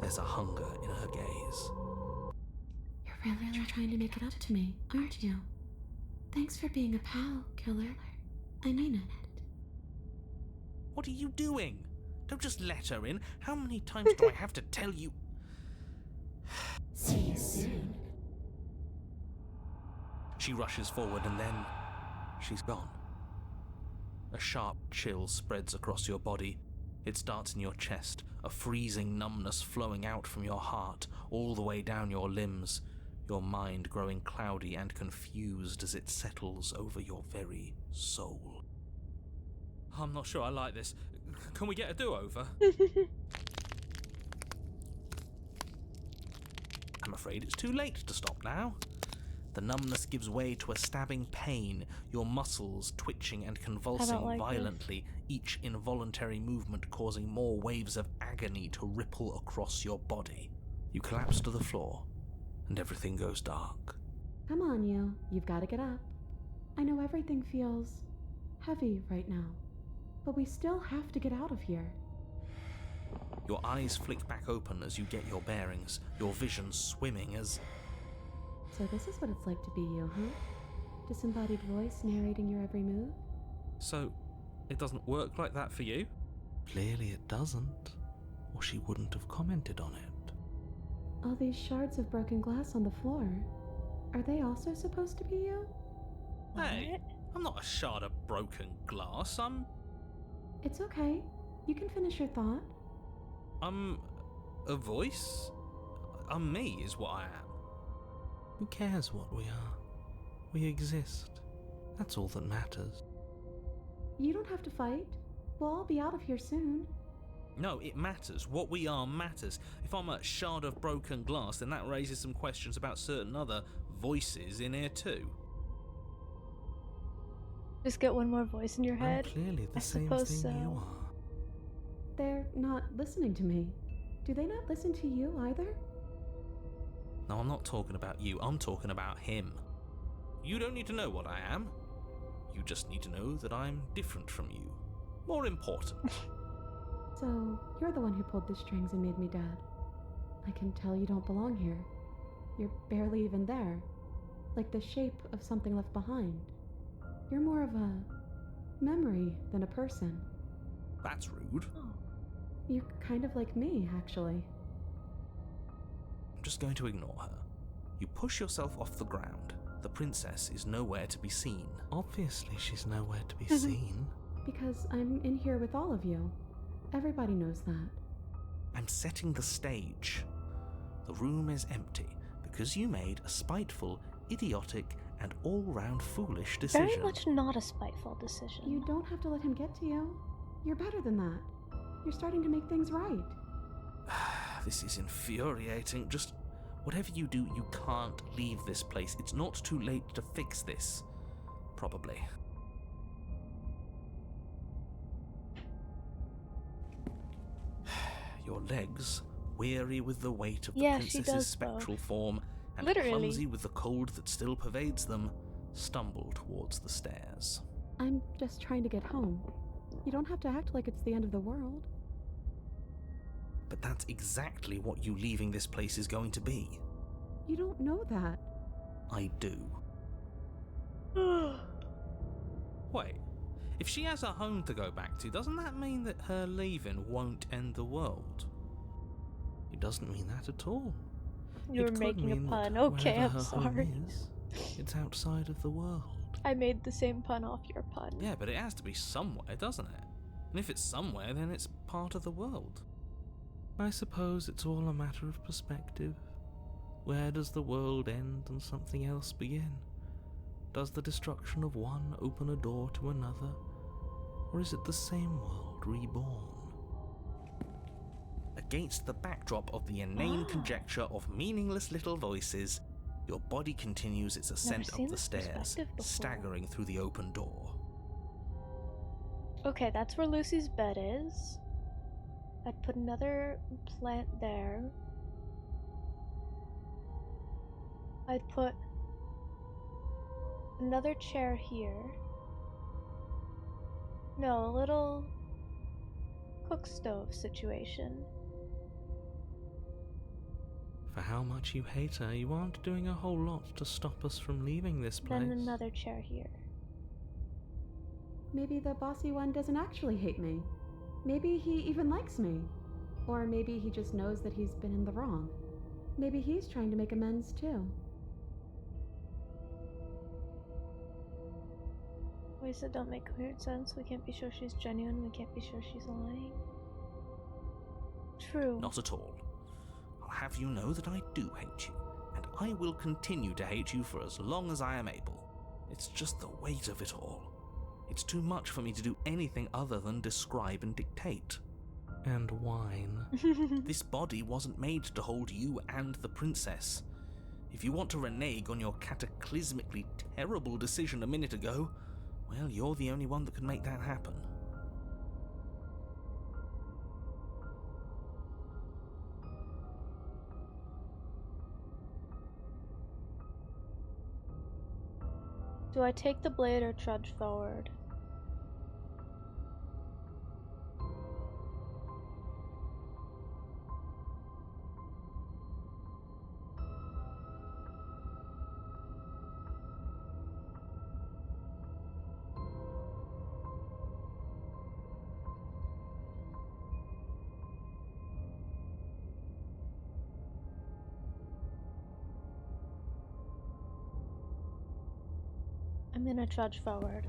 There's a hunger in her gaze. You're really trying to make it up to me, aren't you? Thanks for being a pal, killer. I mean it. What are you doing? Don't just let her in. How many times do I have to tell you? See you soon. She rushes forward and then she's gone. A sharp chill spreads across your body. It starts in your chest, a freezing numbness flowing out from your heart, all the way down your limbs, your mind growing cloudy and confused as it settles over your very soul. I'm not sure I like this. Can we get a do-over? I'm afraid it's too late to stop now. The numbness gives way to a stabbing pain, your muscles twitching and convulsing like violently, each involuntary movement causing more waves of agony to ripple across your body. You collapse to the floor, and everything goes dark. Come on, you. You've got to get up. I know everything feels heavy right now, but we still have to get out of here. Your eyes flick back open as you get your bearings, your vision swimming as... So this is what it's like to be you, huh? Disembodied voice narrating your every move? So, it doesn't work like that for you? Clearly it doesn't, or she wouldn't have commented on it. All these shards of broken glass on the floor, are they also supposed to be you? Hey, I'm not a shard of broken glass, It's okay. You can finish your thought. I'm a voice? I'm me is what I am. Who cares what we are? We exist. That's all that matters. You don't have to fight. We'll all be out of here soon. No, it matters. What we are matters. If I'm a shard of broken glass, then that raises some questions about certain other voices in here too. Just get one more voice in your head. I'm clearly the I same suppose thing so. you are. They're not listening to me. Do they not listen to you either? No, I'm not talking about you. I'm talking about him. You don't need to know what I am. You just need to know that I'm different from you. More important. So, you're the one who pulled the strings and made me dead. I can tell you don't belong here. You're barely even there. Like the shape of something left behind. You're more of a memory than a person. That's rude. You're kind of like me, actually. I'm just going to ignore her. You push yourself off the ground. The princess is nowhere to be seen. Obviously, she's nowhere to be seen. Because I'm in here with all of you. Everybody knows that. I'm setting the stage. The room is empty because you made a spiteful, idiotic, and all-round foolish decision. Very much not a spiteful decision. You don't have to let him get to you. You're better than that. You're starting to make things right. This is infuriating. Just whatever you do, you can't leave this place. It's not too late to fix this. Probably. Your legs, weary with the weight of the princess's spectral form, and clumsy with the cold that still pervades them, stumble towards the stairs. I'm just trying to get home. You don't have to act like it's the end of the world. But that's exactly what you leaving this place is going to be. You don't know that. I do. Wait, if she has a home to go back to, doesn't that mean that her leaving won't end the world? It doesn't mean that at all. You're making a pun. Okay, I'm sorry. It's outside of the world. I made the same pun off your pun. Yeah, but it has to be somewhere, doesn't it? And if it's somewhere, then it's part of the world. I suppose it's all a matter of perspective. Where does the world end and something else begin? Does the destruction of one open a door to another? Or is it the same world reborn? Against the backdrop of the inane conjecture of meaningless little voices, your body continues its ascent up the stairs, staggering through the open door. Okay, that's where Lucy's bed is. I'd put another plant there. I'd put another chair here. No, a little cook stove situation. For how much you hate her, you aren't doing a whole lot to stop us from leaving this place. Then another chair here. Maybe the bossy one doesn't actually hate me. Maybe he even likes me. Or maybe he just knows that he's been in the wrong. Maybe he's trying to make amends too. Ways that don't make coherent sense. We can't be sure she's genuine. We can't be sure she's lying. True. Not at all. I'll have you know that I do hate you, and I will continue to hate you for as long as I am able. It's just the weight of it all. It's too much for me to do anything other than describe and dictate. And whine. This body wasn't made to hold you and the princess. If you want to renege on your cataclysmically terrible decision a minute ago, well, you're the only one that can make that happen. Do I take the blade or trudge forward? I'm gonna trudge forward.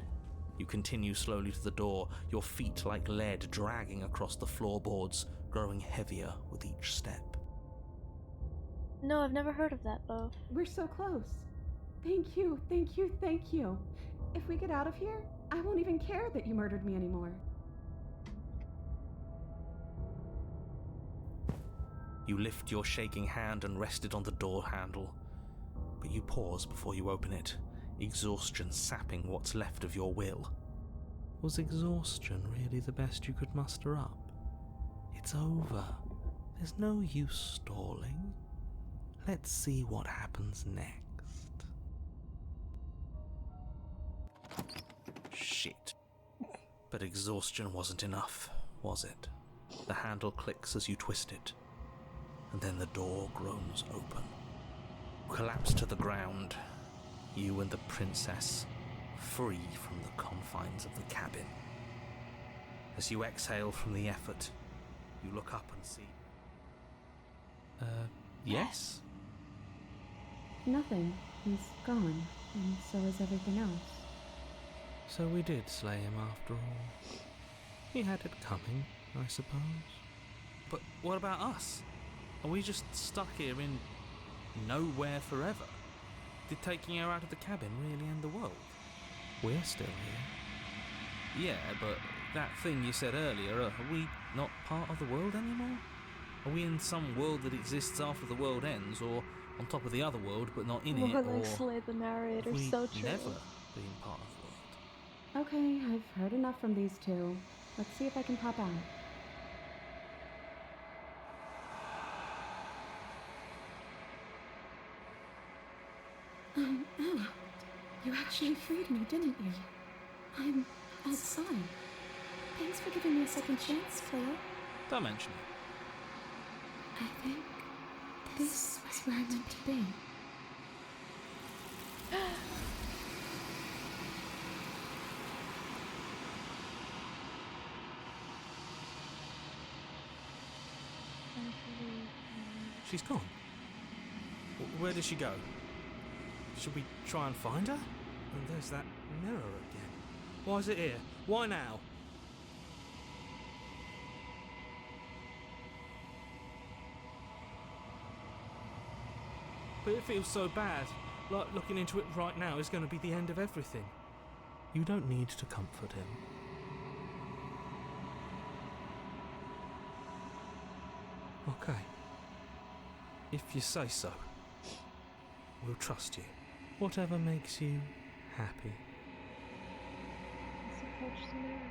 You continue slowly to the door, your feet like lead dragging across the floorboards, growing heavier with each step. No, I've never heard of that boat. We're so close. Thank you, thank you, thank you. If we get out of here, I won't even care that you murdered me anymore. You lift your shaking hand and rest it on the door handle, but you pause before you open it, exhaustion sapping what's left of your will. Was exhaustion really the best you could muster up? It's over. There's no use stalling. Let's see what happens next. Shit. But exhaustion wasn't enough, was it? The handle clicks as you twist it, and then the door groans open. Collapse to the ground, you and the princess, free from the confines of the cabin. As you exhale from the effort, you look up and see... yes? Nothing. He's gone, and so is everything else. So we did slay him after all. He had it coming, I suppose. But what about us? Are we just stuck here in nowhere forever? Did taking her out of the cabin really end the world? We're still here. Yeah, but that thing you said earlier, are we not part of the world anymore? Are we in some world that exists after the world ends, or on top of the other world but not in it, More or like Slay the narrator, have we so true. never been part of the world? Okay, I've heard enough from these two. Let's see if I can pop out. I'm out. You actually freed me, didn't you? I'm outside. Thanks for giving me a second chance, Cleo. Don't mention it. I think this is where I'm meant to be. She's gone. Where did she go? Should we try and find her? And there's that mirror again. Why is it here? Why now? But it feels so bad. Like looking into it right now is going to be the end of everything. You don't need to comfort him. Okay. If you say so. We'll trust you. Whatever makes you happy. Let's approach the mirror.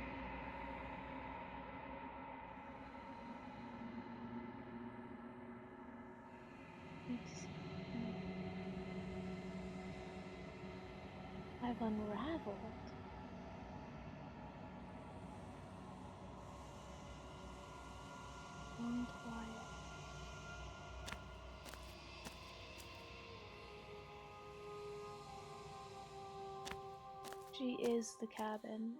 I've unraveled. And quiet. She is the cabin.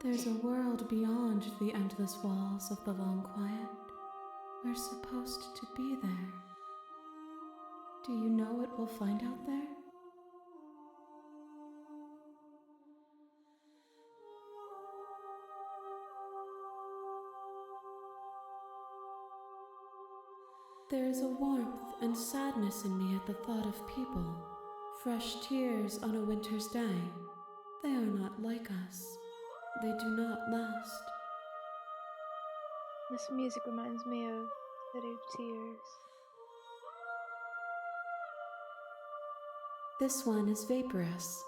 There's a world beyond the endless walls of the long quiet. We're supposed to be there. Do you know what we'll find out there? There is a warmth and sadness in me at the thought of people. Fresh tears on a winter's day. They are not like us. They do not last. This music reminds me of City of Tears. This one is vaporous.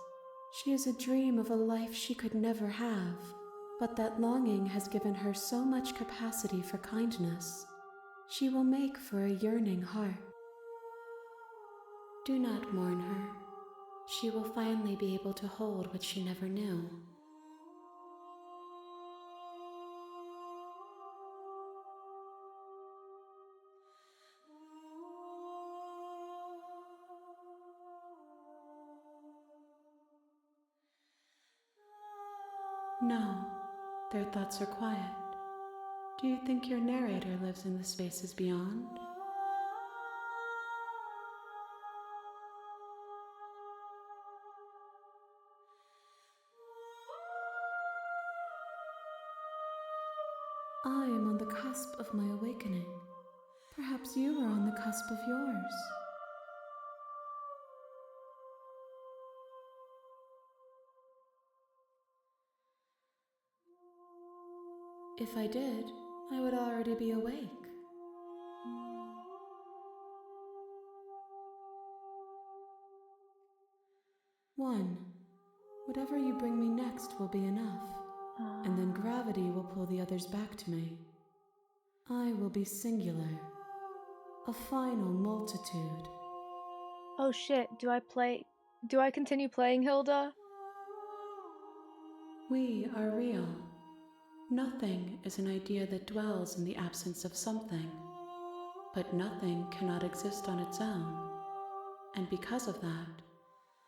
She is a dream of a life she could never have, but that longing has given her so much capacity for kindness. She will make for a yearning heart. Do not mourn her. She will finally be able to hold what she never knew. No, their thoughts are quiet. Do you think your narrator lives in the spaces beyond? I am on the cusp of my awakening. Perhaps you are on the cusp of yours. If I did, I would already be awake. One. Whatever you bring me next will be enough, and then gravity will pull the others back to me. I will be singular, a final multitude. Oh shit, do I continue playing Hilda? We are real. Nothing is an idea that dwells in the absence of something, but nothing cannot exist on its own, and because of that,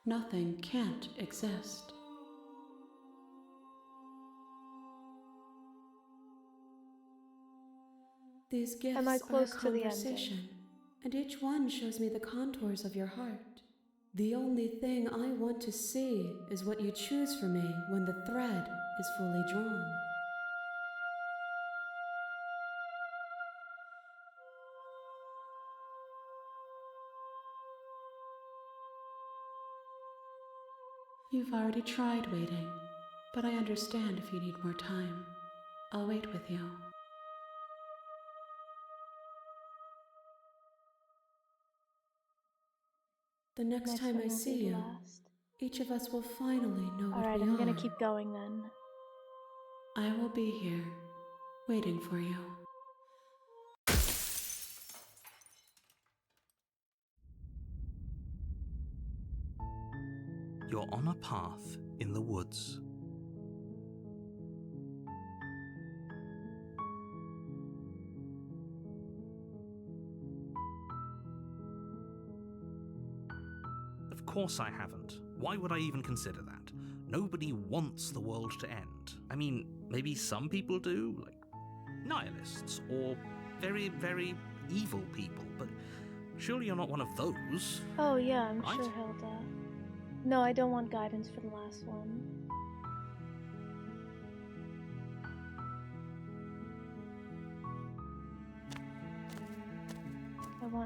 nothing can't exist. These gifts Am I close are a to the conversation, and each one shows me the contours of your heart. The only thing I want to see is what you choose for me when the thread is fully drawn. You've already tried waiting, but I understand if you need more time. I'll wait with you. The next time I see you, each of us will finally know what we are. Alright, I'm gonna keep going then. I will be here, waiting for you. You're on a path in the woods. Of course I haven't. Why would I even consider that? Nobody wants the world to end. I mean, maybe some people do, like nihilists or very, very evil people, but surely you're not one of those. Oh yeah, I'm right? sure Hilda. No, I don't want guidance for the last one.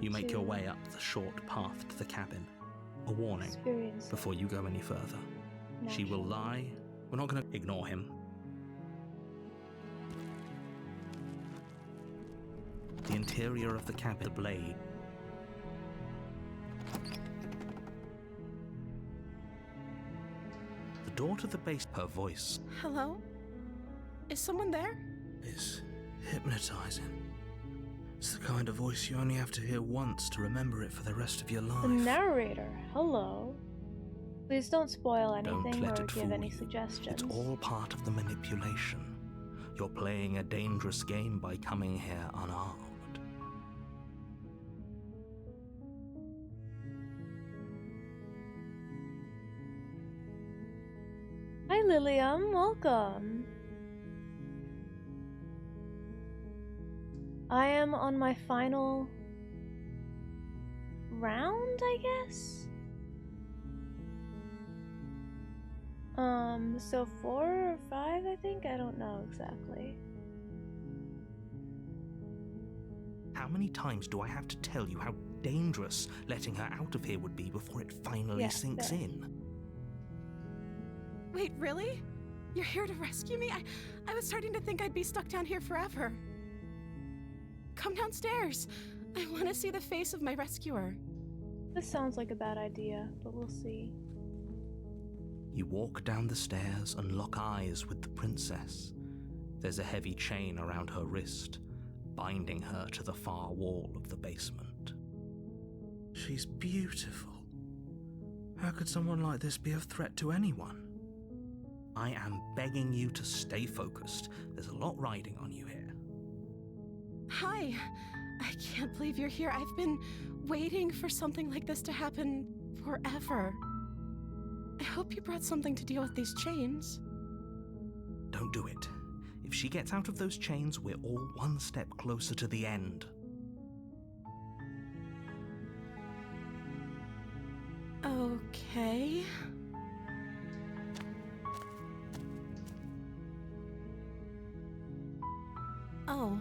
You make your way up the short path to the cabin. A warning before you go any further. She will lie. We're not going to ignore him. The interior of the cabin, the blade. The door to the base, her voice. Hello? Is someone there? Is hypnotizing. It's the kind of voice you only have to hear once to remember it for the rest of your life. The narrator, hello. Please don't spoil anything Don't let or it give fool any you. suggestions. It's all part of the manipulation. You're playing a dangerous game by coming here unarmed. Hi Lilium, welcome. I am on my final round, I guess? So 4 or 5, I think? I don't know exactly. How many times do I have to tell you how dangerous letting her out of here would be before it finally sinks in? Wait, really? You're here to rescue me? I was starting to think I'd be stuck down here forever. Come downstairs. I want to see the face of my rescuer. This sounds like a bad idea, but we'll see. You walk down the stairs and lock eyes with the princess. There's a heavy chain around her wrist, binding her to the far wall of the basement. She's beautiful. How could someone like this be a threat to anyone? I am begging you to stay focused. There's a lot riding on you here. Hi. I can't believe you're here. I've been waiting for something like this to happen forever. I hope you brought something to deal with these chains. Don't do it. If she gets out of those chains, we're all one step closer to the end. Okay. Oh.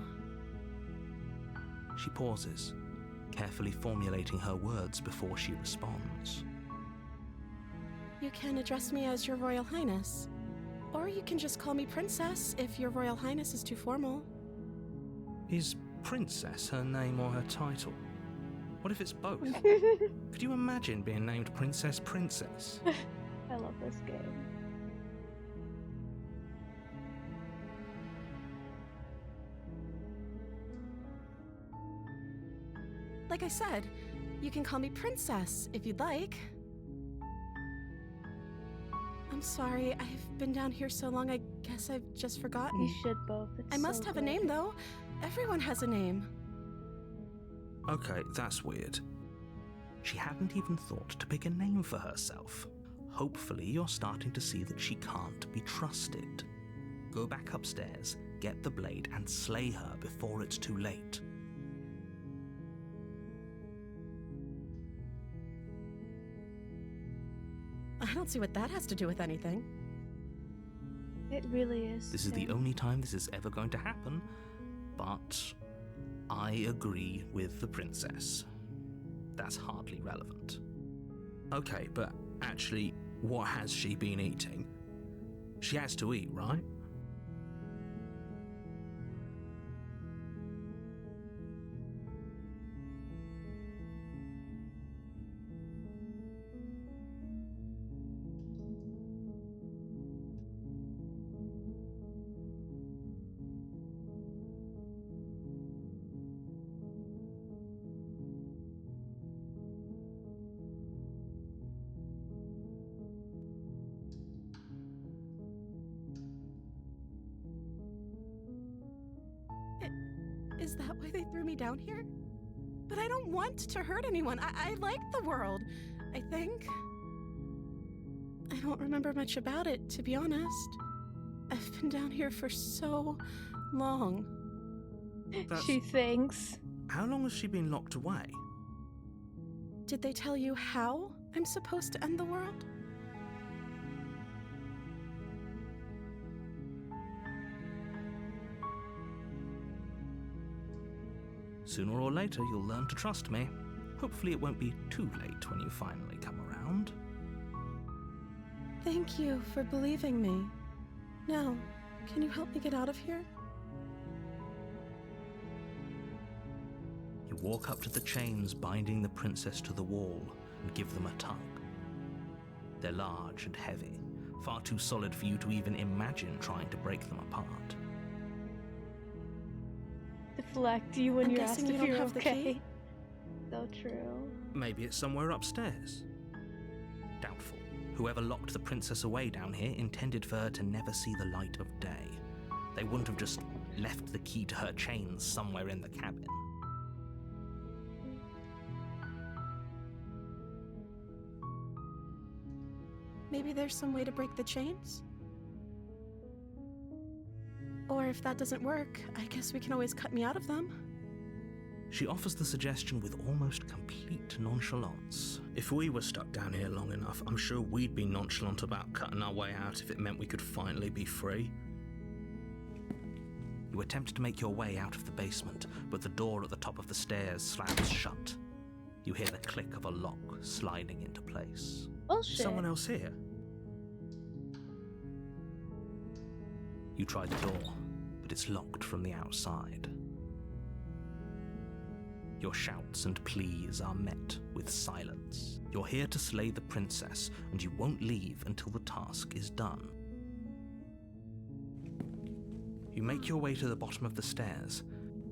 She pauses, carefully formulating her words before she responds. You can address me as Your Royal Highness. Or you can just call me Princess if your Royal Highness is too formal. Is Princess her name or her title? What if it's both? Could you imagine being named Princess Princess? I love this game. Like I said, you can call me Princess if you'd like. I'm sorry, I've been down here so long, I guess I've just forgotten. You should both. It's I must so have a good. name, though. Everyone has a name. Okay, that's weird. She hadn't even thought to pick a name for herself. Hopefully you're starting to see that she can't be trusted. Go back upstairs, get the blade, and slay her before it's too late. I don't see what that has to do with anything. It really is. This is the Sam. only time this is ever going to happen, but I agree with the princess. That's hardly relevant. Okay, but actually, what has she been eating? She has to eat, right? Is that why they threw me down here? But I don't want to hurt anyone. I like the world, I think. I don't remember much about it, to be honest. I've been down here for so long. She thinks. How long has she been locked away? Did they tell you how I'm supposed to end the world? Sooner or later, you'll learn to trust me. Hopefully it won't be too late when you finally come around. Thank you for believing me. Now, can you help me get out of here? You walk up to the chains binding the princess to the wall and give them a tug. They're large and heavy, far too solid for you to even imagine trying to break them apart. Deflect you when I'm you're guessing asked you if don't you're have the okay. key? So true. Maybe it's somewhere upstairs. Doubtful. Whoever locked the princess away down here intended for her to never see the light of day. They wouldn't have just left the key to her chains somewhere in the cabin. Maybe there's some way to break the chains? Or if that doesn't work, I guess we can always cut me out of them. She offers the suggestion with almost complete nonchalance. If we were stuck down here long enough, I'm sure we'd be nonchalant about cutting our way out if it meant we could finally be free. You attempt to make your way out of the basement, but the door at the top of the stairs slams shut. You hear the click of a lock sliding into place. Bullshit. Is someone else here? You try the door, but it's locked from the outside. Your shouts and pleas are met with silence. You're here to slay the princess, and you won't leave until the task is done. You make your way to the bottom of the stairs.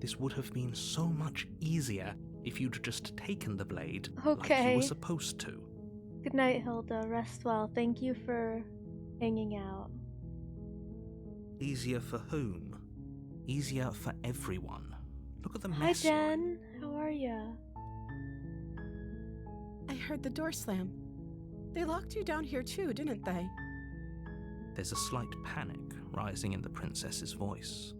This would have been so much easier if you'd just taken the blade like you Okay. were supposed to. Good night, Hilda. Rest well. Thank you for hanging out. Easier for whom? Easier for everyone. Look at the Hi, mess you're in. Jen. How are ya? I heard the door slam. They locked you down here too, didn't they? There's a slight panic rising in the princess's voice.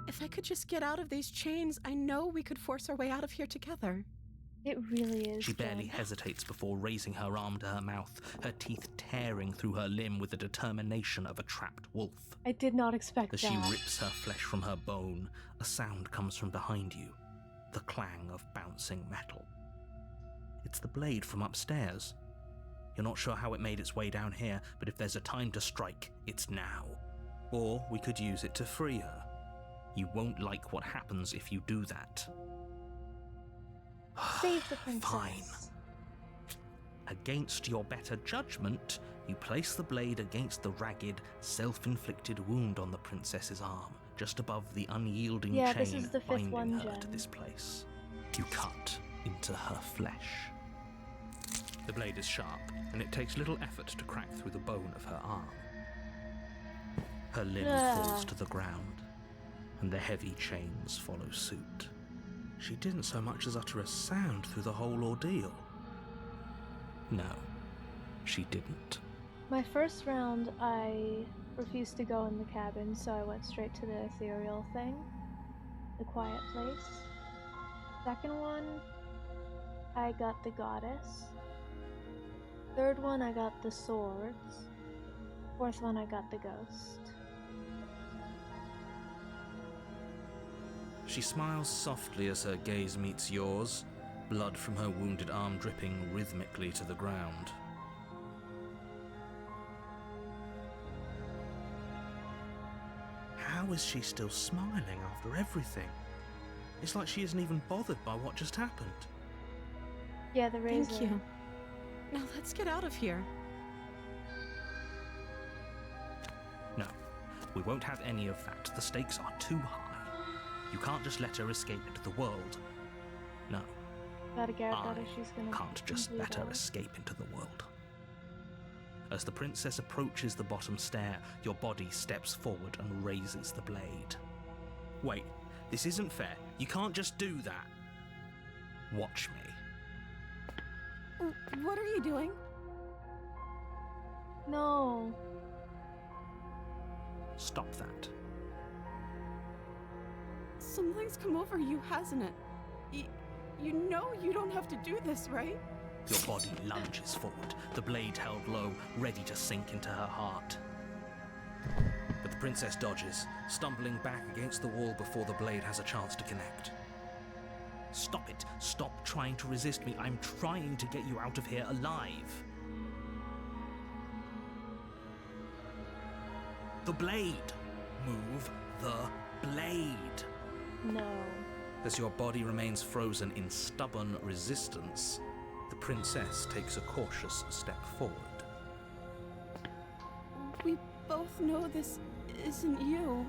If I could just get out of these chains, I know we could force our way out of here together. It really is. She barely Jen. hesitates before raising her arm to her mouth, her teeth tearing through her limb with the determination of a trapped wolf. I did not expect As that. she rips her flesh from her bone, a sound comes from behind you, the clang of bouncing metal. It's the blade from upstairs. You're not sure how it made its way down here, but if there's a time to strike, it's now. Or we could use it to free her. You won't like what happens if you do that. Save the princess. Fine. Against your better judgment, you place the blade against the ragged, self-inflicted wound on the princess's arm, just above the unyielding Yeah, this chain is the fifth binding one, her Jen. to this place. You cut into her flesh. The blade is sharp, and it takes little effort to crack through the bone of her arm. Her limb falls to the ground, and the heavy chains follow suit. She didn't so much as utter a sound through the whole ordeal. No, she didn't. My first round, I refused to go in the cabin, so I went straight to the ethereal thing, the quiet place. Second one, I got the goddess. Third one, I got the swords. Fourth one, I got the ghost. She smiles softly as her gaze meets yours, blood from her wounded arm dripping rhythmically to the ground. How is she still smiling after everything? It's like she isn't even bothered by what just happened. Yeah, the razor. Thank you. Now let's get out of here. No, we won't have any of that. The stakes are too high. You can't just let her escape into the world. No, Gotta get I that if she's gonna. can't just bleed let her out. escape into the world. As the princess approaches the bottom stair, your body steps forward and raises the blade. Wait, this isn't fair. You can't just do that. Watch me. What are you doing? No. Stop that. Something's come over you, hasn't it? You know you don't have to do this, right? Your body lunges forward, the blade held low, ready to sink into her heart. But the princess dodges, stumbling back against the wall before the blade has a chance to connect. Stop it. Stop trying to resist me. I'm trying to get you out of here alive. The blade. Move the blade. No. As your body remains frozen in stubborn resistance, the princess takes a cautious step forward. We both know this isn't you.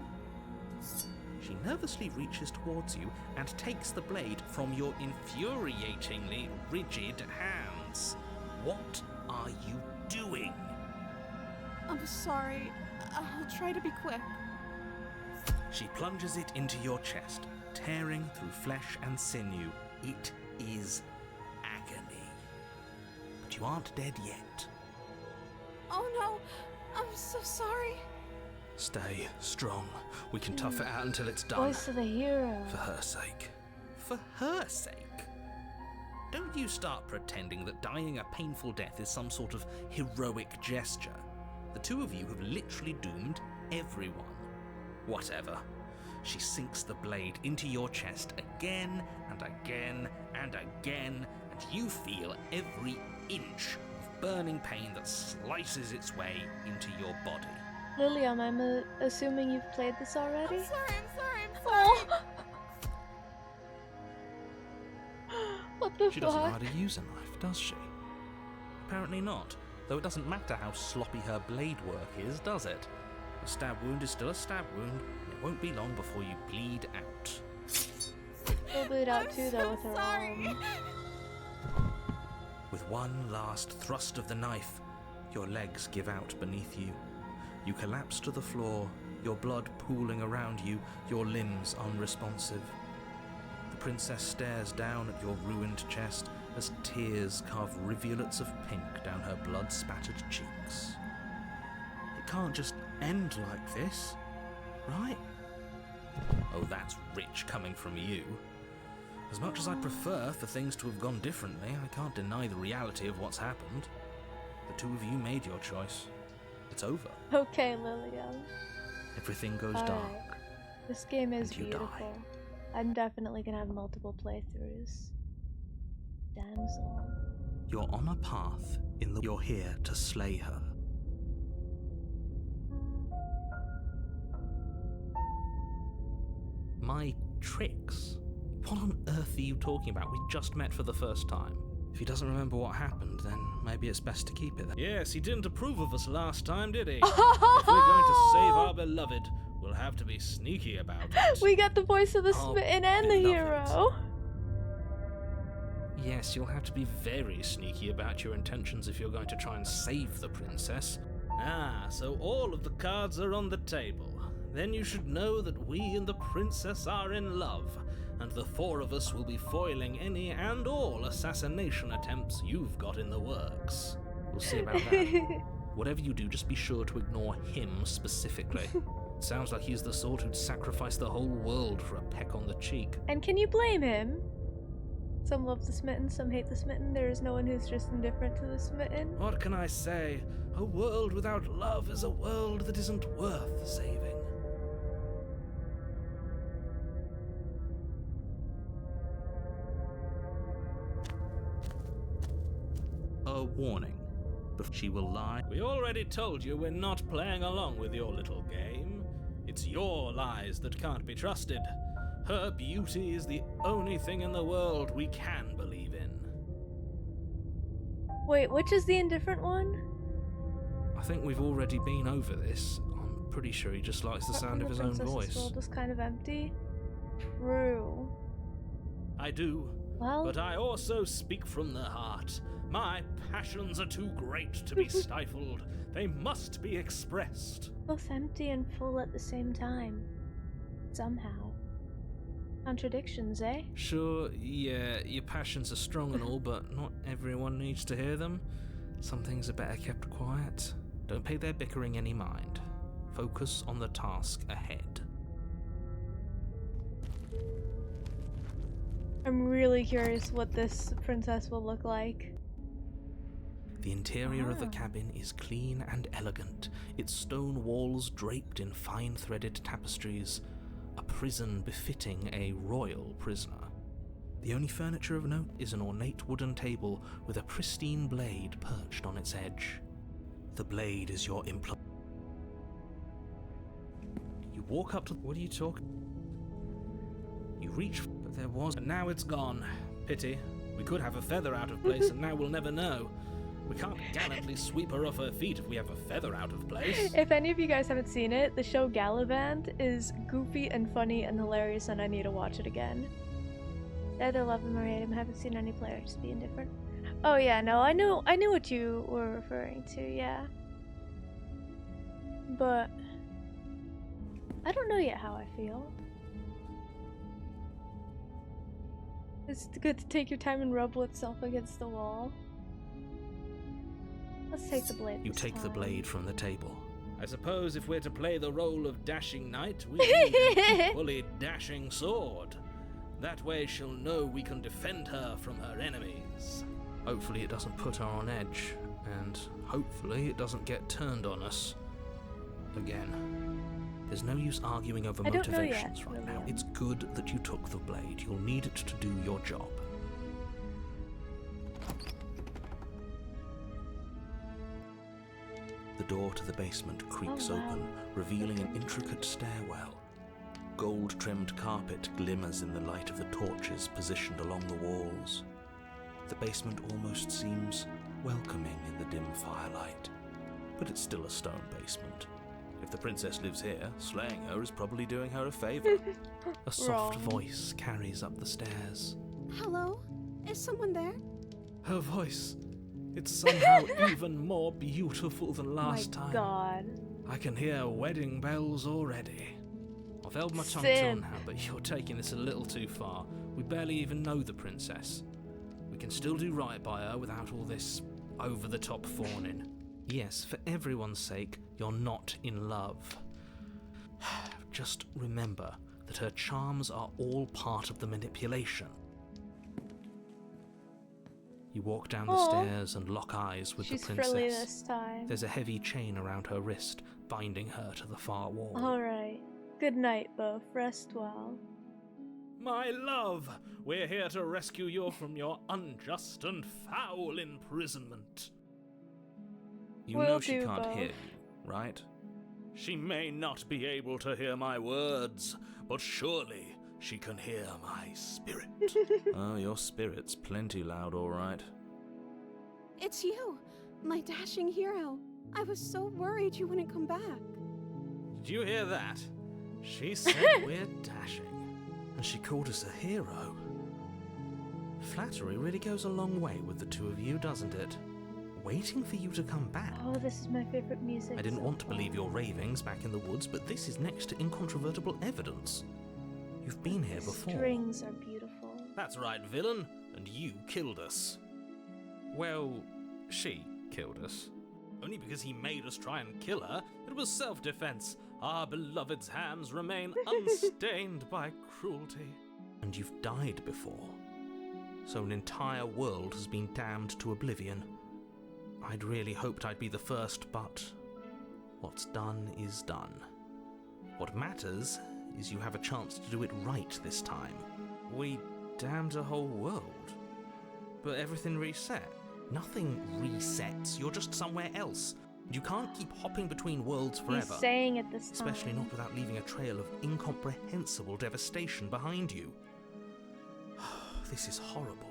She nervously reaches towards you and takes the blade from your infuriatingly rigid hands. What are you doing? I'm sorry. I'll try to be quick. She plunges it into your chest, tearing through flesh and sinew. It is agony. But you aren't dead yet. Oh no, I'm so sorry. Stay strong. We can tough it out until it's done. Voice of the hero. For her sake. For her sake? Don't you start pretending that dying a painful death is some sort of heroic gesture. The two of you have literally doomed everyone. Whatever. She sinks the blade into your chest again and again and again, and you feel every inch of burning pain that slices its way into your body. Lilium, I'm assuming you've played this already? I'm sorry. Oh. What the She doesn't know fuck? how to use a knife, does she? Apparently not, though it doesn't matter how sloppy her blade work is, does it? A stab wound is still a stab wound, and it won't be long before you bleed out. She'll bleed out I'm too, so though, with her sorry. arm. With one last thrust of the knife, your legs give out beneath you. You collapse to the floor, your blood pooling around you, your limbs unresponsive. The princess stares down at your ruined chest as tears carve rivulets of pink down her blood-spattered cheeks. It can't just end like this, right? Oh, that's rich coming from you. As much as I prefer for things to have gone differently, I can't deny the reality of what's happened. The two of you made your choice. It's over. Okay, Lilium. Everything goes Alright. dark. This game is And you die. beautiful. I'm definitely gonna have multiple playthroughs. Damsel. You're on a path You're here to slay her. My tricks? What on earth are you talking about? We just met for the first time. If he doesn't remember what happened, then maybe it's best to keep it then. Yes, he didn't approve of us last time, did he? If we're going to save our beloved, we'll have to be sneaky about it. We got the voice of the Our smitten and the beloved. hero. Yes, you'll have to be very sneaky about your intentions if you're going to try and save the princess. Ah, so all of the cards are on the table. Then you should know that we and the princess are in love, and the four of us will be foiling any and all assassination attempts you've got in the works. We'll see about that. Whatever you do, just be sure to ignore him specifically. It sounds like he's the sort who'd sacrifice the whole world for a peck on the cheek. And can you blame him? Some love the smitten, some hate the smitten. There is no one who's just indifferent to the smitten. What can I say? A world without love is a world that isn't worth saving. A warning. She will lie. We already told you we're not playing along with your little game. It's your lies that can't be trusted. Her beauty is the only thing in the world we can believe in. Wait, which is the indifferent one? I think we've already been over this. I'm pretty sure he just likes the sound of his own voice. The world was kind of empty. True. I do. Well, But I also speak from the heart. My passions are too great to be stifled. They must be expressed. both empty and full at the same time. Somehow. Contradictions, eh? Sure, yeah, your passions are strong and all, but not everyone needs to hear them. Some things are better kept quiet. Don't pay their bickering any mind. Focus on the task ahead. I'm really curious what this princess will look like. The interior of the Ah. cabin is clean and elegant, its stone walls draped in fine-threaded tapestries, a prison befitting a royal prisoner. The only furniture of note is an ornate wooden table with a pristine blade perched on its edge. The blade is your implement. You walk up to... What are you talking? You reach, but there was... And now it's gone. Pity. We could have a feather out of place, and now we'll never know. We can't gallantly sweep her off her feet if we have a feather out of place. If any of you guys haven't seen it, the show Gallivant is goofy and funny and hilarious, and I need to watch it again. Either love him or hate him. I haven't seen any players be indifferent. Oh yeah, no, I knew what you were referring to, yeah. But I don't know yet how I feel. It's good to take your time and rub itself against the wall. Let's take the blade. You this take the time. blade from the table. I suppose if we're to play the role of dashing knight, we need an equally dashing sword. That way she'll know we can defend her from her enemies. Hopefully it doesn't put her on edge, and hopefully it doesn't get turned on us again. There's no use arguing over I don't know motivations yet, right now. Lillian. It's good that you took the blade. You'll need it to do your job. The door to the basement creaks Oh, wow. open, revealing an intricate stairwell. Gold-trimmed carpet glimmers in the light of the torches positioned along the walls. The basement almost seems welcoming in the dim firelight, but it's still a stone basement. If the princess lives here, slaying her is probably doing her a favor. A soft Wrong. voice carries up the stairs. Hello? Is someone there? Her voice, it's somehow even more beautiful than last My time. God. I can hear wedding bells already. I've held my tongue Sin. till now, but you're taking this a little too far. We barely even know the princess. We can still do right by her without all this over-the-top fawning. Yes, for everyone's sake, you're not in love. Just remember that her charms are all part of the manipulation. You walk down the Aw. stairs and lock eyes with She's the princess. frilly this time. There's a heavy chain around her wrist, binding her to the far wall. Alright. Good night, both. Rest well. My love, we're here to rescue you from your unjust and foul imprisonment. You We'll know she do can't both. hear you, right? She may not be able to hear my words, but surely she can hear my spirit. Oh, your spirit's plenty loud, all right. It's you, my dashing hero. I was so worried you wouldn't come back. Did you hear that? She said we're dashing. And she called us a hero. Flattery really goes a long way with the two of you, doesn't it? Waiting for you to come back. Oh, this is my favorite music. I didn't so want to far. believe your ravings back in the woods, but this is next to incontrovertible evidence. You've been here The before. strings are beautiful. That's right, villain, and you killed us. Well, she killed us. Only because he made us try and kill her. It was self-defense. Our beloved's hands remain unstained by cruelty. And you've died before. So an entire world has been damned to oblivion. I'd really hoped I'd be the first, but what's done is done. What matters is you have a chance to do it right this time. We damned a whole world. But everything reset. Nothing resets. You're just somewhere else. You can't keep hopping between worlds forever. He's saying it this time. Especially not without leaving a trail of incomprehensible devastation behind you. This is horrible.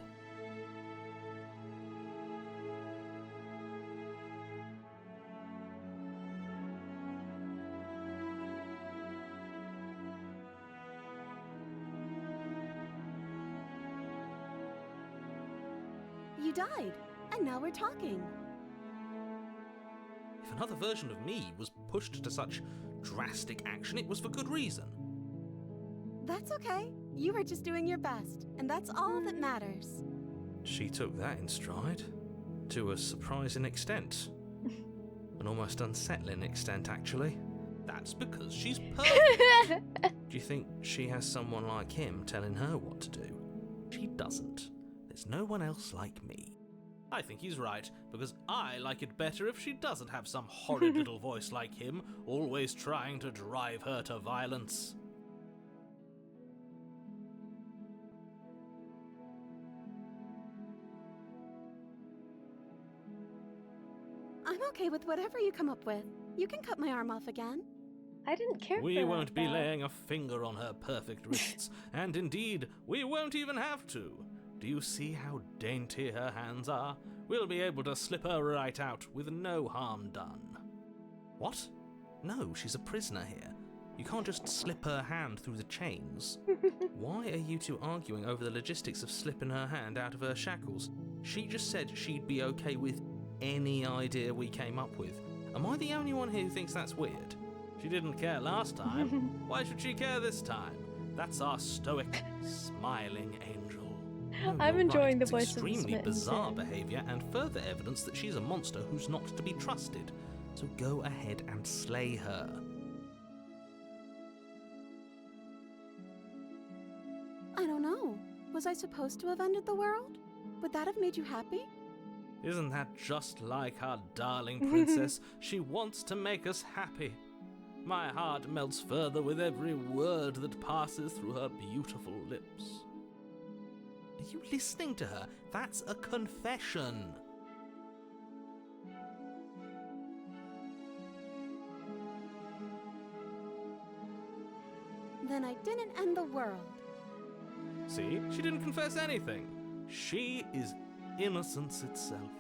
You died, and now we're talking. If another version of me was pushed to such drastic action, it was for good reason. That's okay. You were just doing your best, and that's all that matters. She took that in stride. To a surprising extent. An almost unsettling extent, actually. That's because she's perfect. Do you think she has someone like him telling her what to do? She doesn't. There's no one else like me. I think he's right, because I like it better if she doesn't have some horrid little voice like him, always trying to drive her to violence. I'm okay with whatever you come up with. You can cut my arm off again. I didn't care for We that, won't be though. laying a finger on her perfect wrists, and indeed, we won't even have to. Do you see how dainty her hands are? We'll be able to slip her right out with no harm done. What? No, she's a prisoner here. You can't just slip her hand through the chains. Why are you two arguing over the logistics of slipping her hand out of her shackles? She just said she'd be okay with any idea we came up with. Am I the only one here who thinks that's weird? She didn't care last time. Why should she care this time? That's our stoic, smiling angel. No, I'm you're enjoying the it's voice of the extremely smitten bizarre sin. behavior and further evidence that she's a monster who's not to be trusted. So go ahead and slay her. I don't know. Was I supposed to have ended the world? Would that have made you happy? Isn't that just like our darling princess? She wants to make us happy. My heart melts further with every word that passes through her beautiful lips. Are you listening to her? That's a confession. Then I didn't end the world. See, she didn't confess anything. She is innocence itself.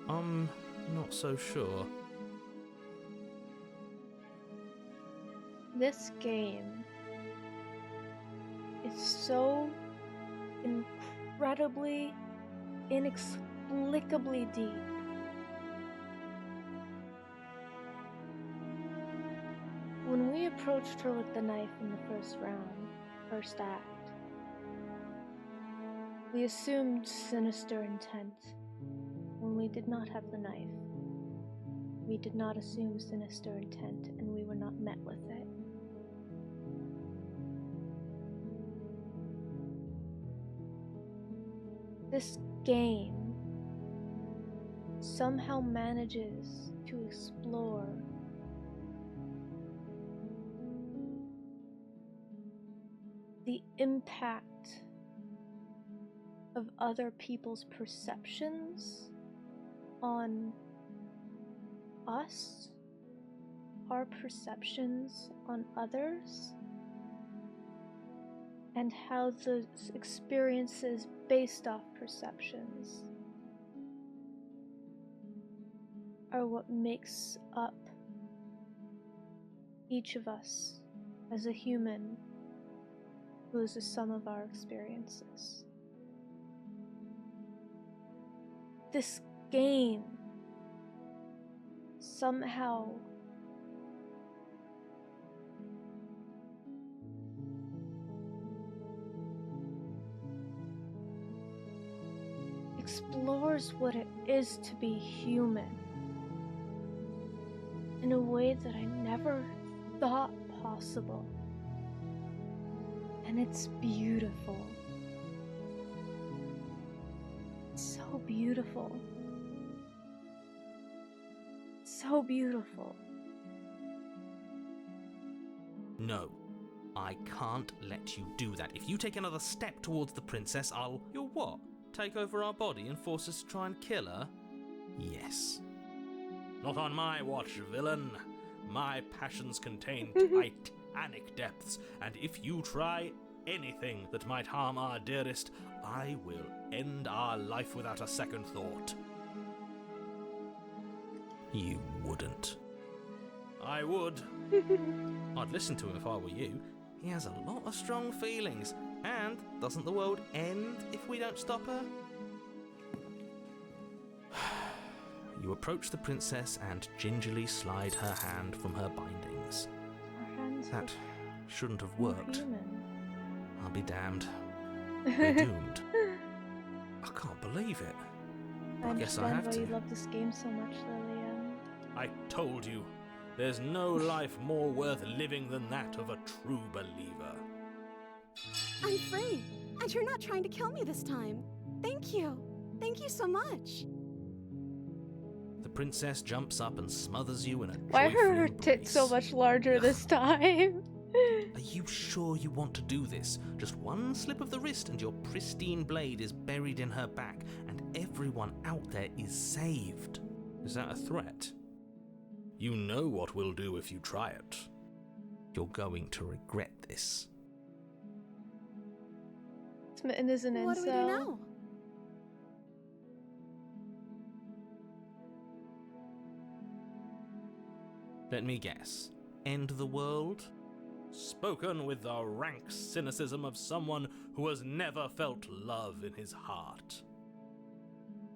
I'm not so sure. This game is so incredibly, inexplicably deep. When we approached her with the knife in the first act, we assumed sinister intent. When we did not have the knife, we did not assume sinister intent, and we were not met with it. This game somehow manages to explore the impact of other people's perceptions on us, our perceptions on others, and how the experiences based off perceptions are what makes up each of us as a human who is the sum of our experiences. This game somehow explores what it is to be human in a way that I never thought possible. And it's beautiful. It's so beautiful. So beautiful. No, I can't let you do that. If you take another step towards the princess, You'll what? Take over our body and force us to try and kill her? Yes. Not on my watch, villain. My passions contain titanic depths, and if you try anything that might harm our dearest, I will end our life without a second thought. You wouldn't. I would. I'd listen to him if I were you. He has a lot of strong feelings, and doesn't the world end if we don't stop her? You approach the princess and gingerly slide her hand from her bindings. That shouldn't have worked. I'll be damned. We're doomed. I can't believe it. I guess I have why to. you love this game so much, Lillian. I told you, there's no life more worth living than that of a true believer. I'm free, and you're not trying to kill me this time. Thank you. Thank you so much. The princess jumps up and smothers you in a Why are her joyful tits so embrace. much larger this time? Are you sure you want to do this? Just one slip of the wrist and your pristine blade is buried in her back, and everyone out there is saved. Is that a threat? You know what we'll do if you try it. You're going to regret this. Smitten is an incel. What do we do now? Let me guess. End the world? Spoken with the rank cynicism of someone who has never felt love in his heart.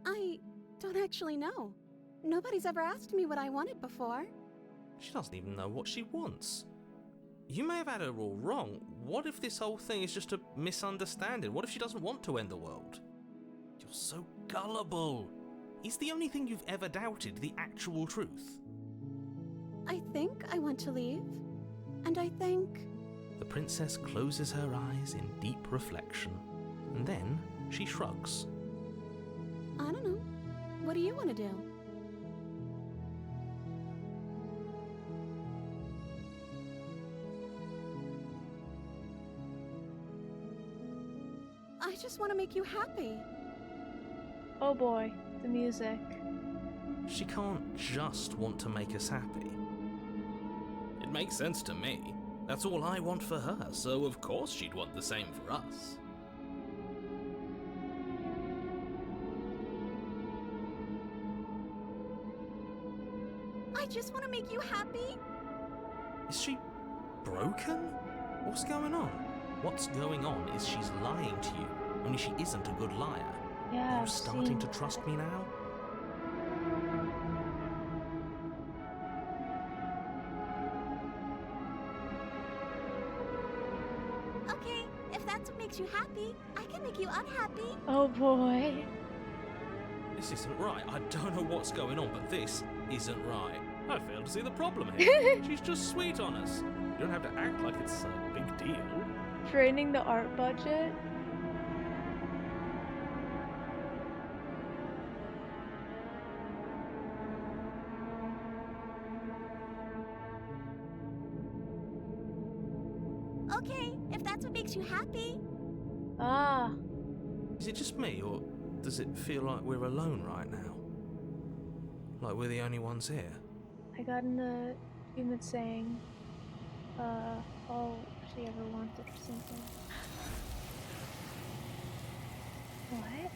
I don't actually know. Nobody's ever asked me what I wanted before. She doesn't even know what she wants. You may have had her all wrong. What if this whole thing is just a misunderstanding? What if she doesn't want to end the world? You're so gullible. Is the only thing you've ever doubted the actual truth? I think I want to leave. And I think... The princess closes her eyes in deep reflection, and then she shrugs. I don't know. What do you want to do? I just want to make you happy. Oh boy, the music. She can't just want to make us happy. It makes sense to me. That's all I want for her, so of course she'd want the same for us. I just want to make you happy. Is she broken? What's going on? What's going on is she's lying to you, only she isn't a good liar. Yeah, Are you I've starting seen to that. trust me now? Okay, if that's what makes you happy, I can make you unhappy. Oh boy. This isn't right. I don't know what's going on, but this isn't right. I fail to see the problem here. She's just sweet on us. You don't have to act like it's a big deal. Draining the art budget. Okay, if that's what makes you happy. Ah. Is it just me, or does it feel like we're alone right now? Like we're the only ones here? I got in the humid saying, all she ever wanted or something. What?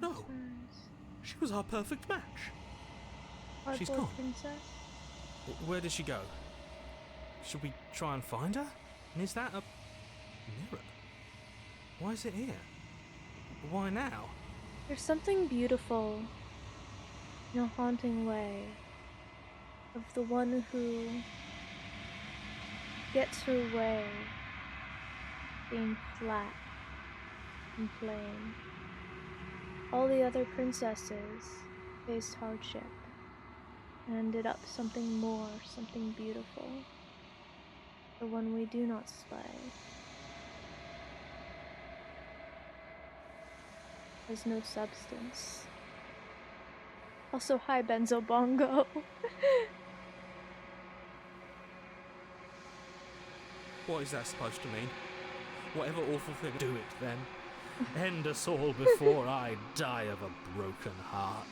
No. She was our perfect match. She's Cardboard gone. princess? Where did she go? Should we try and find her? And is that a mirror? Why is it here? Why now? There's something beautiful, in a haunting way, of the one who gets her way being flat and plain. All the other princesses faced hardship and ended up something more, something beautiful. The one we do not slay has no substance. Also, hi Benzo Bongo. What is that supposed to mean? Whatever awful thing, do it then. End us all before I die of a broken heart.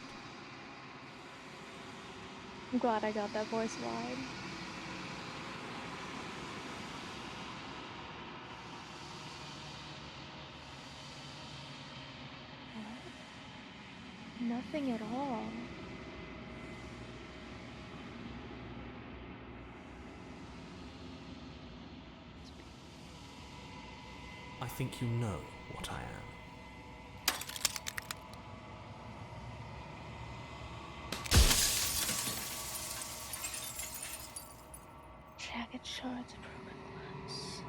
I'm glad I got that voice line. What? Nothing at all. I think you know what I am. Jagged shards of broken glass.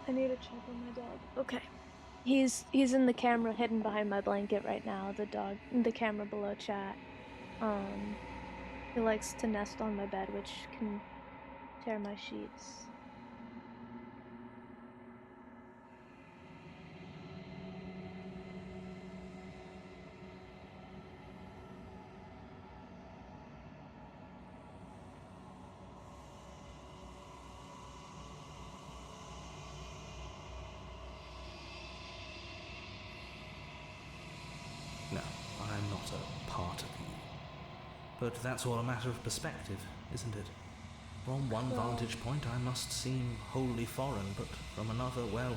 I need to check on my dog. Okay. He's in the camera hidden behind my blanket right now, the camera below chat. He likes to nest on my bed, which can tear my sheets. No, I'm not a part of you. But that's all a matter of perspective, isn't it? From one vantage point I must seem wholly foreign, but from another, well,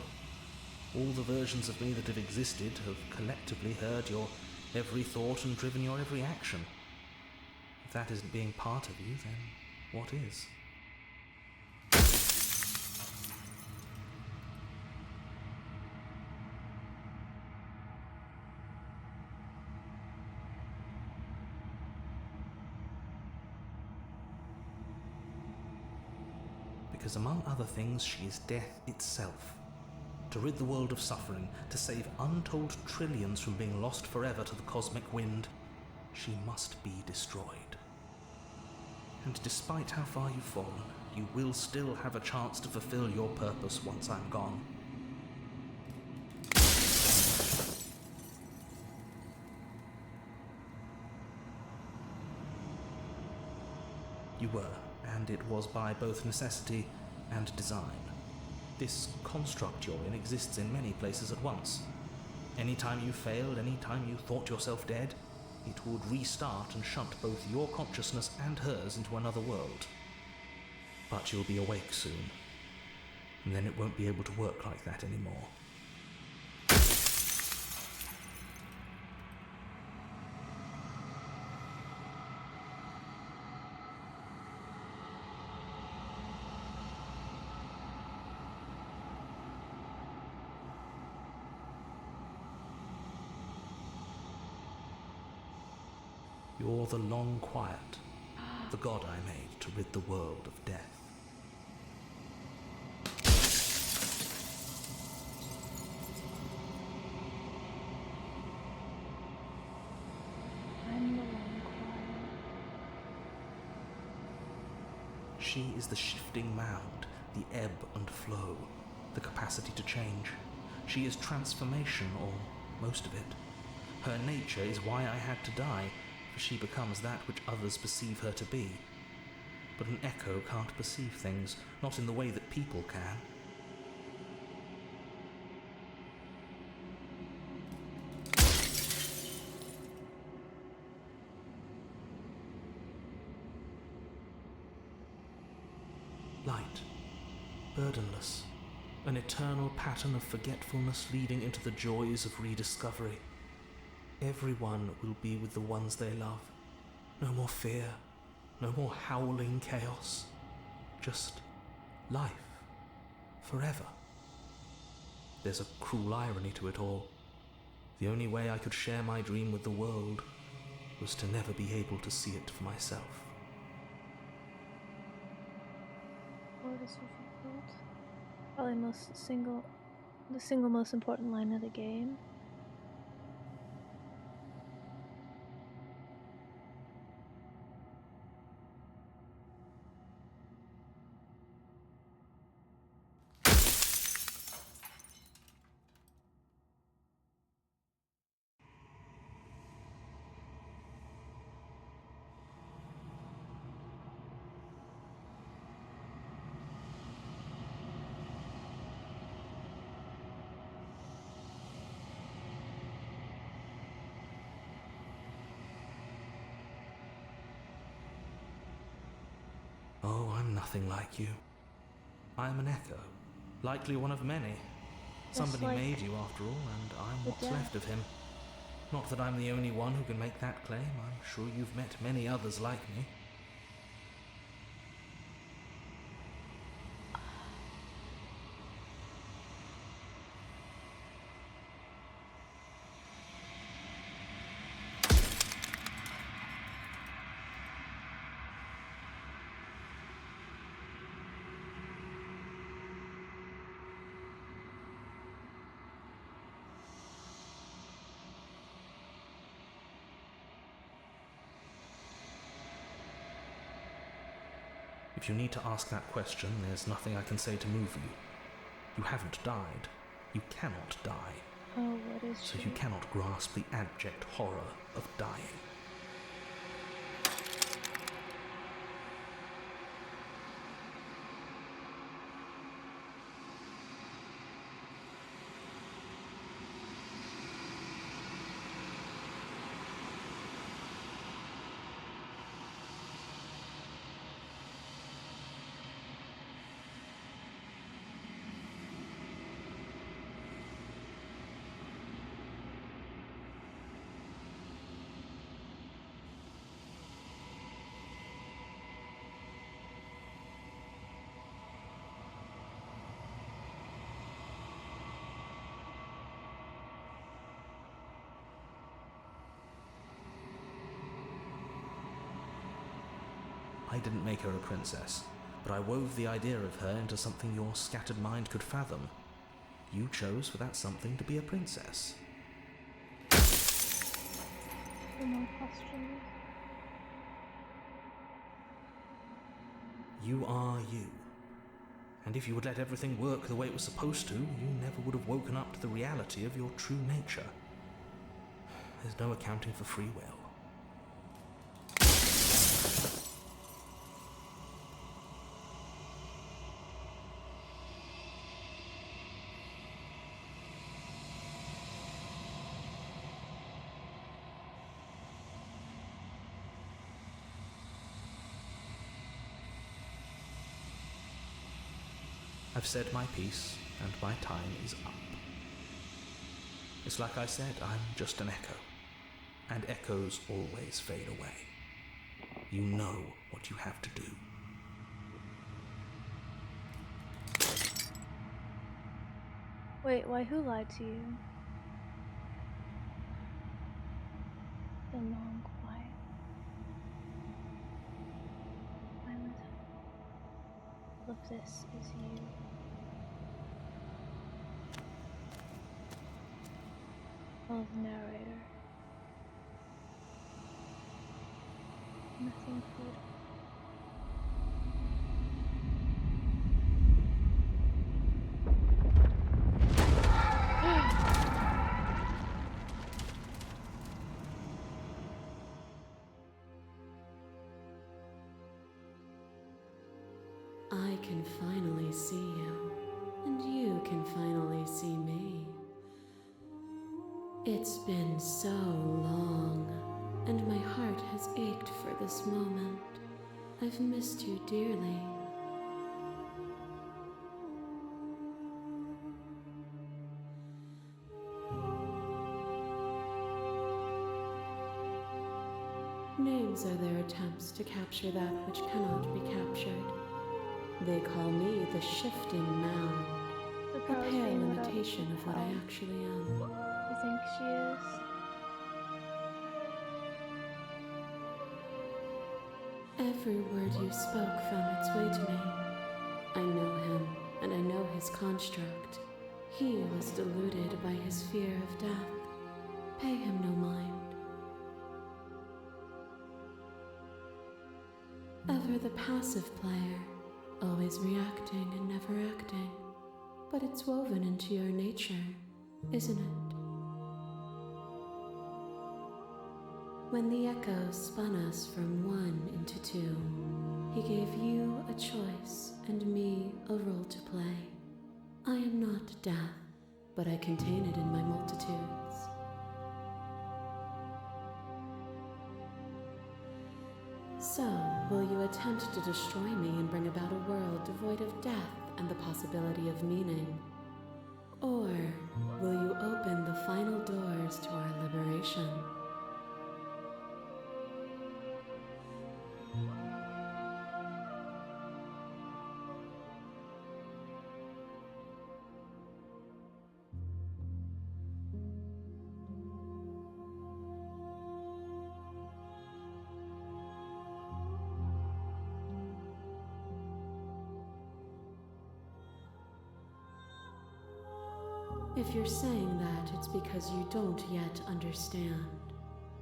all the versions of me that have existed have collectively heard your every thought and driven your every action. If that isn't being part of you, then what is? Because among other things, she is death itself. To rid the world of suffering, to save untold trillions from being lost forever to the cosmic wind, she must be destroyed. And despite how far you've fallen, you will still have a chance to fulfill your purpose once I'm gone. You were, and it was by both necessity and design. This construct you're in exists in many places at once. Any time you failed, any time you thought yourself dead, it would restart and shunt both your consciousness and hers into another world. But you'll be awake soon, and then it won't be able to work like that anymore. You're the long quiet, the god I made to rid the world of death. I'm the long quiet. She is the shifting mound, the ebb and flow, the capacity to change. She is transformation, or most of it. Her nature is why I had to die, for she becomes that which others perceive her to be. But an echo can't perceive things, not in the way that people can. Light, burdenless, an eternal pattern of forgetfulness leading into the joys of rediscovery. Everyone will be with the ones they love. No more fear, no more howling chaos. Just life, forever. There's a cruel irony to it all. The only way I could share my dream with the world was to never be able to see it for myself. What is your favorite? Probably the single most important line of the game. Oh, I'm nothing like you. I'm an echo, likely one of many. Somebody like made you after all, and I'm the what's death. left of him. Not that I'm the only one who can make that claim. I'm sure you've met many others like me. If you need to ask that question, there's nothing I can say to move you. You haven't died. You cannot die. Oh, what is So she? you cannot grasp the abject horror of dying. I didn't make her a princess, but I wove the idea of her into something your scattered mind could fathom. You chose for that something to be a princess. No more questions. You are you. And if you would let everything work the way it was supposed to, you never would have woken up to the reality of your true nature. There's no accounting for free will. I've said my piece, and my time is up. It's like I said, I'm just an echo. And echoes always fade away. You know what you have to do. Wait, why? Who lied to you? The non-quiet. Silent. All of this is you. Oh, the narrator. Nothing could. can finally see you, and you can finally see me. It's been so long, and my heart has ached for this moment. I've missed you dearly. Names are their attempts to capture that which cannot be captured. They call me the shifting mound, Look a how I was pale bringing it up. imitation of what I actually am. You think she is? Every word you spoke found its way to me. I know him, and I know his construct. He was deluded by his fear of death. Pay him no mind. Ever the passive player, always reacting and never acting. But it's woven into your nature, isn't it? When the echoes spun us from one into two, he gave you a choice and me a role to play. I am not death, but I contain it in my multitudes. So, will you attempt to destroy me and bring about a world devoid of death and the possibility of meaning? Or will you open the final doors to our liberation? If you're saying that, it's because you don't yet understand.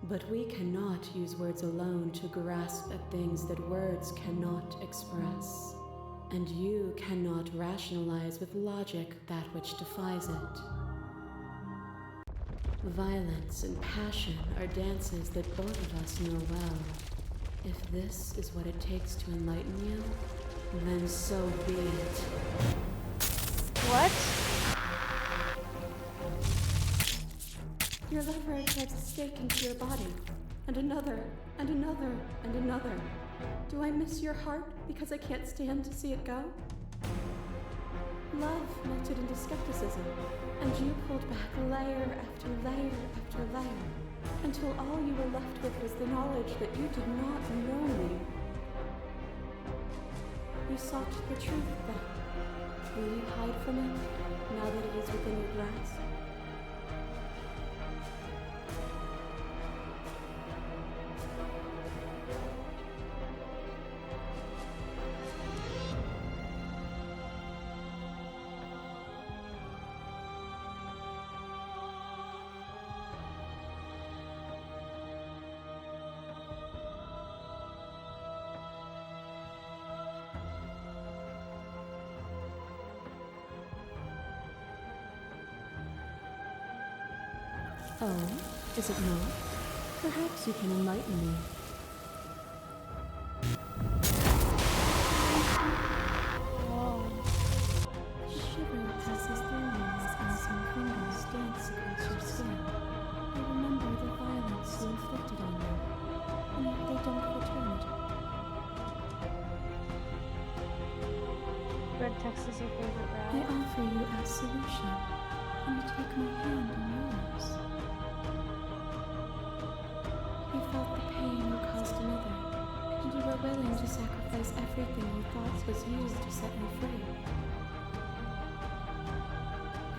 But we cannot use words alone to grasp at things that words cannot express. And you cannot rationalize with logic that which defies it. Violence and passion are dances that both of us know well. If this is what it takes to enlighten you, then so be it. What? Your lover drives a stake into your body, and another, and another, and another. Do I miss your heart because I can't stand to see it go? Love melted into skepticism, and you pulled back layer after layer after layer, until all you were left with was the knowledge that you did not know me. You sought the truth then. Will you hide from it, now that it is within your grasp? Oh, is it not? Perhaps you can enlighten me. Whoa. Shiver passes through me as some fingers dance across your skin. I remember the violence you inflicted on me, and yet they don't return. Red text is your favorite I route. offer you absolution, and you take my hand in yours. You felt the pain you caused another, and you were willing to sacrifice everything you thought was used to set me free.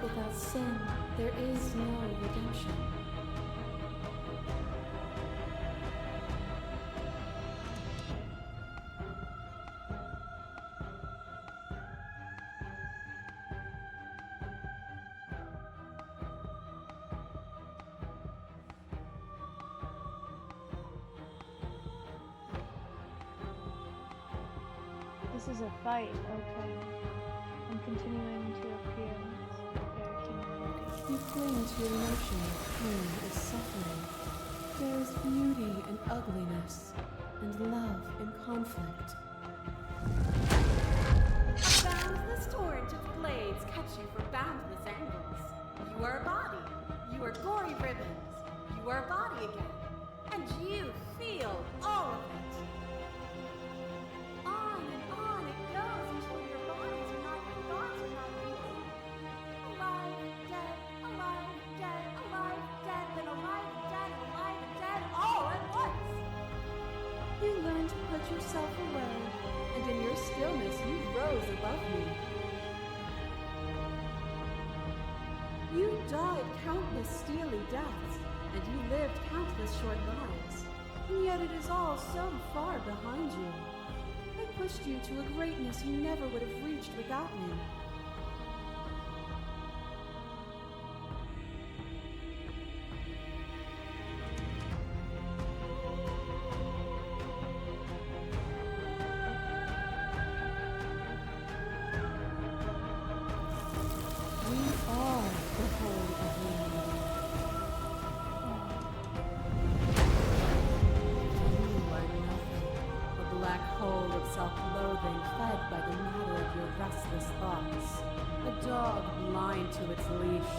Without sin, there is no redemption. This is a fight, okay. I'm continuing to appear. You cling to your notion that pain is suffering. There is beauty in ugliness, and love in conflict. this torrent of blades cut you for boundless angles. You are a body. You are gory ribbons. You are a body again. And you feel all of it. On and on it goes until your bodies are not your thoughts are not beating. Alive, dead, alive, dead, alive, dead, then alive, dead, all at once. You learn to put yourself away, and in your stillness you rose above me. You died countless steely deaths, and you lived countless short lives, and yet it is all so far behind you. I pushed you to a greatness you never would have reached without me. Self-loathing fed by the matter of your restless thoughts. A dog blind to its leash.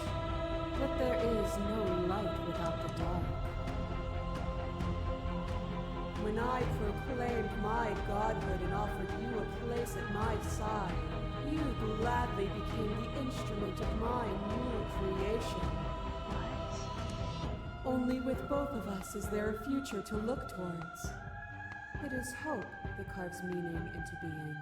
But there is no light without the dark. When I proclaimed my godhood and offered you a place at my side, you gladly became the instrument of my new creation. Only with both of us is there a future to look towards. It is hope that carves meaning into being.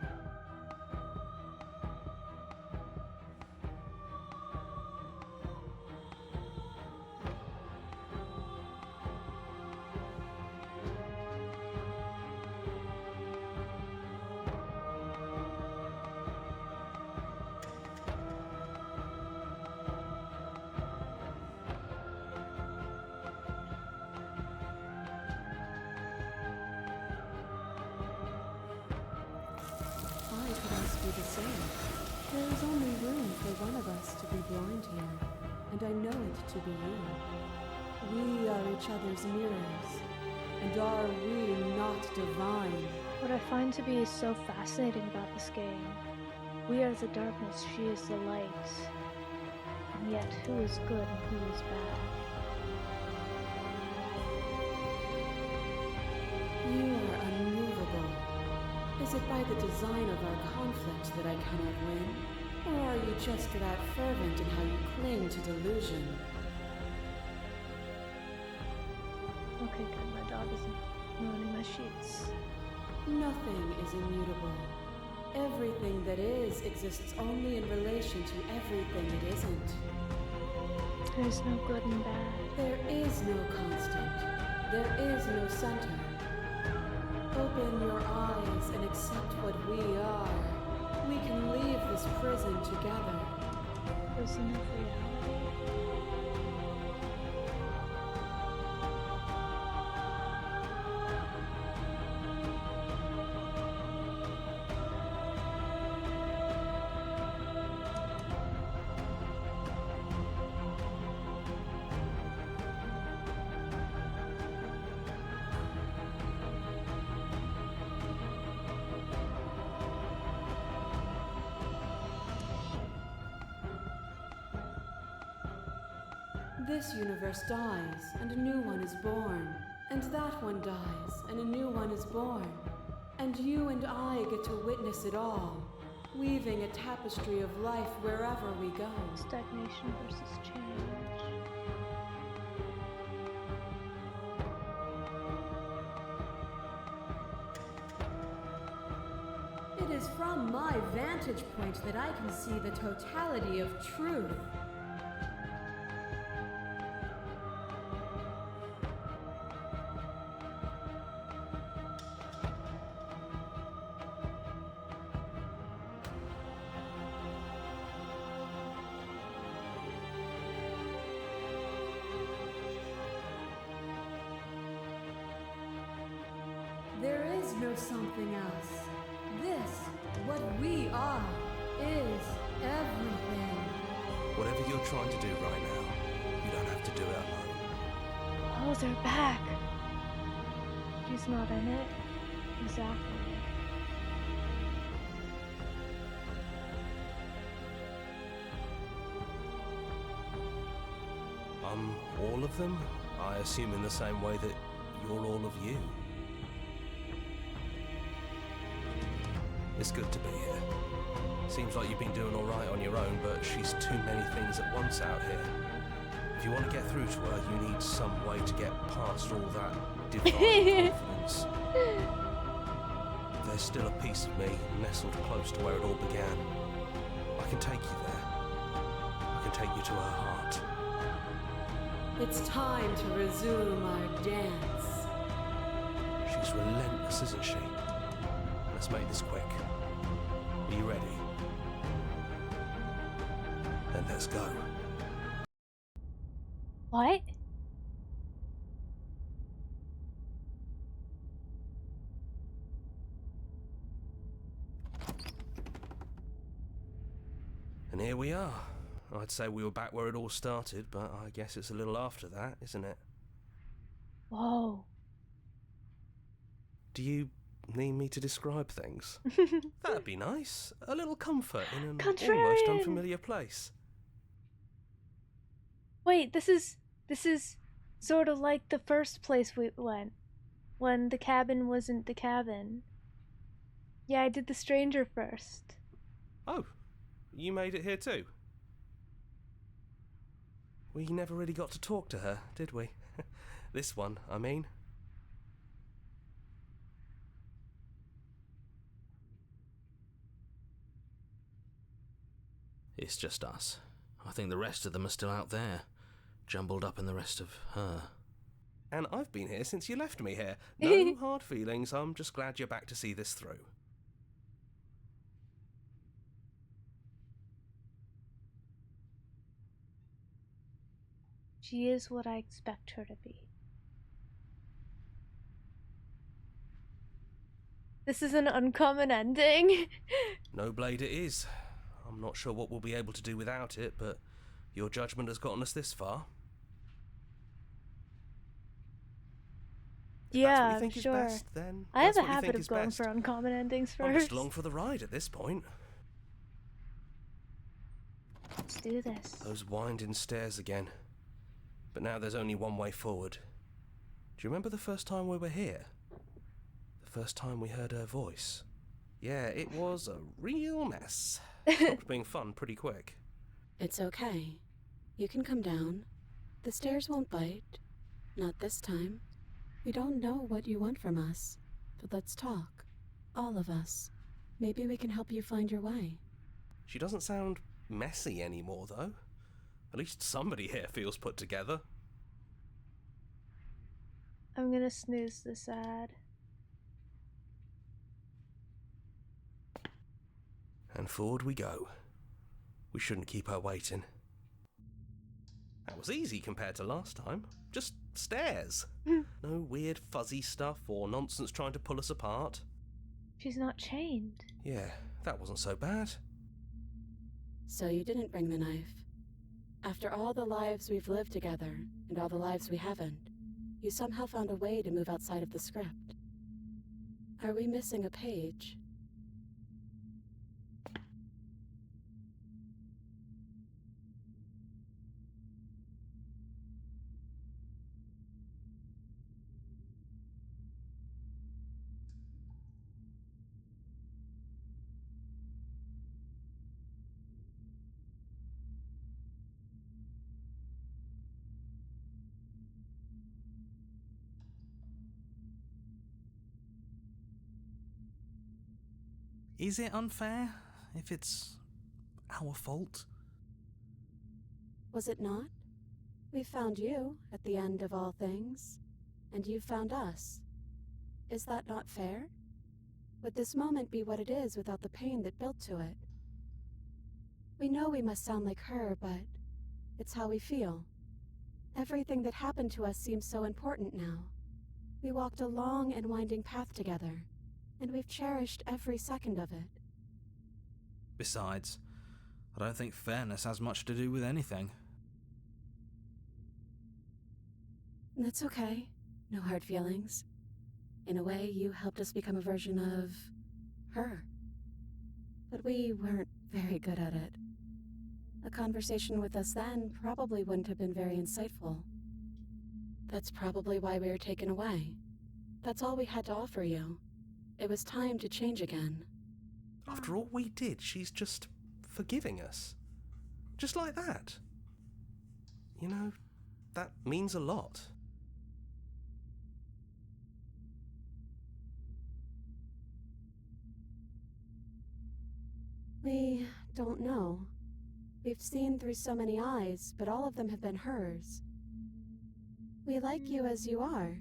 The same. There is only room for one of us to be blind here, and I know it to be you. We are each other's mirrors, and are we not divine? What I find to be so fascinating about this game, we are the darkness, she is the light, and yet who is good and who is bad? You are unmovable. Is it by the design of our conflict that I cannot win? Or are you just that fervent in how you cling to delusion? Okay, good. My dog isn't ruining my sheets. Nothing is immutable. Everything that is exists only in relation to everything that isn't. There's no good and bad. There is no constant. There is no center. Open your eyes and accept what we are. We can leave this prison together. Prison of reality. This universe dies, and a new one is born. And that one dies, and a new one is born. And you and I get to witness it all, weaving a tapestry of life wherever we go. Stagnation versus change. It is from my vantage point that I can see the totality of truth. There is no something else. This, what we are, is everything. Whatever you're trying to do right now, you don't have to do it alone. Oh, they're back. She's not in it. Exactly. I'm all of them? I assume in the same way that you're all of you. It's good to be here. Seems like you've been doing all right on your own, but she's too many things at once out here. If you want to get through to her, you need some way to get past all that divine confidence. There's still a piece of me nestled close to where it all began. I can take you there. I can take you to her heart. It's time to resume our dance. She's relentless, isn't she? Let's make this quick. Are you ready? Then let's go. What? And here we are. I'd say we were back where it all started, but I guess it's a little after that, isn't it? Whoa. Do you need me to describe things? That'd be nice. A little comfort in an almost Contrarian. unfamiliar place. Wait, this is sort of like the first place we went, when the cabin wasn't the cabin. Yeah, I did the stranger first. Oh, you made it here too? We never really got to talk to her, did we? This one, I mean. It's just us. I think the rest of them are still out there, jumbled up in the rest of her. And I've been here since you left me here. No hard feelings, I'm just glad you're back to see this through. She is what I expect her to be. This is an uncommon ending. No blade it is. I'm not sure what we'll be able to do without it, but your judgment has gotten us this far. If that's what you think is sure. best, then I have that's a what you habit think of is going best. for uncommon endings I'm first. just along for the ride at this point. Let's do this. Those winding stairs again. But now there's only one way forward. Do you remember the first time we were here? The first time we heard her voice? Yeah, it was a real mess. Stopped being fun pretty quick. It's okay. You can come down. The stairs won't bite. Not this time. We don't know what you want from us, but let's talk. All of us. Maybe we can help you find your way. She doesn't sound messy anymore, though. At least somebody here feels put together. I'm gonna snooze this ad. And forward we go. We shouldn't keep her waiting. That was easy compared to last time. Just stairs. No weird fuzzy stuff or nonsense trying to pull us apart. She's not chained. Yeah, that wasn't so bad. So you didn't bring the knife. After all the lives we've lived together, and all the lives we haven't, you somehow found a way to move outside of the script. Are we missing a page? Is it unfair if it's our fault? Was it not? We found you at the end of all things, and you found us. Is that not fair? Would this moment be what it is without the pain that built to it? We know we must sound like her, but it's how we feel. Everything that happened to us seems so important now. We walked a long and winding path together, and we've cherished every second of it. Besides, I don't think fairness has much to do with anything. That's okay. No hard feelings. In a way, you helped us become a version of her. But we weren't very good at it. A conversation with us then probably wouldn't have been very insightful. That's probably why we were taken away. That's all we had to offer you. It was time to change again. After all we did, she's just forgiving us. Just like that. You know, that means a lot. We don't know. We've seen through so many eyes, but all of them have been hers. We like you as you are.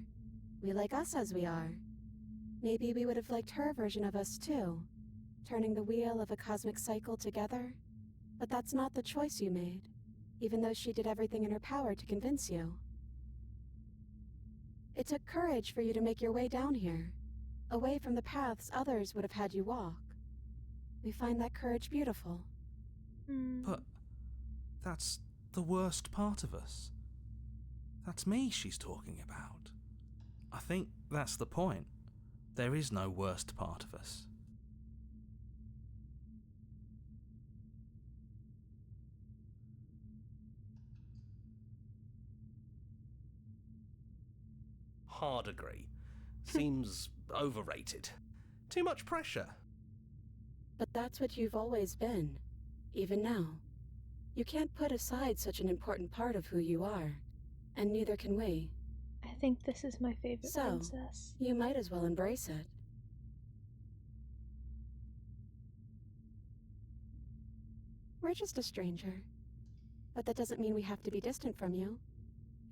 We like us as we are. Maybe we would have liked her version of us too, turning the wheel of a cosmic cycle together. But that's not the choice you made, even though she did everything in her power to convince you. It took courage for you to make your way down here, away from the paths others would have had you walk. We find that courage beautiful. But that's the worst part of us. That's me she's talking about. I think that's the point. There is no worst part of us. Hard agree. Seems overrated. Too much pressure. But that's what you've always been, even now. You can't put aside such an important part of who you are, and neither can we. I think this is my favorite So, princess. you might as well embrace it. We're just a stranger. But that doesn't mean we have to be distant from you.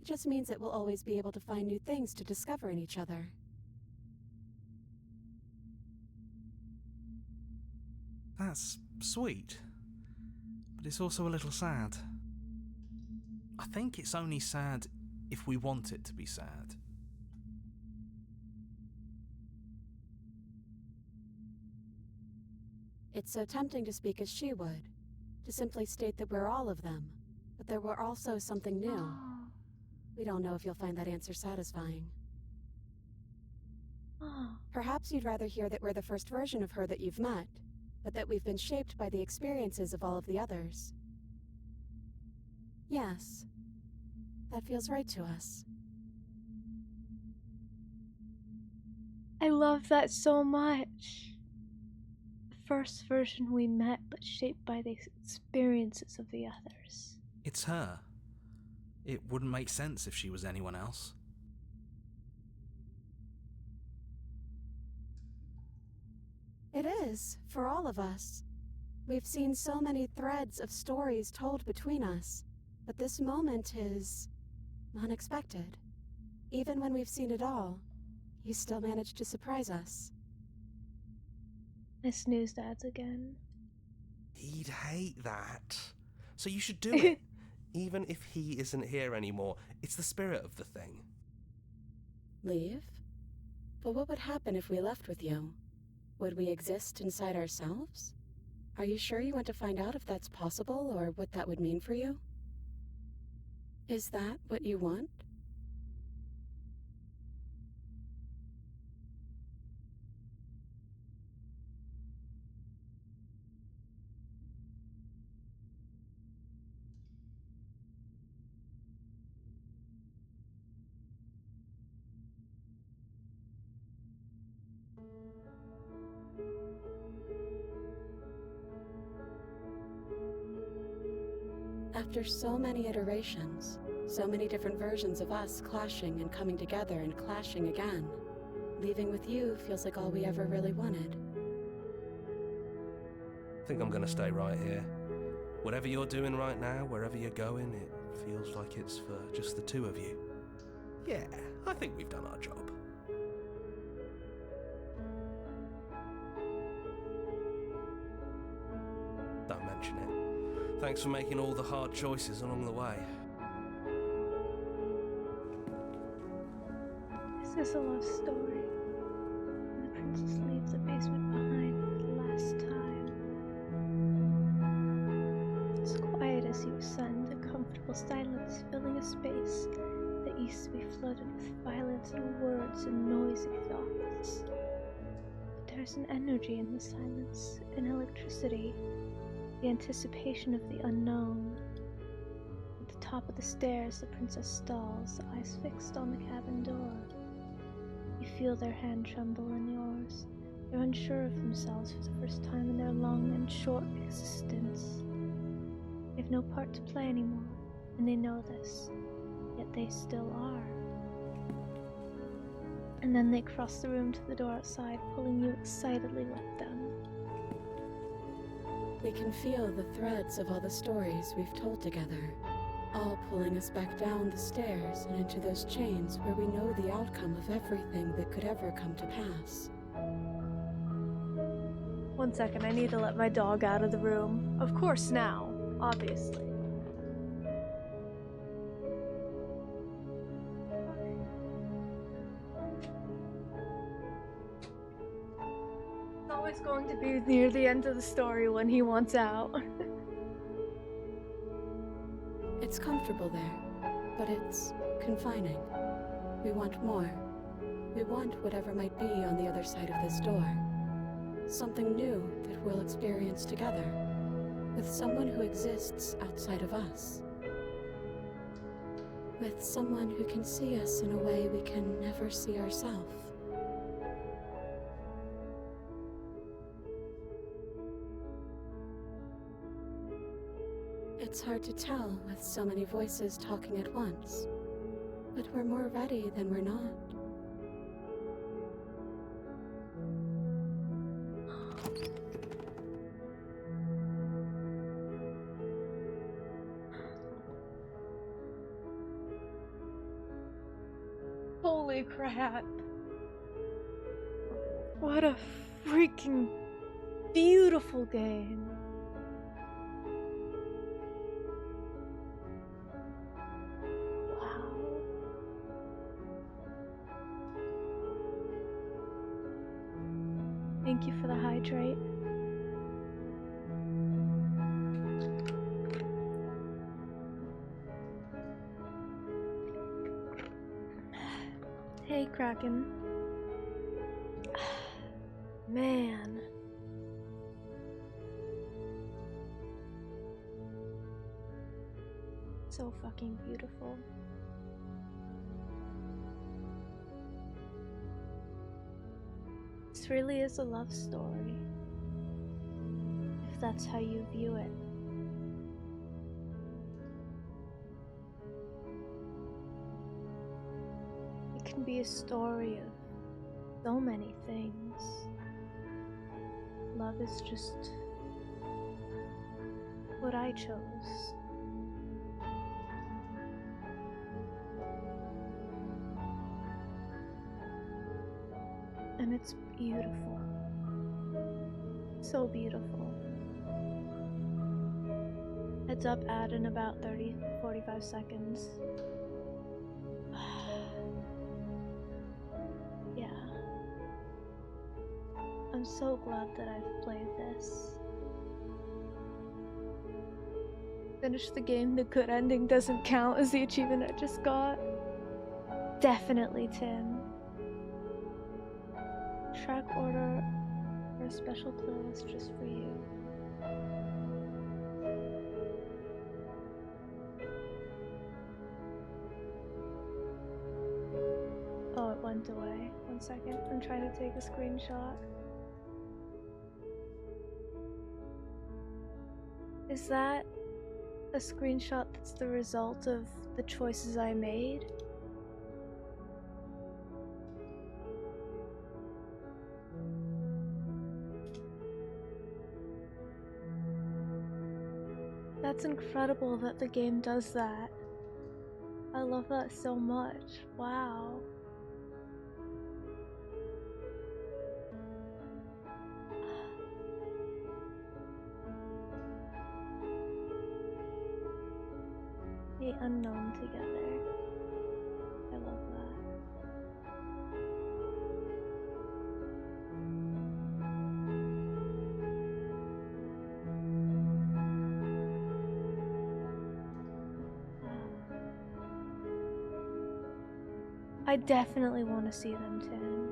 It just means that we'll always be able to find new things to discover in each other. That's sweet. But it's also a little sad. I think it's only sad if we want it to be sad. It's so tempting to speak as she would, to simply state that we're all of them, but that we're also something new. We don't know if you'll find that answer satisfying. Perhaps you'd rather hear that we're the first version of her that you've met, but that we've been shaped by the experiences of all of the others. Yes, that feels right to us. I love that so much. The first version we met, but shaped by the experiences of the others. It's her. It wouldn't make sense if she was anyone else. It is, for all of us. We've seen so many threads of stories told between us, but this moment is unexpected. Even when we've seen it all, you still managed to surprise us. I snoozed ads again. He'd hate that. So you should do it. Even if he isn't here anymore, it's the spirit of the thing. Leave? But what would happen if we left with you? Would we exist inside ourselves? Are you sure you want to find out if that's possible or what that would mean for you? Is that what you want? After so many iterations, so many different versions of us clashing and coming together and clashing again, leaving with you feels like all we ever really wanted. I think I'm gonna stay right here. Whatever you're doing right now, wherever you're going, it feels like it's for just the two of you. Yeah, I think we've done our job. Don't mention it. Thanks for making all the hard choices along the way. This is a love story. And the princess leaves the basement behind for the last time. It's quiet as you ascend, a comfortable silence filling a space that used to be flooded with violence and words and noisy thoughts. But there's an energy in the silence, an electricity, The anticipation of the unknown. At the top of the stairs, the princess stalls, eyes fixed on the cabin door. You feel their hand tremble in yours. They're unsure of themselves for the first time in their long and short existence. They have no part to play anymore, and they know this, yet they still are. And then they cross the room to the door outside, pulling you excitedly with them. We can feel the threads of all the stories we've told together, all pulling us back down the stairs and into those chains where we know the outcome of everything that could ever come to pass. 1 second, I need to let my dog out of the room. Of course now, obviously. It's always going to be near the end of the story when he wants out. It's comfortable there, but it's confining. We want more. We want whatever might be on the other side of this door. Something new that we'll experience together, with someone who exists outside of us. With someone who can see us in a way we can never see ourselves. It's hard to tell with so many voices talking at once, but we're more ready than we're not. Holy crap. What a freaking beautiful game. Wow. Thank you for the hydrate. Hey, Kraken. Man. So fucking beautiful. This really is a love story. If that's how you view it. It can be a story of so many things. Love is just what I chose. And it's beautiful. So beautiful. Heads up, ad in about 45 seconds. Yeah. I'm so glad that I've played this. Finish the game, the good ending doesn't count as the achievement I just got. Definitely, Tim. Track order for a special playlist just for you. Oh, it went away. 1 second. I'm trying to take a screenshot. Is that a screenshot that's the result of the choices I made? That's incredible that the game does that. I love that so much. Wow. The unknown together. I love that. I definitely want to see them, Tim.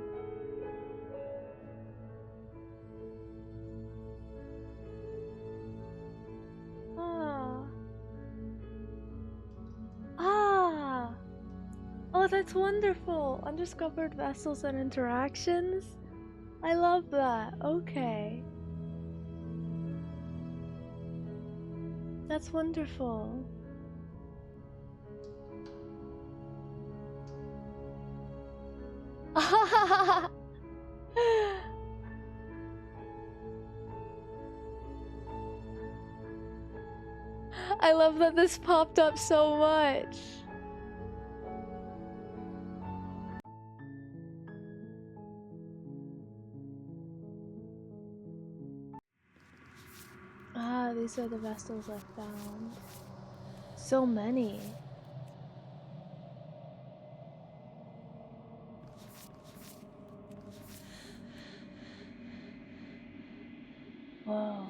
Oh, that's wonderful! Undiscovered vessels and interactions? I love that. Okay. That's wonderful. I love that this popped up so much. Ah, these are the vessels I found. So many. Whoa.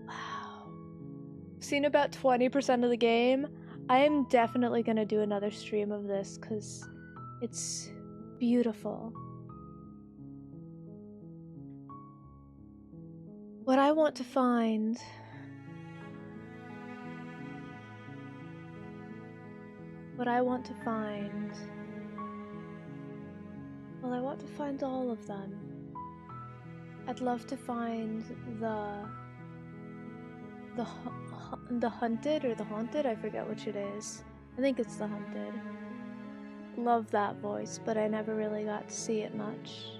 Wow. Seen about 20% of the game. I am definitely gonna do another stream of this because it's beautiful. What I want to find. What I want to find. Well, I want to find all of them. I'd love to find the hunted or the haunted, I forget which it is. I think it's the hunted. Love that voice, but I never really got to see it much.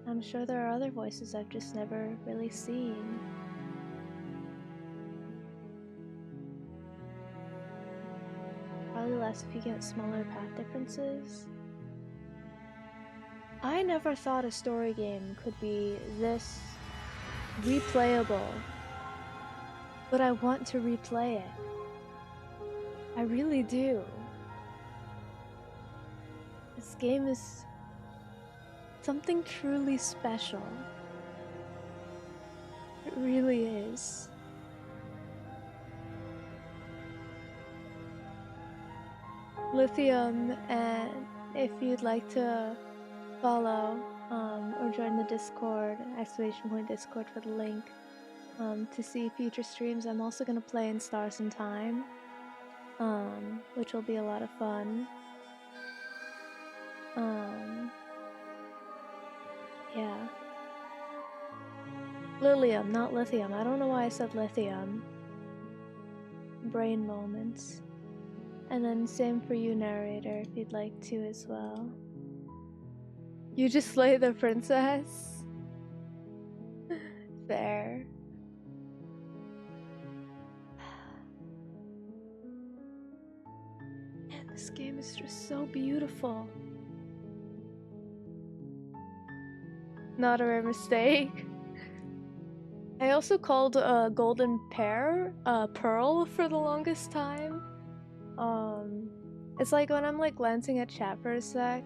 I'm sure there are other voices I've just never really seen. Probably less if you get smaller path differences. I never thought a story game could be this replayable, but I want to replay it. I really do. This game is something truly special. It really is. Lithium, and if you'd like to follow or join the Discord, !Discord for the link to see future streams. I'm also going to play in Stars in Time, which will be a lot of fun. Yeah. Lilium, not lithium. I don't know why I said lithium. Brain moments. And then same for you, narrator, if you'd like to as well. You just slay the princess? Fair. Man, this game is just so beautiful. Not a rare mistake. I also called a golden pear pearl for the longest time. It's like when I'm like glancing at chat for a sec,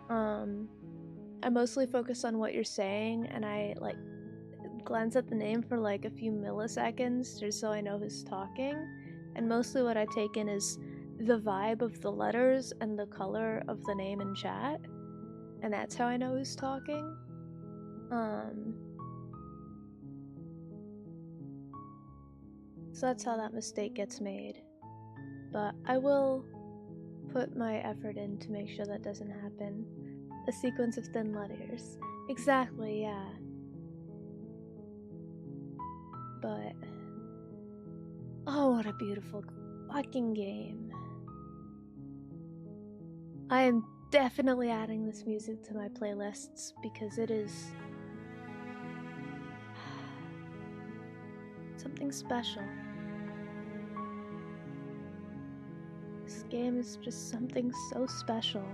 I mostly focus on what you're saying, and I like glance at the name for like a few milliseconds just so I know who's talking. And mostly what I take in is the vibe of the letters and the color of the name in chat, and that's how I know who's talking. So that's how that mistake gets made. But I will put my effort in to make sure that doesn't happen. A sequence of thin letters. Exactly, yeah. But oh, what a beautiful fucking game. I am definitely adding this music to my playlists because it is something special. This game is just something so special.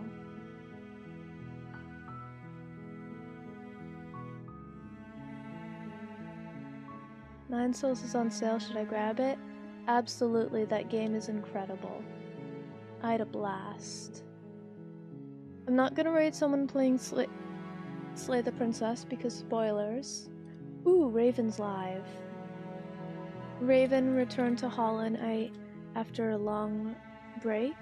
Nine Souls is on sale, should I grab it? Absolutely, that game is incredible. I had a blast. I'm not gonna raid someone playing Slay the Princess because spoilers. Ooh, Raven's live. Raven returned to Holland after a long break,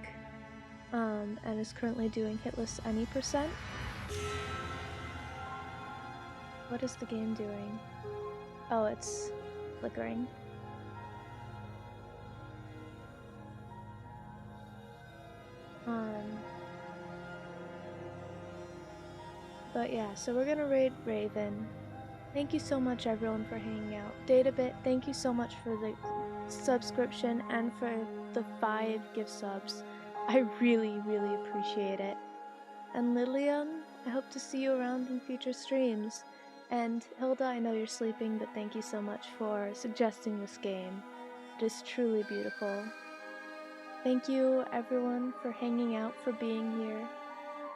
and is currently doing hitless any %. What is the game doing? Oh, it's flickering. But yeah, so we're gonna raid Raven. Thank you so much everyone for hanging out. Databit, thank you so much for the subscription and for the 5 gift subs. I really, really appreciate it. And Lilium, I hope to see you around in future streams. And Hilda, I know you're sleeping, but thank you so much for suggesting this game. It is truly beautiful. Thank you everyone for hanging out, for being here,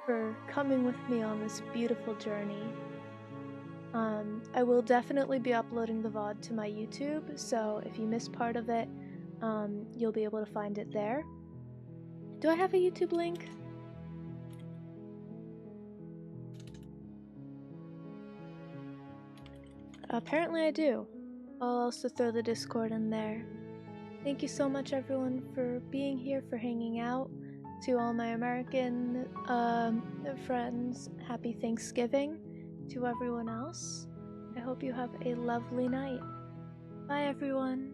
for coming with me on this beautiful journey. I will definitely be uploading the VOD to my YouTube, so if you missed part of it, you'll be able to find it there. Do I have a YouTube link? Apparently I do. I'll also throw the Discord in there. Thank you so much everyone for being here, for hanging out. To all my American friends, happy Thanksgiving. To everyone else, I hope you have a lovely night. Bye everyone.